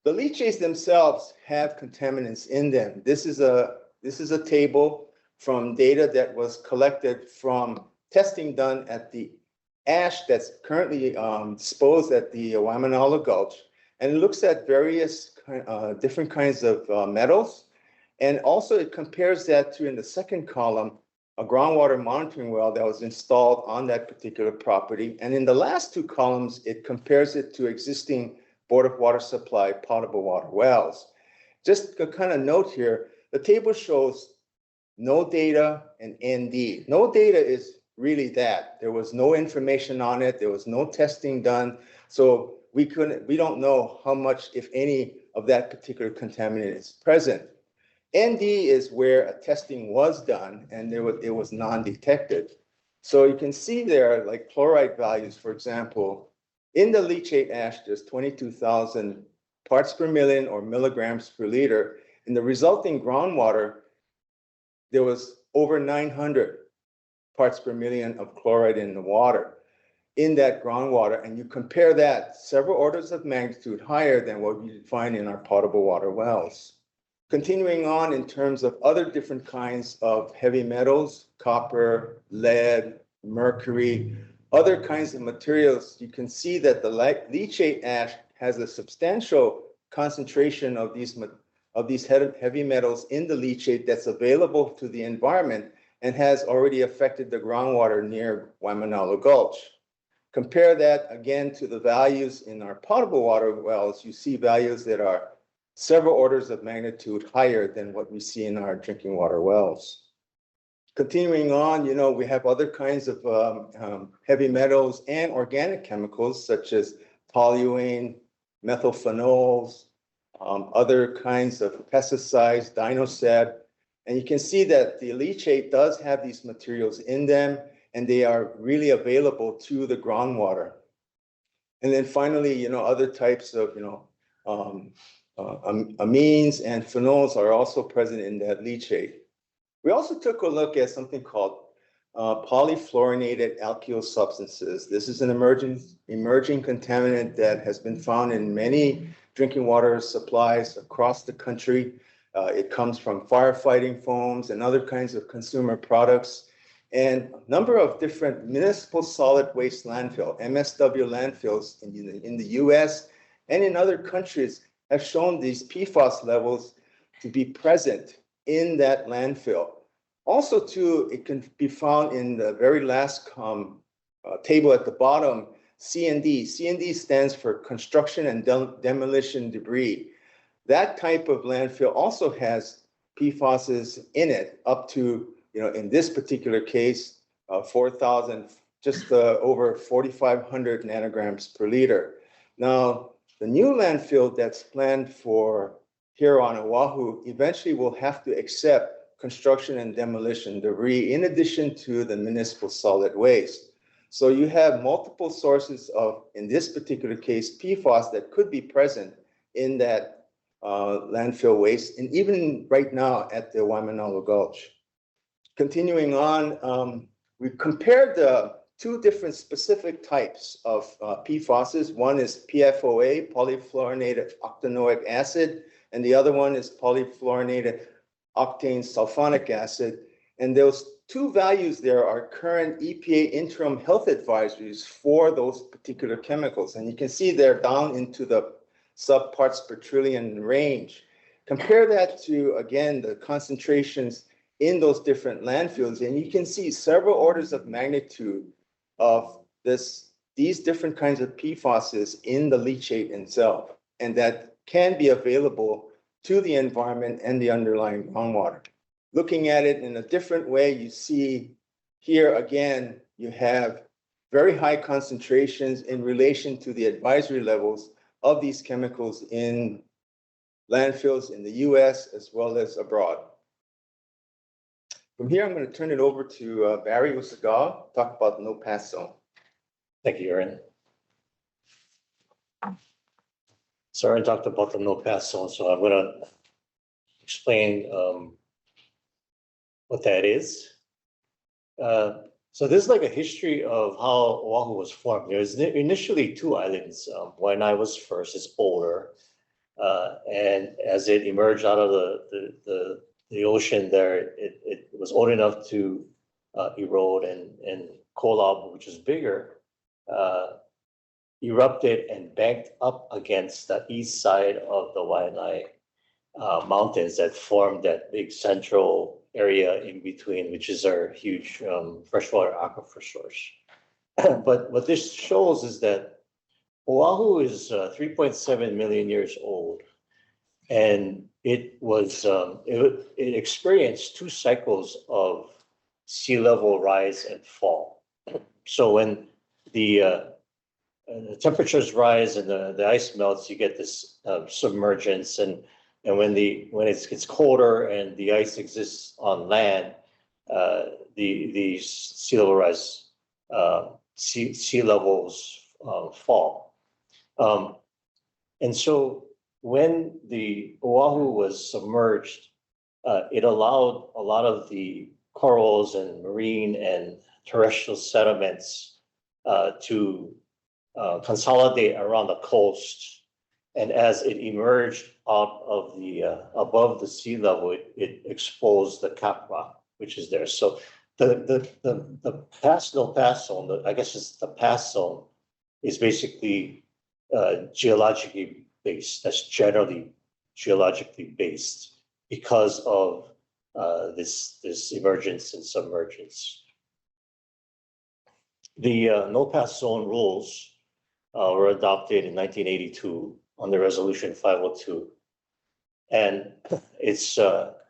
The leachates themselves have contaminants in them. This is a table from data that was collected from testing done at the ash that's currently disposed at the Waimanalo Gulch, and it looks at various different kinds of metals. And also it compares that to, in the second column, a groundwater monitoring well that was installed on that particular property. And in the last two columns, it compares it to existing Board of Water Supply potable water wells. Just a kind of note here, the table shows no data and ND. No data is really that. There was no information on it. There was no testing done. So we don't know how much, if any, of that particular contaminant is present. ND is where a testing was done and it was non-detected. So you can see there, like chloride values, for example, in the leachate ash, there's 22,000 parts per million or milligrams per liter. In the resulting groundwater, there was over 900 parts per million of chloride in the water, in that groundwater. And you compare that several orders of magnitude higher than what you find in our potable water wells. Continuing on in terms of other different kinds of heavy metals, copper, lead, mercury, other kinds of materials, you can see that the leachate ash has a substantial concentration of these heavy metals in the leachate that's available to the environment and has already affected the groundwater near Waimanalo Gulch. Compare that again to the values in our potable water wells, you see values that are several orders of magnitude higher than what we see in our drinking water wells. Continuing on, we have other kinds of heavy metals and organic chemicals such as toluene, methylphenols, other kinds of pesticides, dinosad. And you can see that the leachate does have these materials in them, and they are really available to the groundwater. And then finally, other types of, amines and phenols are also present in that leachate. We also took a look at something called polyfluorinated alkyl substances. This is an emerging contaminant that has been found in many drinking water supplies across the country. It comes from firefighting foams and other kinds of consumer products. And a number of different municipal solid waste landfill, MSW landfills in the US and in other countries have shown these PFAS levels to be present in that landfill. Also, too, it can be found in the very last table at the bottom, C&D. C&D stands for construction and demolition debris. That type of landfill also has PFASs in it, up to, in this particular case, 4,000, just over 4,500 nanograms per liter. Now, the new landfill that's planned for here on Oahu eventually will have to accept construction and demolition debris in addition to the municipal solid waste. So you have multiple sources of, in this particular case, PFAS that could be present in that landfill waste, and even right now at the Waimanalo Gulch. Continuing on, we compared the two different specific types of PFASs. One is PFOA, polyfluorinated octanoic acid, and the other one is polyfluorinated octane sulfonic acid. And those two values there are current EPA interim health advisories for those particular chemicals. And you can see they're down into the subparts per trillion range. Compare that to, again, the concentrations in those different landfills, and you can see several orders of magnitude of these different kinds of PFASs in the leachate itself, and that can be available to the environment and the underlying groundwater. Looking at it in a different way, you see here again, you have very high concentrations in relation to the advisory levels of these chemicals in landfills in the US as well as abroad. From here, I'm going to turn it over to Barry Usaga, talk about the no pass zone. Thank you, Aaron. So Aaron talked about the no pass zone, so I'm gonna explain what that is. So this is like a history of how Oahu was formed. There was initially two islands. When I was first, it's older. And as it emerged out of the ocean there, it was old enough to erode, and Kolabu, which is bigger, erupted and banked up against the east side of the Waianae mountains that formed that big central area in between, which is our huge freshwater aquifer source. But what this shows is that Oahu is 3.7 million years old, and it was it experienced two cycles of sea level rise and fall. So when the temperatures rise and the ice melts, you get this submergence, and when it gets colder and the ice exists on land, the sea level rise, sea levels fall. And so when the Oahu was submerged, it allowed a lot of the corals and marine and terrestrial sediments to consolidate around the coast. And as it emerged out of the above the sea level, it exposed the cap rock, which is there. So the no pass zone, I guess it's the pass zone, is basically geologically based. That's generally geologically based because of this emergence and submergence. The no pass zone rules were adopted in 1982 under Resolution 502, and it's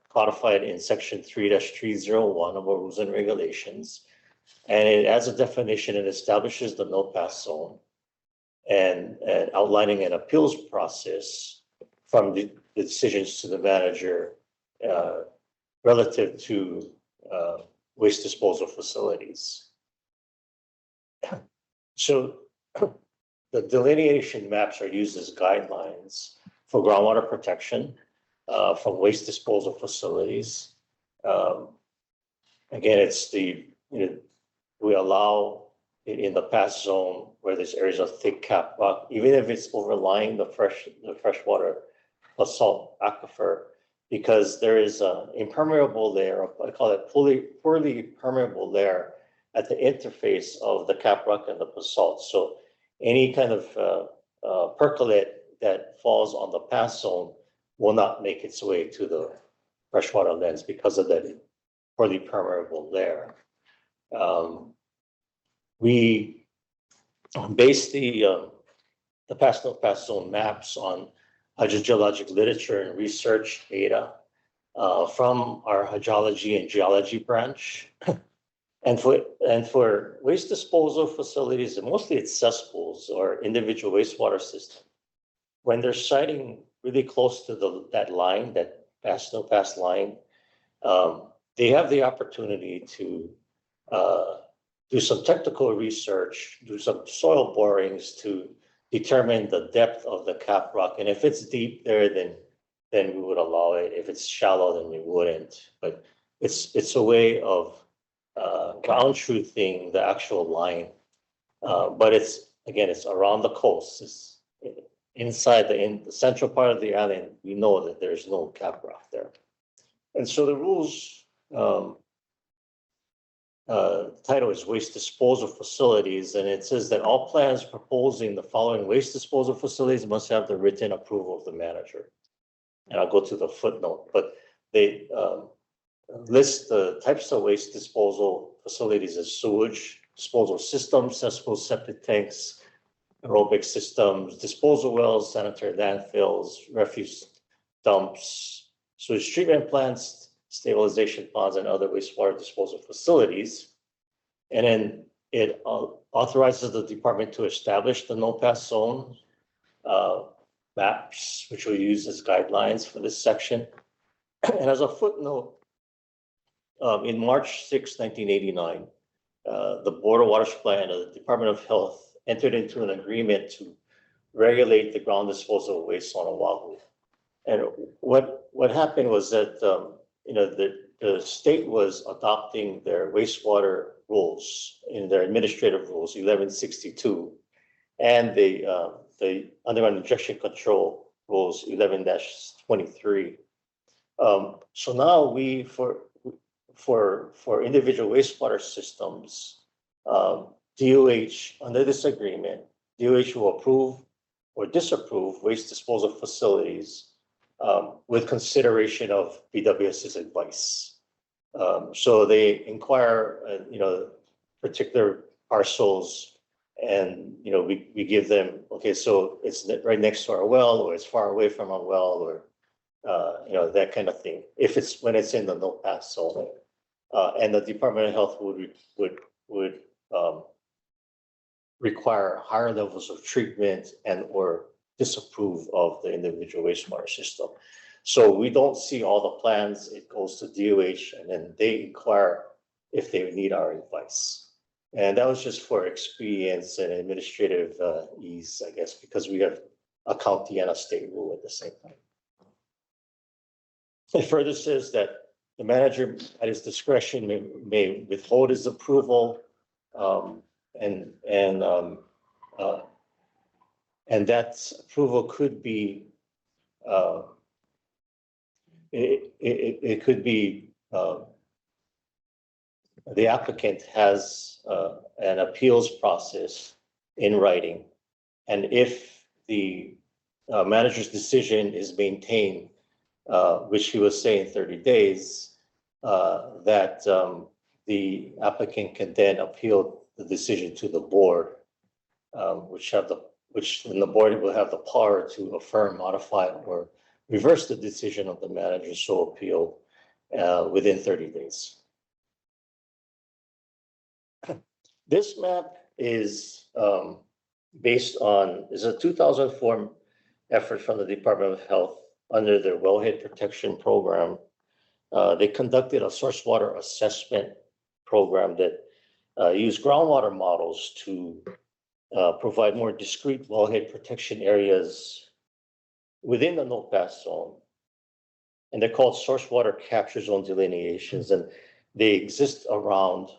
codified in Section 3-301 of our rules and regulations, and it adds a definition and establishes the no pass zone, and outlining an appeals process from the decisions to the manager relative to waste disposal facilities. So the delineation maps are used as guidelines for groundwater protection from waste disposal facilities. Again, it's we allow it in the pass zone where there's areas of thick cap rock, even if it's overlying the freshwater basalt aquifer, because there is an impermeable layer, I call it poorly permeable layer at the interface of the cap rock and the basalt. So any kind of percolate that falls on the pass zone will not make its way to the freshwater lens because of that poorly permeable layer. We base the no pass zone maps on hydrogeologic literature and research data from our hydrology and geology branch. And for waste disposal facilities, and mostly it's cesspools or individual wastewater system, when they're siting really close to that line, that no pass line, they have the opportunity to do some technical research, do some soil borings to determine the depth of the cap rock. And if it's deep there, then we would allow it. If it's shallow, then we wouldn't. But it's a way of ground truthing the actual line. But it's around the coast. It's inside in the central part of the island. We know that there's no cap rock there. And so the rules title is waste disposal facilities, and it says that all plans proposing the following waste disposal facilities must have the written approval of the manager. And I'll go to the footnote, but they list the types of waste disposal facilities as sewage disposal systems, cesspool septic tanks, aerobic systems, disposal wells, sanitary landfills, refuse dumps, sewage treatment plants, stabilization ponds, and other wastewater disposal facilities. And then it authorizes the department to establish the no-pass zone maps, which we use as guidelines for this section. And as a footnote, in March 6, 1989, the Board of Water Supply and the Department of Health entered into an agreement to regulate the ground disposal of waste on Oahu. And what happened was that the state was adopting their wastewater rules in their administrative rules, 1162, and the underground injection control rules, 11-23. So now we, for individual wastewater systems, DOH, under this agreement, DOH will approve or disapprove waste disposal facilities with consideration of BWS's advice. So they inquire, particular parcels, and we give them, okay, so it's right next to our well, or it's far away from our well, or that kind of thing. When it's in the no-pass zone, and the Department of Health would require higher levels of treatment and or disapprove of the individual wastewater system. So we don't see all the plans. It goes to DOH, and then they inquire if they need our advice. And that was just for expedience and administrative ease, I guess, because we have a county and a state rule at the same time. It further says that the manager at his discretion may withhold his approval, and that approval could be it could be the applicant has an appeals process in writing, and if the manager's decision is maintained, which he was saying 30 days, that the applicant can then appeal the decision to the board, which then the board will have the power to affirm, modify, or reverse the decision of the manager so appeal within 30 days. This map is based on, is a 2004 effort from the Department of Health under their wellhead protection program. They conducted a source water assessment program that used groundwater models to provide more discrete wellhead protection areas within the no-pass zone. And they're called source water capture zone delineations, and they exist around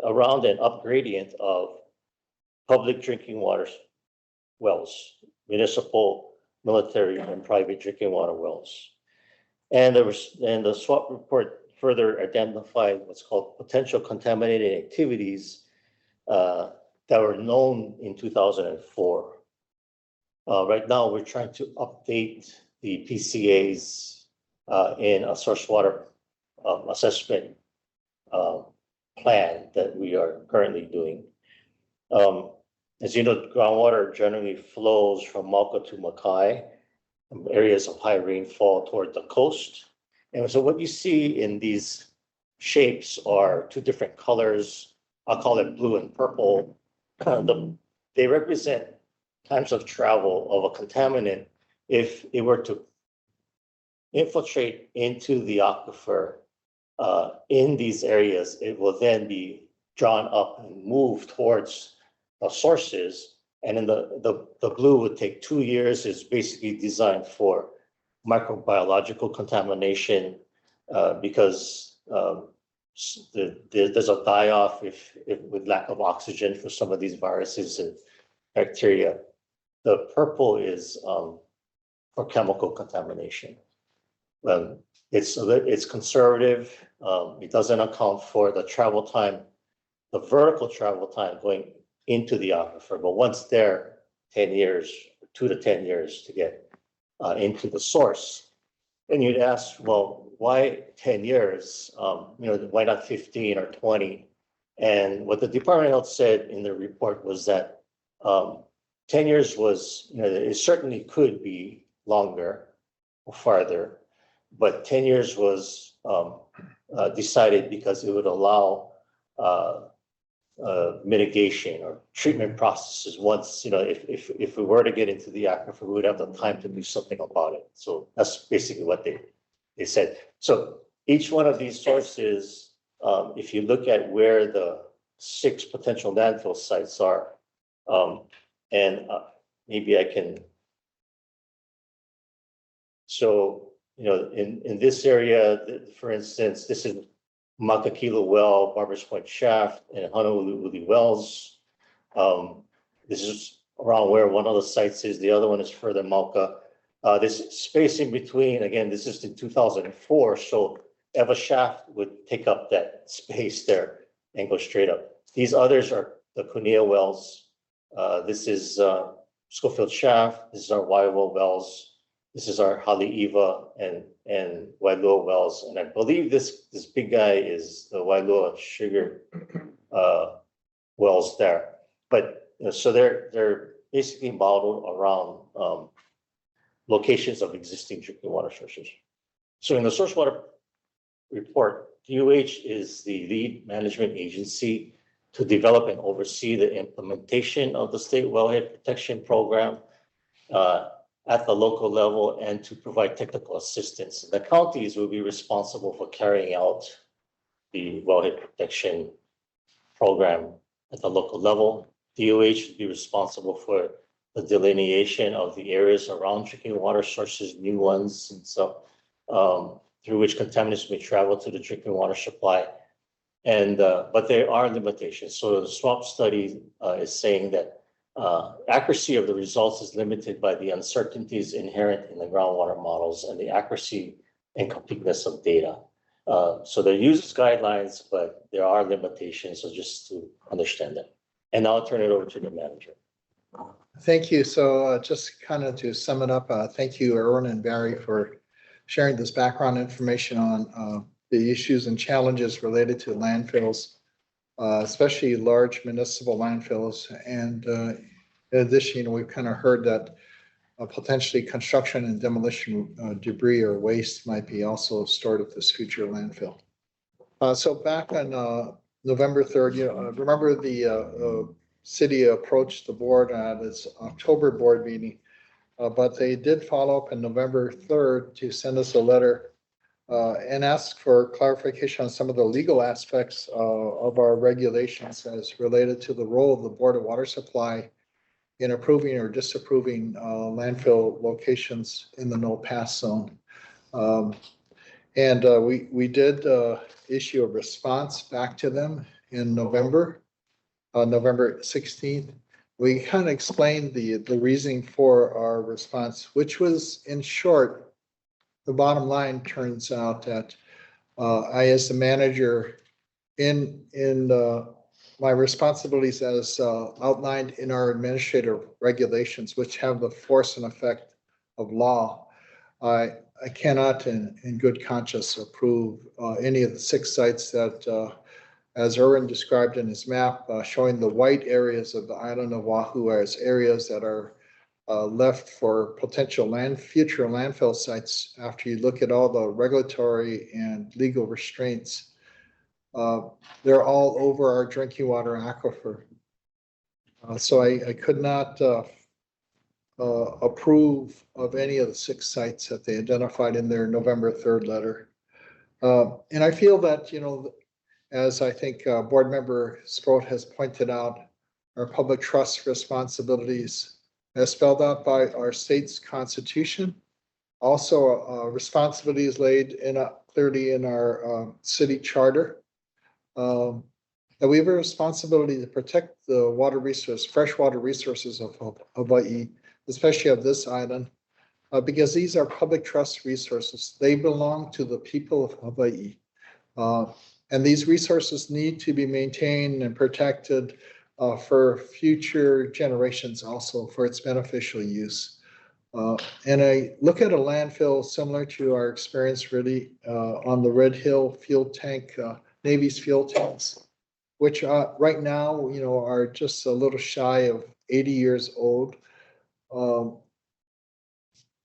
around an up gradient of public drinking water wells, municipal, military, and private drinking water wells. And the SWAT report further identified what's called potential contaminated activities that were known in 2004. Right now, we're trying to update the PCAs in a source water assessment plan that we are currently doing. As you know, groundwater generally flows from Mauka to Makai, areas of high rainfall toward the coast. And so what you see in these shapes are two different colors. I'll call it blue and purple. They represent times of travel of a contaminant. If it were to infiltrate into the aquifer in these areas, it will then be drawn up and moved towards the sources. And then the blue would take 2 years, is basically designed for microbiological contamination because there's a die-off with lack of oxygen for some of these viruses and bacteria. The purple is for chemical contamination. It's conservative. It doesn't account for the travel time, the vertical travel time going into the aquifer. But once there, 10 years, 2 to 10 years to get into the source. And you'd ask, well, why 10 years? Why not 15 or 20? And what the Department of Health said in the report was that 10 years was, it certainly could be longer or farther, but 10 years was decided because it would allow mitigation or treatment processes once, if we were to get into the aquifer, we would have the time to do something about it. So that's basically what they said. So each one of these sources, if you look at where the 6 potential landfill sites are, maybe I can. So, in this area, for instance, this is Makakilo Well, Barbers Point Shaft, and Honolulu Wells. This is around where one of the sites is. The other one is further Mauka. This space in between, again, this is in 2004. So Eva Shaft would take up that space there and go straight up. These others are the Kunia Wells. This is Schofield Shaft. This is our Waiwo Wells. This is our Haleiwa and Wailua Wells. And I believe this big guy is the Wailua Sugar wells there. But so they're basically modeled around locations of existing drinking water sources. So in the source water report, DOH is the lead management agency to develop and oversee the implementation of the state wellhead protection program at the local level and to provide technical assistance. The counties will be responsible for carrying out the wellhead protection program at the local level. DOH will be responsible for the delineation of the areas around drinking water sources, new ones, and so through which contaminants may travel to the drinking water supply. And but there are limitations. So the SWAP study is saying that accuracy of the results is limited by the uncertainties inherent in the groundwater models and the accuracy and completeness of data. So there uses guidelines, but there are limitations, so just to understand that. And now I'll turn it over to the manager. Thank you. So just kind of to sum it up, thank you, Erwin and Barry, for sharing this background information on the issues and challenges related to landfills, especially large municipal landfills. And in addition, we've kind of heard that potentially construction and demolition debris or waste might be also stored at this future landfill. So back on November 3rd, remember the city approached the board at its October board meeting, but they did follow up on November 3rd to send us a letter and ask for clarification on some of the legal aspects of our regulations as related to the role of the Board of Water Supply in approving or disapproving landfill locations in the no pass zone. We did issue a response back to them in November 16th. We kind of explained the reasoning for our response, which was, in short, the bottom line turns out that I, as the manager, in my responsibilities as outlined in our administrative regulations, which have the force and effect of law, I cannot in good conscience approve any of the 6 sites that, as Erwin described in his map, showing the white areas of the island of Oahu as areas that are left for potential future landfill sites after you look at all the regulatory and legal restraints. They're all over our drinking water aquifer. So I could not approve of any of the 6 sites that they identified in their November 3rd letter. And I feel that, as I think Board Member Sproat has pointed out, our public trust responsibilities as spelled out by our state's constitution. Also, responsibilities laid clearly in our city charter. That we have a responsibility to protect the freshwater resources of Hawaii, especially of this island, because these are public trust resources. They belong to the people of Hawaii. And these resources need to be maintained and protected for future generations also for its beneficial use. And I look at a landfill similar to our experience really on the Red Hill fuel tank, Navy's fuel tanks, which right now, you know, are just a little shy of 80 years old.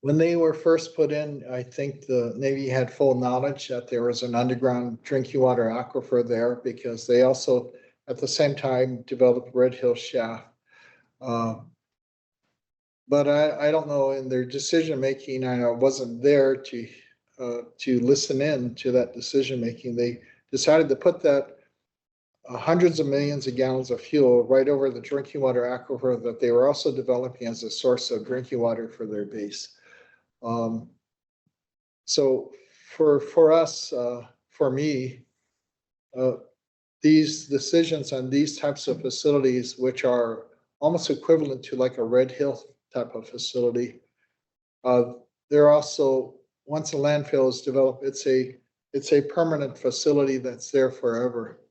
When they were first put in, I think the Navy had full knowledge that there was an underground drinking water aquifer there because they also, at the same time, developed Red Hill Shaft. But I don't know, in their decision making, I wasn't there to listen in to that decision making. They decided to put that hundreds of millions of gallons of fuel right over the drinking water aquifer that they were also developing as a source of drinking water for their base. So for us, for me, these decisions on these types of facilities, which are almost equivalent to like a Red Hill type of facility, they're also, once a landfill is developed, it's a permanent facility that's there forever.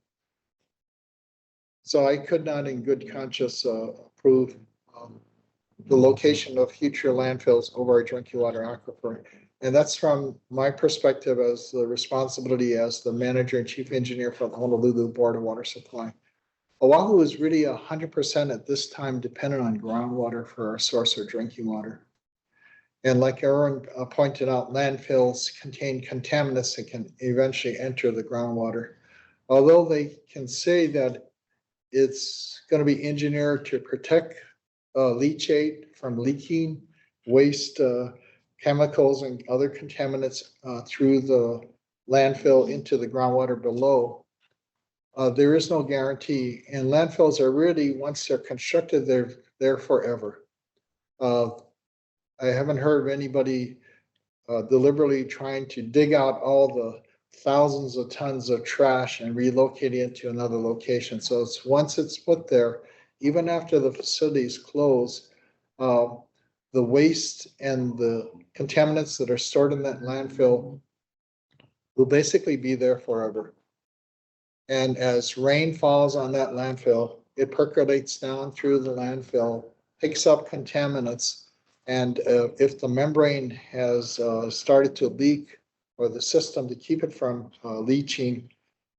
So I could not in good conscience approve the location of future landfills over our drinking water aquifer. And that's from my perspective as the responsibility as the manager and chief engineer for the Honolulu Board of Water Supply. Oahu is really 100% at this time dependent on groundwater for our source of drinking water. And like Aaron pointed out, landfills contain contaminants that can eventually enter the groundwater. Although they can say that it's going to be engineered to protect leachate from leaking, waste chemicals and other contaminants through the landfill into the groundwater below. There is no guarantee, and landfills are really, once they're constructed, they're there forever. I haven't heard of anybody deliberately trying to dig out all the thousands of tons of trash and relocate it to another location. So it's once it's put there, even after the facilities close, the waste and the contaminants that are stored in that landfill will basically be there forever. And as rain falls on that landfill, it percolates down through the landfill, picks up contaminants, and if the membrane has started to leak, or the system to keep it from leaching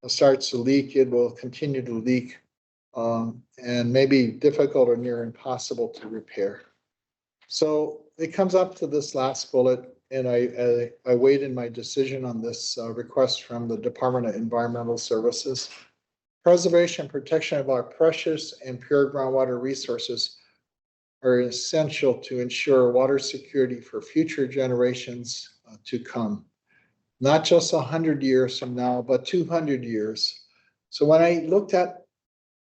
starts to leak, it will continue to leak and may be difficult or near impossible to repair. So it comes up to this last bullet, and I weighed in my decision on this request from the Department of Environmental Services. Preservation and protection of our precious and pure groundwater resources are essential to ensure water security for future generations to come. Not just 100 years from now, but 200 years. So when I looked at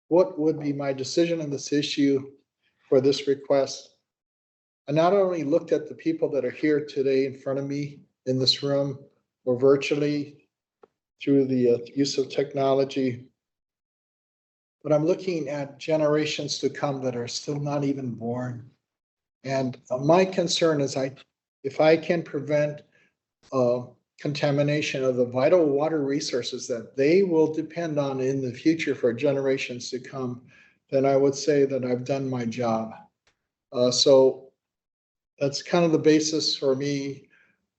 what would be my decision on this issue for this request, I not only looked at the people that are here today in front of me in this room or virtually through the use of technology, but I'm looking at generations to come that are still not even born. And my concern is if I can prevent contamination of the vital water resources that they will depend on in the future for generations to come, then I would say that I've done my job. So that's kind of the basis for me.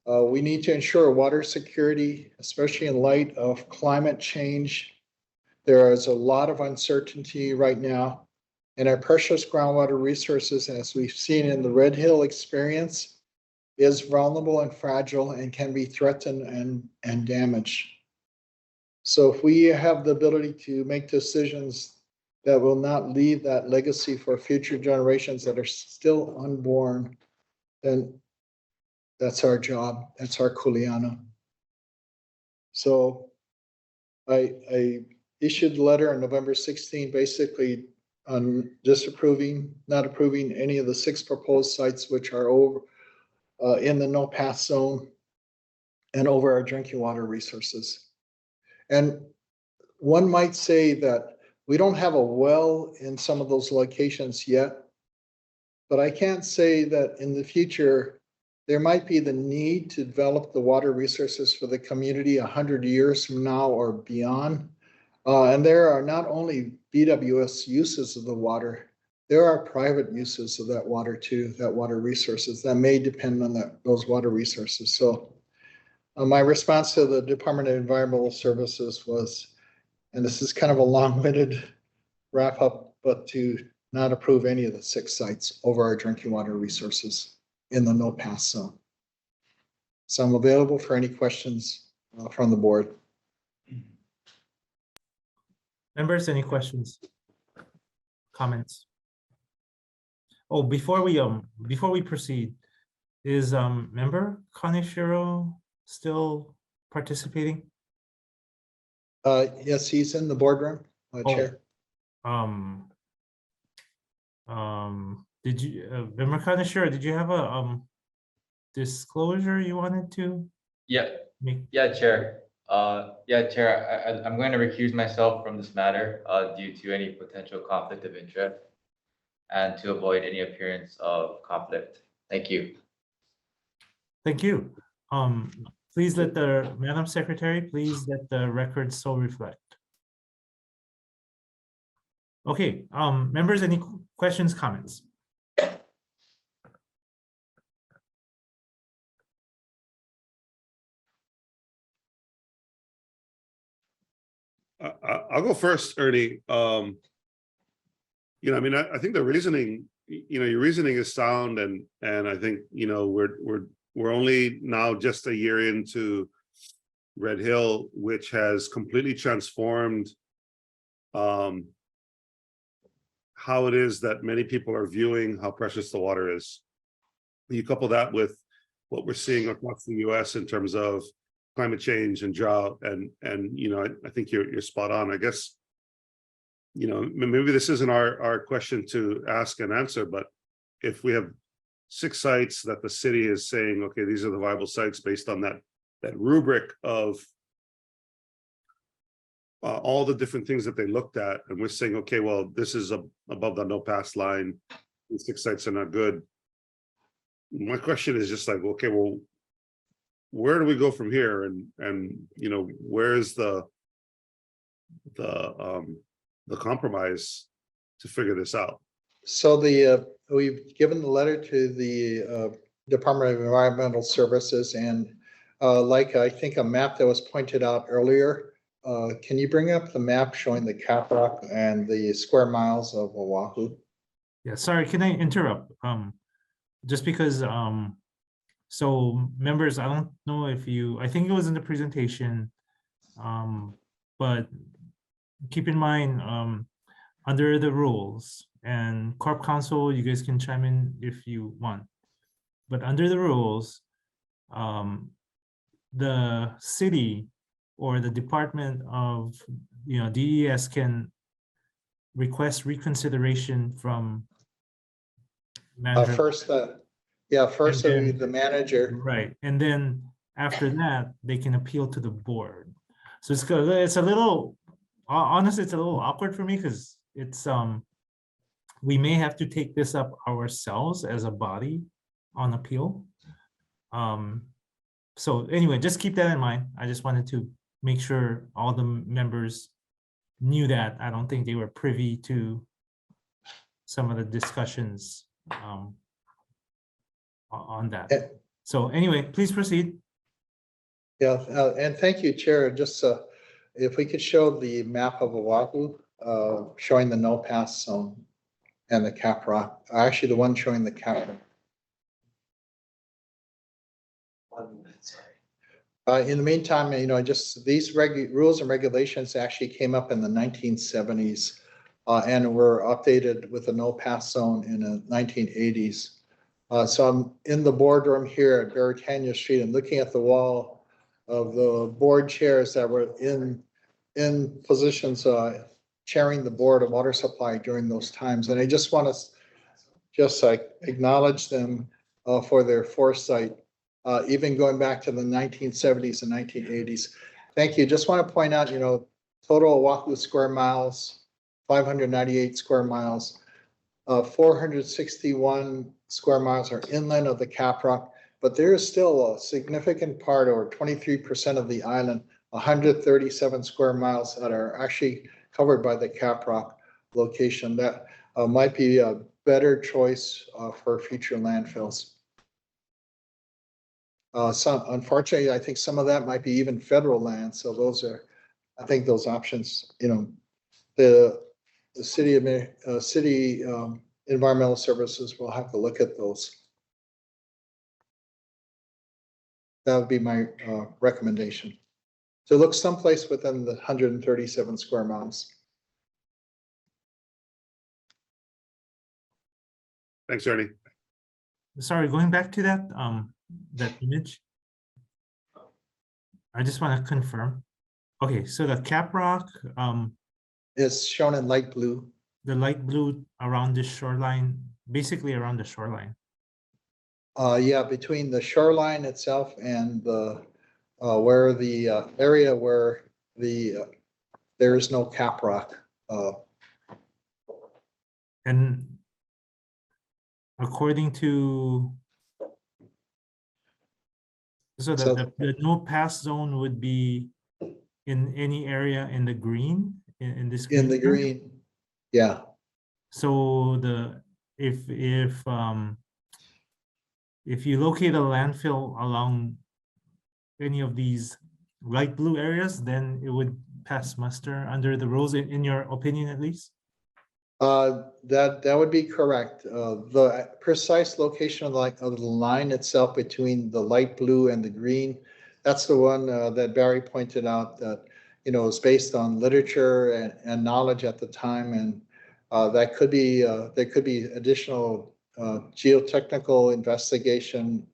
We need to ensure water security, especially in light of climate change. There is a lot of uncertainty right now, and our precious groundwater resources, as we've seen in the Red Hill experience, is vulnerable and fragile and can be threatened and damaged. So if we have the ability to make decisions that will not leave that legacy for future generations that are still unborn, then that's our job, that's our kuleana. So I issued a letter on November 16, basically on not approving any of the 6 proposed sites which are over in the no path zone and over our drinking water resources. And one might say that we don't have a well in some of those locations yet, but I can't say that in the future there might be the need to develop the water resources for the community 100 years from now or beyond. And there are not only BWS uses of the water, there are private uses of that water too, that water resources that may depend on those water resources. So my response to the Department of Environmental Services was, and this is kind of a long-winded wrap up, but to not approve any of the 6 sites over our drinking water resources in the no pass zone. So I'm available for any questions from the board. Members, any questions? Comments? Oh, before we proceed, is member Kaneshiro still participating? Yes, he's in the boardroom, Chair. Did you, member Kaneshiro, did you have a disclosure you wanted to Yeah, make? yeah, Chair. Chair, I'm going to recuse myself from this matter due to any potential conflict of interest and to avoid any appearance of conflict. Thank you. Thank you. Please let the, Madam Secretary, please let the record so reflect. Okay, members, any questions, comments? I'll go first, Ernie. You know, I mean, I think the reasoning, you know, your reasoning is sound, and I think, you know, we're only now just a year into Red Hill, which has completely transformed how it is that many people are viewing how precious the water is. You couple that with what we're seeing across the US in terms of climate change and drought, and you know, I think you're spot on. I guess, you know, maybe this isn't our question to ask and answer, but if we have 6 sites that the city is saying, okay, these are the viable sites based on that rubric of all the different things that they looked at, and we're saying, okay, well, this is above the no pass line, these 6 sites are not good. My question is just like, okay, well, where do we go from here? And you know, where's the compromise to figure this out? So we've given the letter to the Department of Environmental Services, and like I think a map that was pointed out earlier, can you bring up the map showing the Caprock and the square miles of Oahu? Yeah, sorry, can I interrupt? Just because, so members, I don't know if you, I think it was in the presentation, but keep in mind, under the rules, and Corp Council, you guys can chime in if you want, but under the rules, the city or the Department of, you know, DES can request reconsideration from manager. First, the manager. Right, and then after that, they can appeal to the board. So it's a little, honestly, it's a little awkward for me because it's, we may have to take this up ourselves as a body on appeal. So anyway, just keep that in mind. I just wanted to make sure all the members knew that. I don't think they were privy to some of the discussions on that. So anyway, please proceed. Yeah, and thank you, Chair. Just if we could show the map of Oahu, showing the no pass zone and the Caprock, actually the one showing the Caprock. In the meantime, you know, just these rules and regulations actually came up in the 1970s and were updated with the no pass zone in the 1980s. So I'm in the boardroom here at Veritania Street and looking at the wall of the board chairs that were in positions chairing the Board of Water Supply during those times. And I just want to acknowledge them for their foresight, even going back to the 1970s and 1980s. Thank you. Just want to point out, you know, total Oahu square miles, 598 square miles, 461 square miles are inland of the Caprock, but there is still a significant part, or 23% of the island, 137 square miles, that are actually covered by the Caprock location. That might be a better choice for future landfills. Unfortunately, I think some of that might be even federal land. So those are, I think those options, the city environmental services will have to look at those. That would be my recommendation. To look someplace within the 137 square miles. Thanks, Ernie. Sorry, going back to that image. I just want to confirm. Okay, so the Caprock is shown in light blue. The light blue around the shoreline, basically around the shoreline. Yeah, between the shoreline itself and the where the area where there is no caprock. And according to, so the no pass zone would be in any area in the green, in this in the zone? green, yeah. So if you locate a landfill along any of these light blue areas, then it would pass muster under the rules, in your opinion, at least? That would be correct. The precise location of the line itself between the light blue and the green, that's the one that Barry pointed out that, is based on literature and knowledge at the time. And that could be, there could be additional geotechnical investigation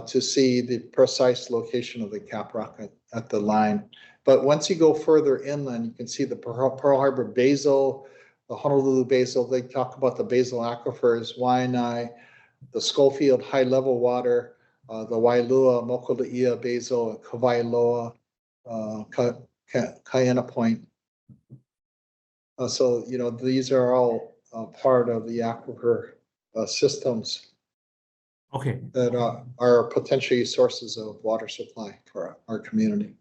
to see the precise location of the caprock at the line. But once you go further inland, you can see the Pearl Harbor basal, the Honolulu basal. They talk about the basal aquifers, Waianae, the Schofield high level water, the Wailua, Mokuleia basal, Kawailoa, Kaena Point. So, these are all part of the aquifer systems. Okay. That are potentially sources of water supply for our community.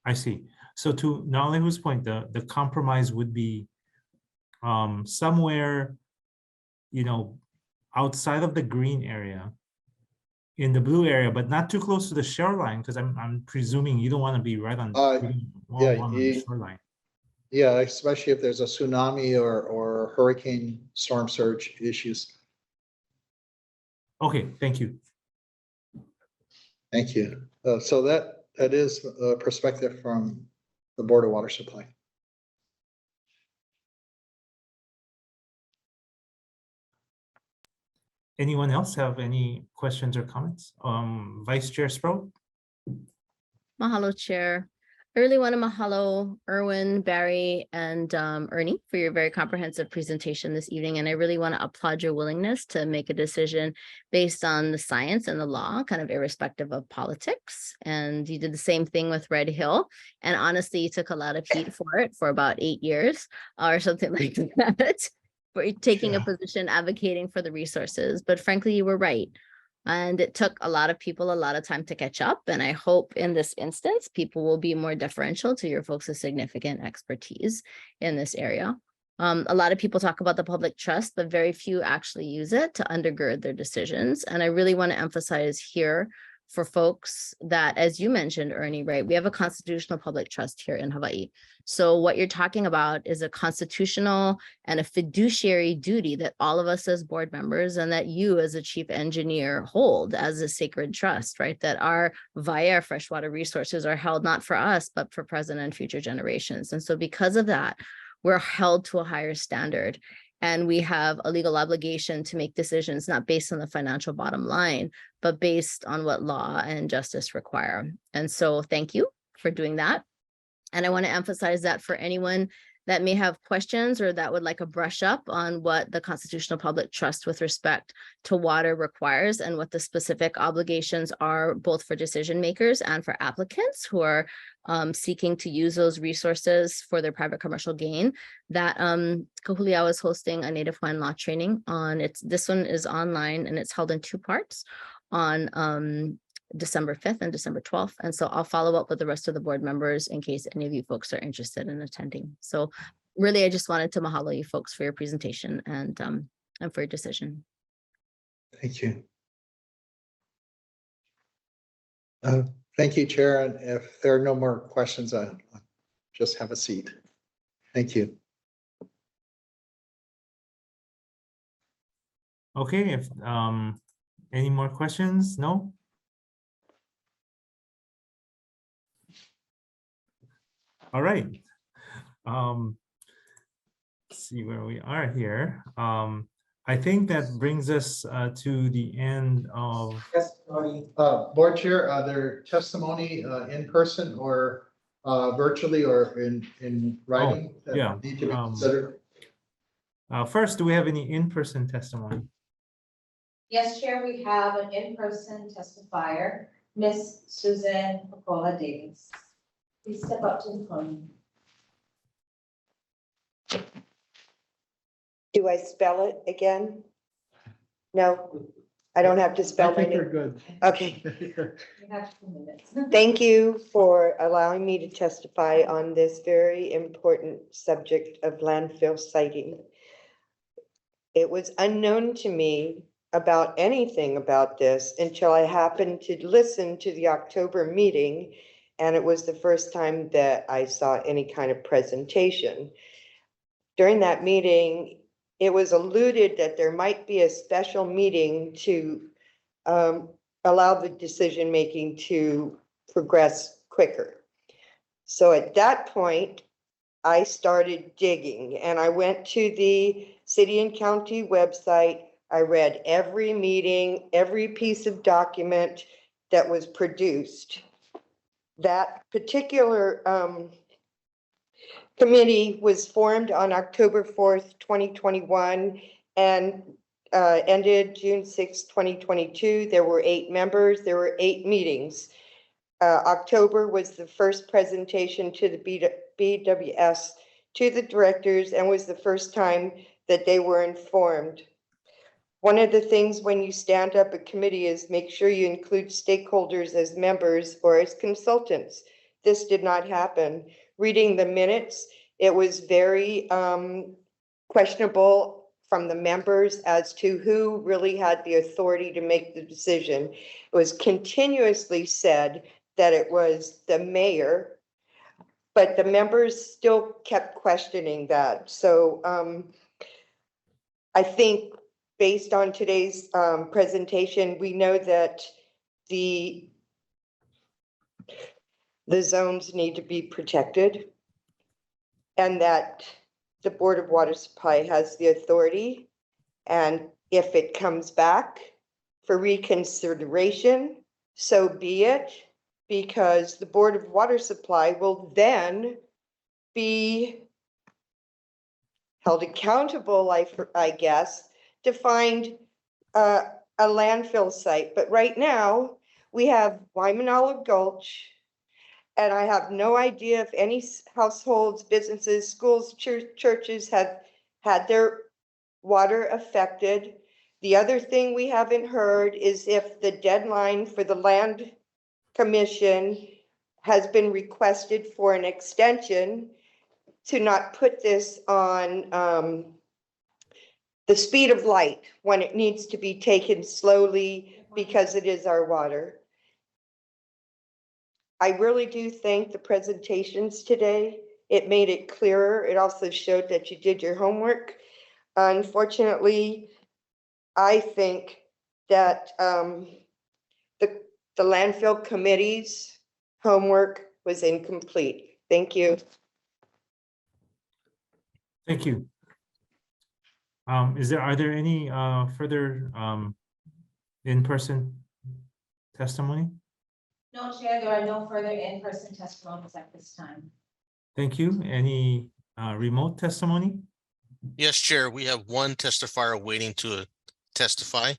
I see. So to Nalihu's point, the compromise would be somewhere, outside of the green area, in the blue area, but not too close to the shoreline, because I'm presuming you don't want to be right on, on the shoreline. Yeah, especially if there's a tsunami or hurricane storm surge issues. Okay, thank you. Thank you. So that is a perspective from the Board of Water Supply. Anyone else have any questions or comments? Vice Chair Sproul? Mahalo, Chair. I really want to mahalo Erwin, Barry, and Ernie for your very comprehensive presentation this evening. And I really want to applaud your willingness to make a decision based on the science and the law, kind of irrespective of politics. And you did the same thing with Red Hill. And honestly, you took a lot of heat for it for about 8 years or something like that, for taking a position advocating for the resources. But frankly, you were right. And it took a lot of people a lot of time to catch up. And I hope in this instance, people will be more deferential to your folks' significant expertise in this area. A lot of people talk about the public trust, but very few actually use it to undergird their decisions. And I really want to emphasize here for folks that, as you mentioned, Ernie, right, we have a constitutional public trust here in Hawaii. So what you're talking about is a constitutional and a fiduciary duty that all of us as board members and that you as a chief engineer hold as a sacred trust, right? That our via freshwater resources are held not for us, but for present and future generations. And so because of that, we're held to a higher standard. And we have a legal obligation to make decisions not based on the financial bottom line, but based on what law and justice require. And so thank you for doing that. And I want to emphasize that for anyone that may have questions or that would like a brush up on what the constitutional public trust with respect to water requires and what the specific obligations are both for decision makers and for applicants who are seeking to use those resources for their private commercial gain, that Kahuliau is hosting a Native Hawaiian law training on this one is online and it's held in 2 parts on December 5th and December 12th. And so I'll follow up with the rest of the board members in case any of you folks are interested in attending. So really, I just wanted to mahalo you folks for your presentation and for your decision. Thank you. Thank you, Chair. And if there are no more questions, just have a seat. Thank you. Okay, if any more questions? No? All right. Let's see where we are here. I think that brings us to the end of. Testimony. Board Chair, there testimony in person or virtually or in writing that yeah, need to be considered? First, do we have any in-person testimony? Yes, Chair, we have an in-person testifier, Miss Susan Pocola Davis. Please step up to the podium. Do I spell it again? No, I don't have to spell my name. Good. Okay. You have 2 minutes. Thank you for allowing me to testify on this very important subject of landfill siting. It was unknown to me about anything about this until I happened to listen to the October meeting, and it was the first time that I saw any kind of presentation. During that meeting, it was alluded that there might be a special meeting to allow the decision-making to progress quicker. So at that point, I started digging and I went to the city and county website. I read every meeting, every piece of document that was produced. That particular committee was formed on October 4th, 2021 and ended June 6th, 2022. There were 8 members, there were 8 meetings. October was the first presentation to the BWS to the directors and was the first time that they were informed. One of the things when you stand up a committee is make sure you include stakeholders as members or as consultants. This did not happen. Reading the minutes, it was very questionable from the members as to who really had the authority to make the decision. It was continuously said that it was the mayor, but the members still kept questioning that. So I think based on today's presentation, we know that the zones need to be protected and that the Board of Water Supply has the authority. And if it comes back for reconsideration, so be it, because the Board of Water Supply will then be held accountable, I guess, to find a landfill site. But right now, we have Waimanalo Gulch, and I have no idea if any households, businesses, schools, churches have had their water affected. The other thing we haven't heard is if the deadline for the land commission has been requested for an extension to not put this on the speed of light when it needs to be taken slowly because it is our water. I really do thank the presentations today. It made it clearer. It also showed that you did your homework. Unfortunately, I think that the landfill committee's homework was incomplete. Thank you. Thank you. Are there any further in-person testimony? No, Chair, there are no further in-person testimonies at this time. Thank you. Any remote testimony? Yes, Chair, we have one testifier waiting to testify.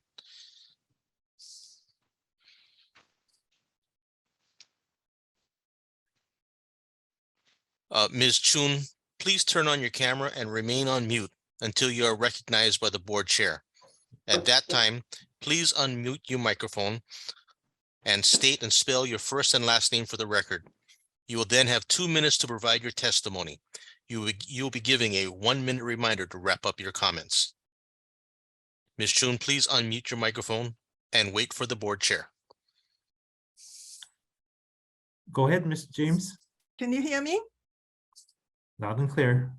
Ms. Chun, please turn on your camera and remain on mute until you are recognized by the board chair. At that time, please unmute your microphone and state and spell your first and last name for the record. You will then have 2 minutes to provide your testimony. You'll be giving a 1-minute reminder to wrap up your comments. Ms. Chun, please unmute your microphone and wait for the board chair. Go ahead, Ms. James. Can you hear me? Loud and clear.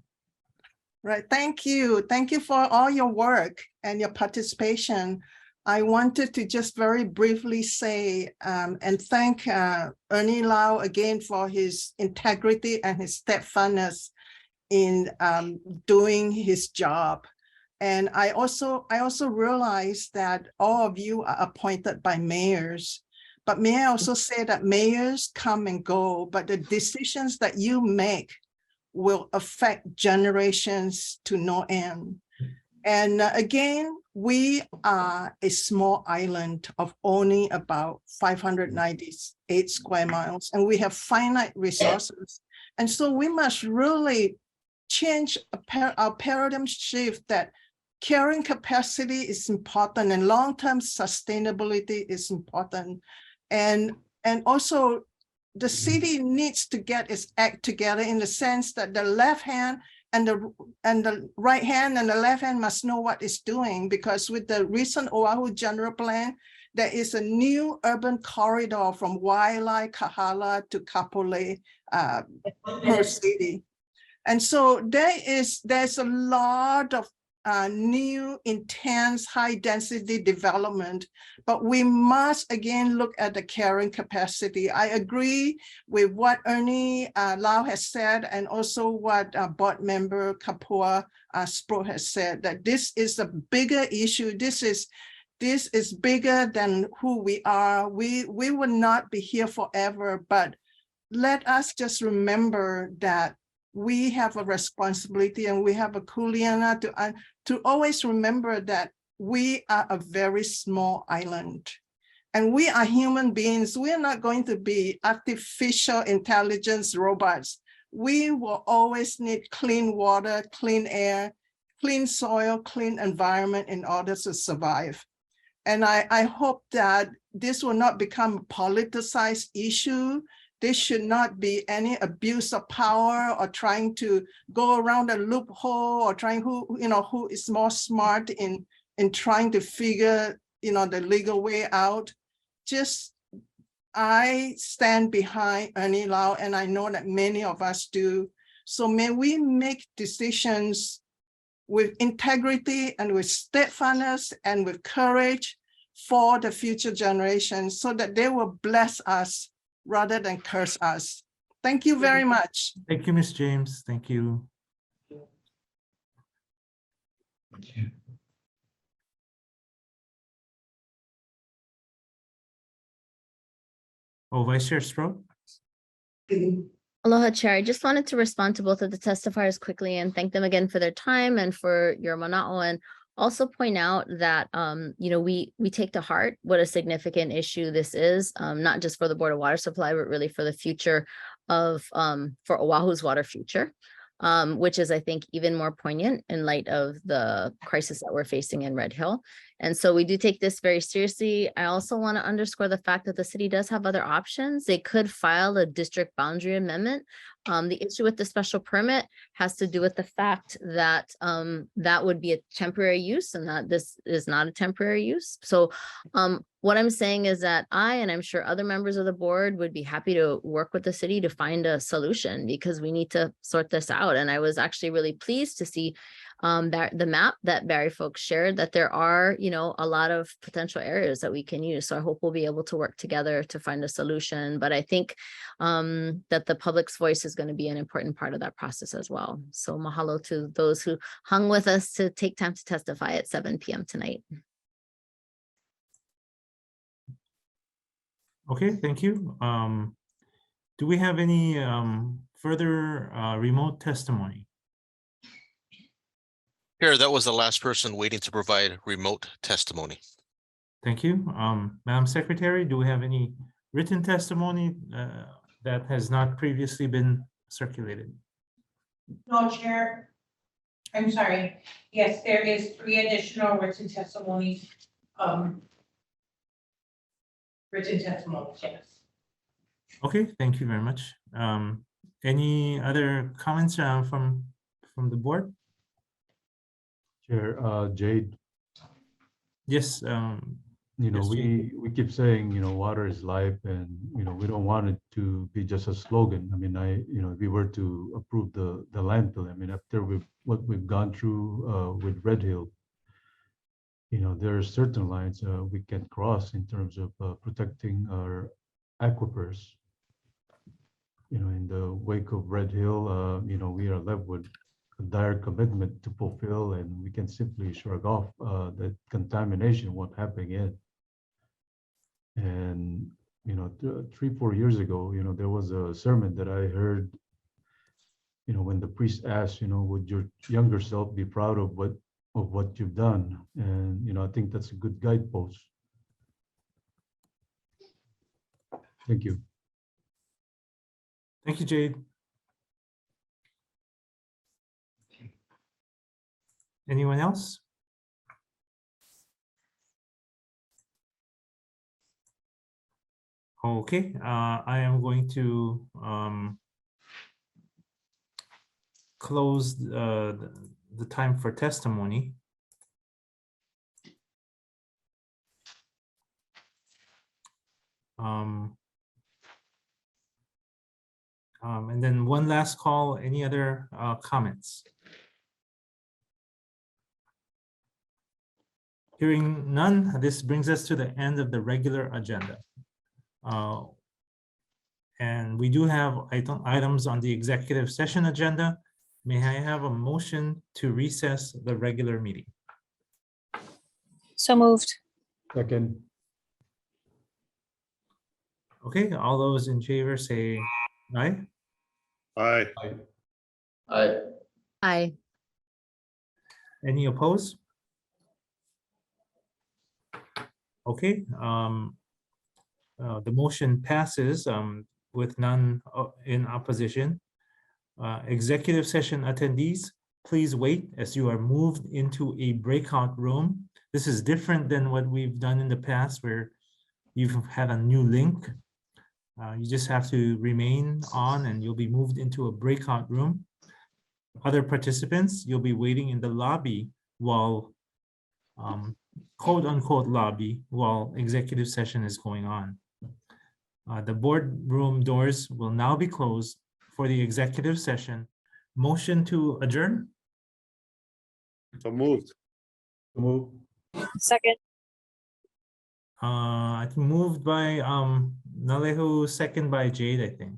Right, thank you. Thank you for all your work and your participation. I wanted to just very briefly say and thank Ernie Lau again for his integrity and his steadfastness in doing his job. And I also realize that all of you are appointed by mayors. But may I also say that mayors come and go, but the decisions that you make will affect generations to no end. And again, we are a small island of only about 598 square miles, and we have finite resources. And so we must really change our paradigm shift that carrying capacity is important and long-term sustainability is important. And also the city needs to get its act together in the sense that the left hand and the right hand and the left hand must know what it's doing, because with the recent Oahu general plan, there is a new urban corridor from Wailea, Kahala to Kapolei per city. And so there's a lot of new intense high density development, but we must again look at the carrying capacity. I agree with what Ernie Lau has said, and also what board member Kapua Spro has said, that this is a bigger issue. This is bigger than who we are. We will not be here forever, but let us just remember that we have a responsibility and we have a kuleana to always remember that we are a very small island and we are human beings. We are not going to be artificial intelligence robots. We will always need clean water, clean air, clean soil, clean environment in order to survive. And I hope that this will not become a politicized issue. There should not be any abuse of power or trying to go around a loophole or trying who is more smart in trying to figure, the legal way out. Just, I stand behind Ernie Lau, and I know that many of us do. So may we make decisions with integrity and with steadfastness and with courage for the future generations so that they will bless us rather than curse us. Thank you very much. Thank you, Ms. James. Thank you. Oh, Vice Chair Spro. Aloha, Chair. I just wanted to respond to both of the testifiers quickly and thank them again for their time and for your mana'o, and also point out that, we take to heart what a significant issue this is, not just for the Board of Water Supply, but really for the future of, for Oahu's water future, which is, I think, even more poignant in light of the crisis that we're facing in Red Hill. And so we do take this very seriously. I also want to underscore the fact that the city does have other options. They could file a district boundary amendment. The issue with the special permit has to do with the fact that that would be a temporary use and that this is not a temporary use. So what I'm saying is that I, and I'm sure other members of the board, would be happy to work with the city to find a solution, because we need to sort this out. And I was actually really pleased to see the map that Barry folks shared, that there are, a lot of potential areas that we can use. So I hope we'll be able to work together to find a solution. But I think that the public's voice is going to be an important part of that process as well. So mahalo to those who hung with us to take time to testify at 7 p.m. tonight. Okay, thank you. Do we have any further remote testimony? Chair, that was the last person waiting to provide remote testimony. Thank you. Madam Secretary, do we have any written testimony that has not previously been circulated? No, Chair. I'm sorry, yes, there is 3 additional written testimonies, yes. Okay, thank you very much. Any other comments from the board? Chair, Jade, Yes, yes, Jay. we keep saying, water is life, and, we don't want it to be just a slogan. I mean, if we were to approve the landfill, I mean, after what we've gone through with Red Hill, there are certain lines we can cross in terms of protecting our aquifers. In the wake of Red Hill, we are left with a dire commitment to fulfill, and we can simply shrug off that contamination won't happen again. And 3-4 years ago, there was a sermon that I heard, when the priest asked, would your younger self be proud of what you've done? And I think that's a good guidepost. Thank you. Thank you, Jade. Anyone else? Okay, I am going to close the time for testimony. And then one last call. Any other comments? Hearing none, this brings us to the end of the regular agenda. And we do have items on the executive session agenda. May I have a motion to recess the regular meeting? So moved. Second. Okay, all those in favor say aye. Aye. Aye. Aye. Any opposed? Okay, the motion passes with none in opposition. Executive session attendees, please wait as you are moved into a breakout room. This is different than what we've done in the past where you've had a new link. You just have to remain on and you'll be moved into a breakout room. Other participants, you'll be waiting in the lobby while quote unquote lobby while executive session is going on. The boardroom doors will now be closed for the executive session. Motion to adjourn? So moved. Move. Second. I think moved by Nalehu, second by Jade, I think.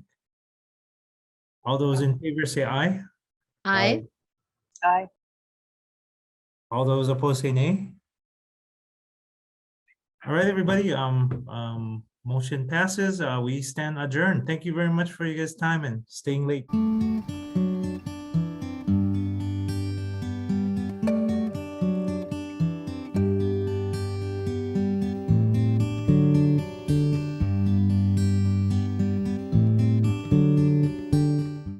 All those in favor say aye. Aye. Aye. All those opposed say nay. All right, everybody. Motion passes. We stand adjourned. Thank you very much for your guys' time and staying late.